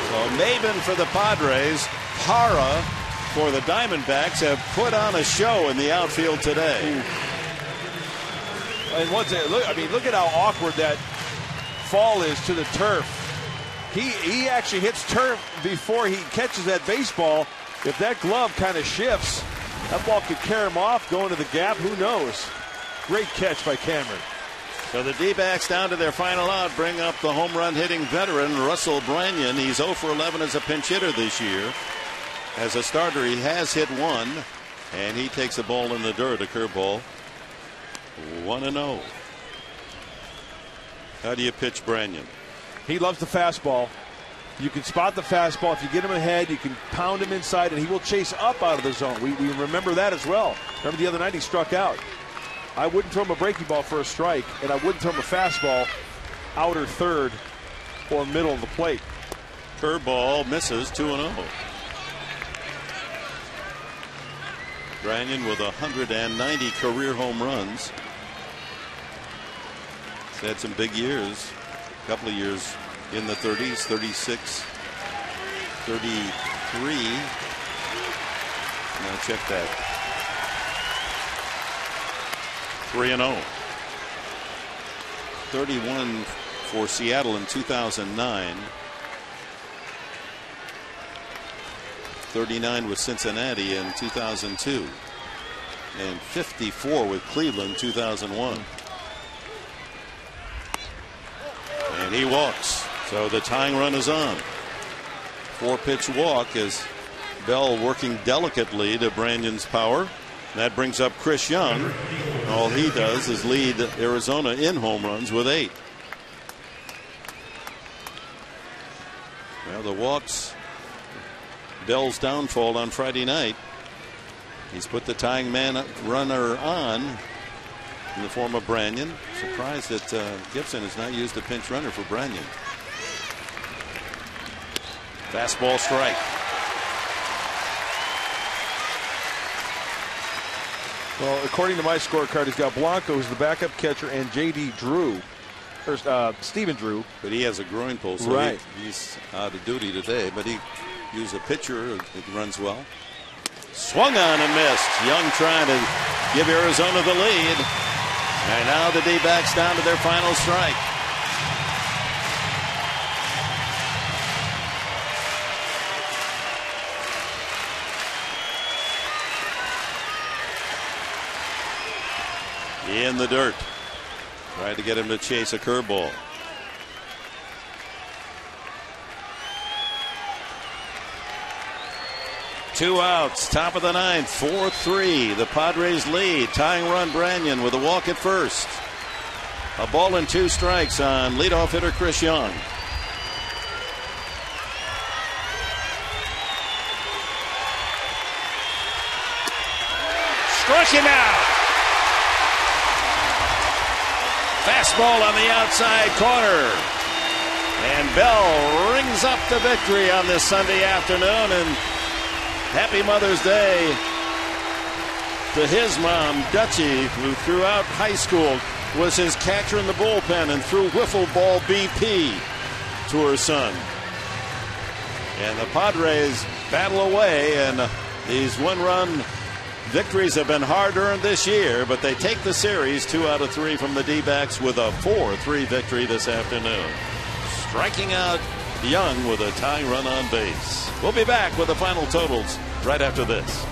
So Maben for the Padres, Parra for the Diamondbacks have put on a show in the outfield today. And once look at how awkward that fall is to the turf. He actually hits turf before he catches that baseball. If that glove kind of shifts, that ball could carry him off, go into the gap. Who knows? Great catch by Cameron. So the D-backs down to their final out bring up the home run hitting veteran Russell Branyan. He's 0 for 11 as a pinch hitter this year. As a starter, he has hit one, and he takes a ball in the dirt, a curveball. 1-0. How do you pitch Branyan? He loves the fastball. You can spot the fastball. If you get him ahead, you can pound him inside, and he will chase up out of the zone. We remember that as well. Remember the other night he struck out. I wouldn't throw him a breaking ball for a strike, and I wouldn't throw him a fastball outer third or middle of the plate. Curveball misses, 2-0. Branyan with 190 career home runs. He's had some big years. A couple of years in the 30s, 36, 33. Now check that. 3-0. 31 for Seattle in 2009. 39 with Cincinnati in 2002. And 54 with Cleveland 2001. And he walks. So the tying run is on. 4-pitch walk as Bell working delicately to Branyan's power. That brings up Chris Young. All he does is lead Arizona in home runs with 8. Well, the walks, Bell's downfall on Friday night. He's put the tying runner on in the form of Branyan. Surprised that Gibson has not used a pinch runner for Branyan. Fastball strike. Well, according to my scorecard, he's got Blanco, who's the backup catcher, and J.D. Drew, or Stephen Drew. But he has a groin pull, so right. He's out of duty today. But he used a pitcher. It runs well. Swung on and missed. Young trying to give Arizona the lead. And now the D-backs down to their final strike. In the dirt. Tried to get him to chase a curveball. Two outs, top of the ninth, 4-3. The Padres lead. Tying run Branyan with a walk at first. A ball and 2 strikes on leadoff hitter Chris Young. Struck him out. Fastball on the outside corner. And Bell rings up the victory on this Sunday afternoon. And happy Mother's Day to his mom, Dutchie, who throughout high school was his catcher in the bullpen and threw wiffle ball BP to her son. And the Padres battle away, and these one-run victories have been hard-earned this year, but they take the series 2 out of 3 from the D-backs with a 4-3 victory this afternoon. Striking out Young with a tying run on base. We'll be back with the final totals right after this.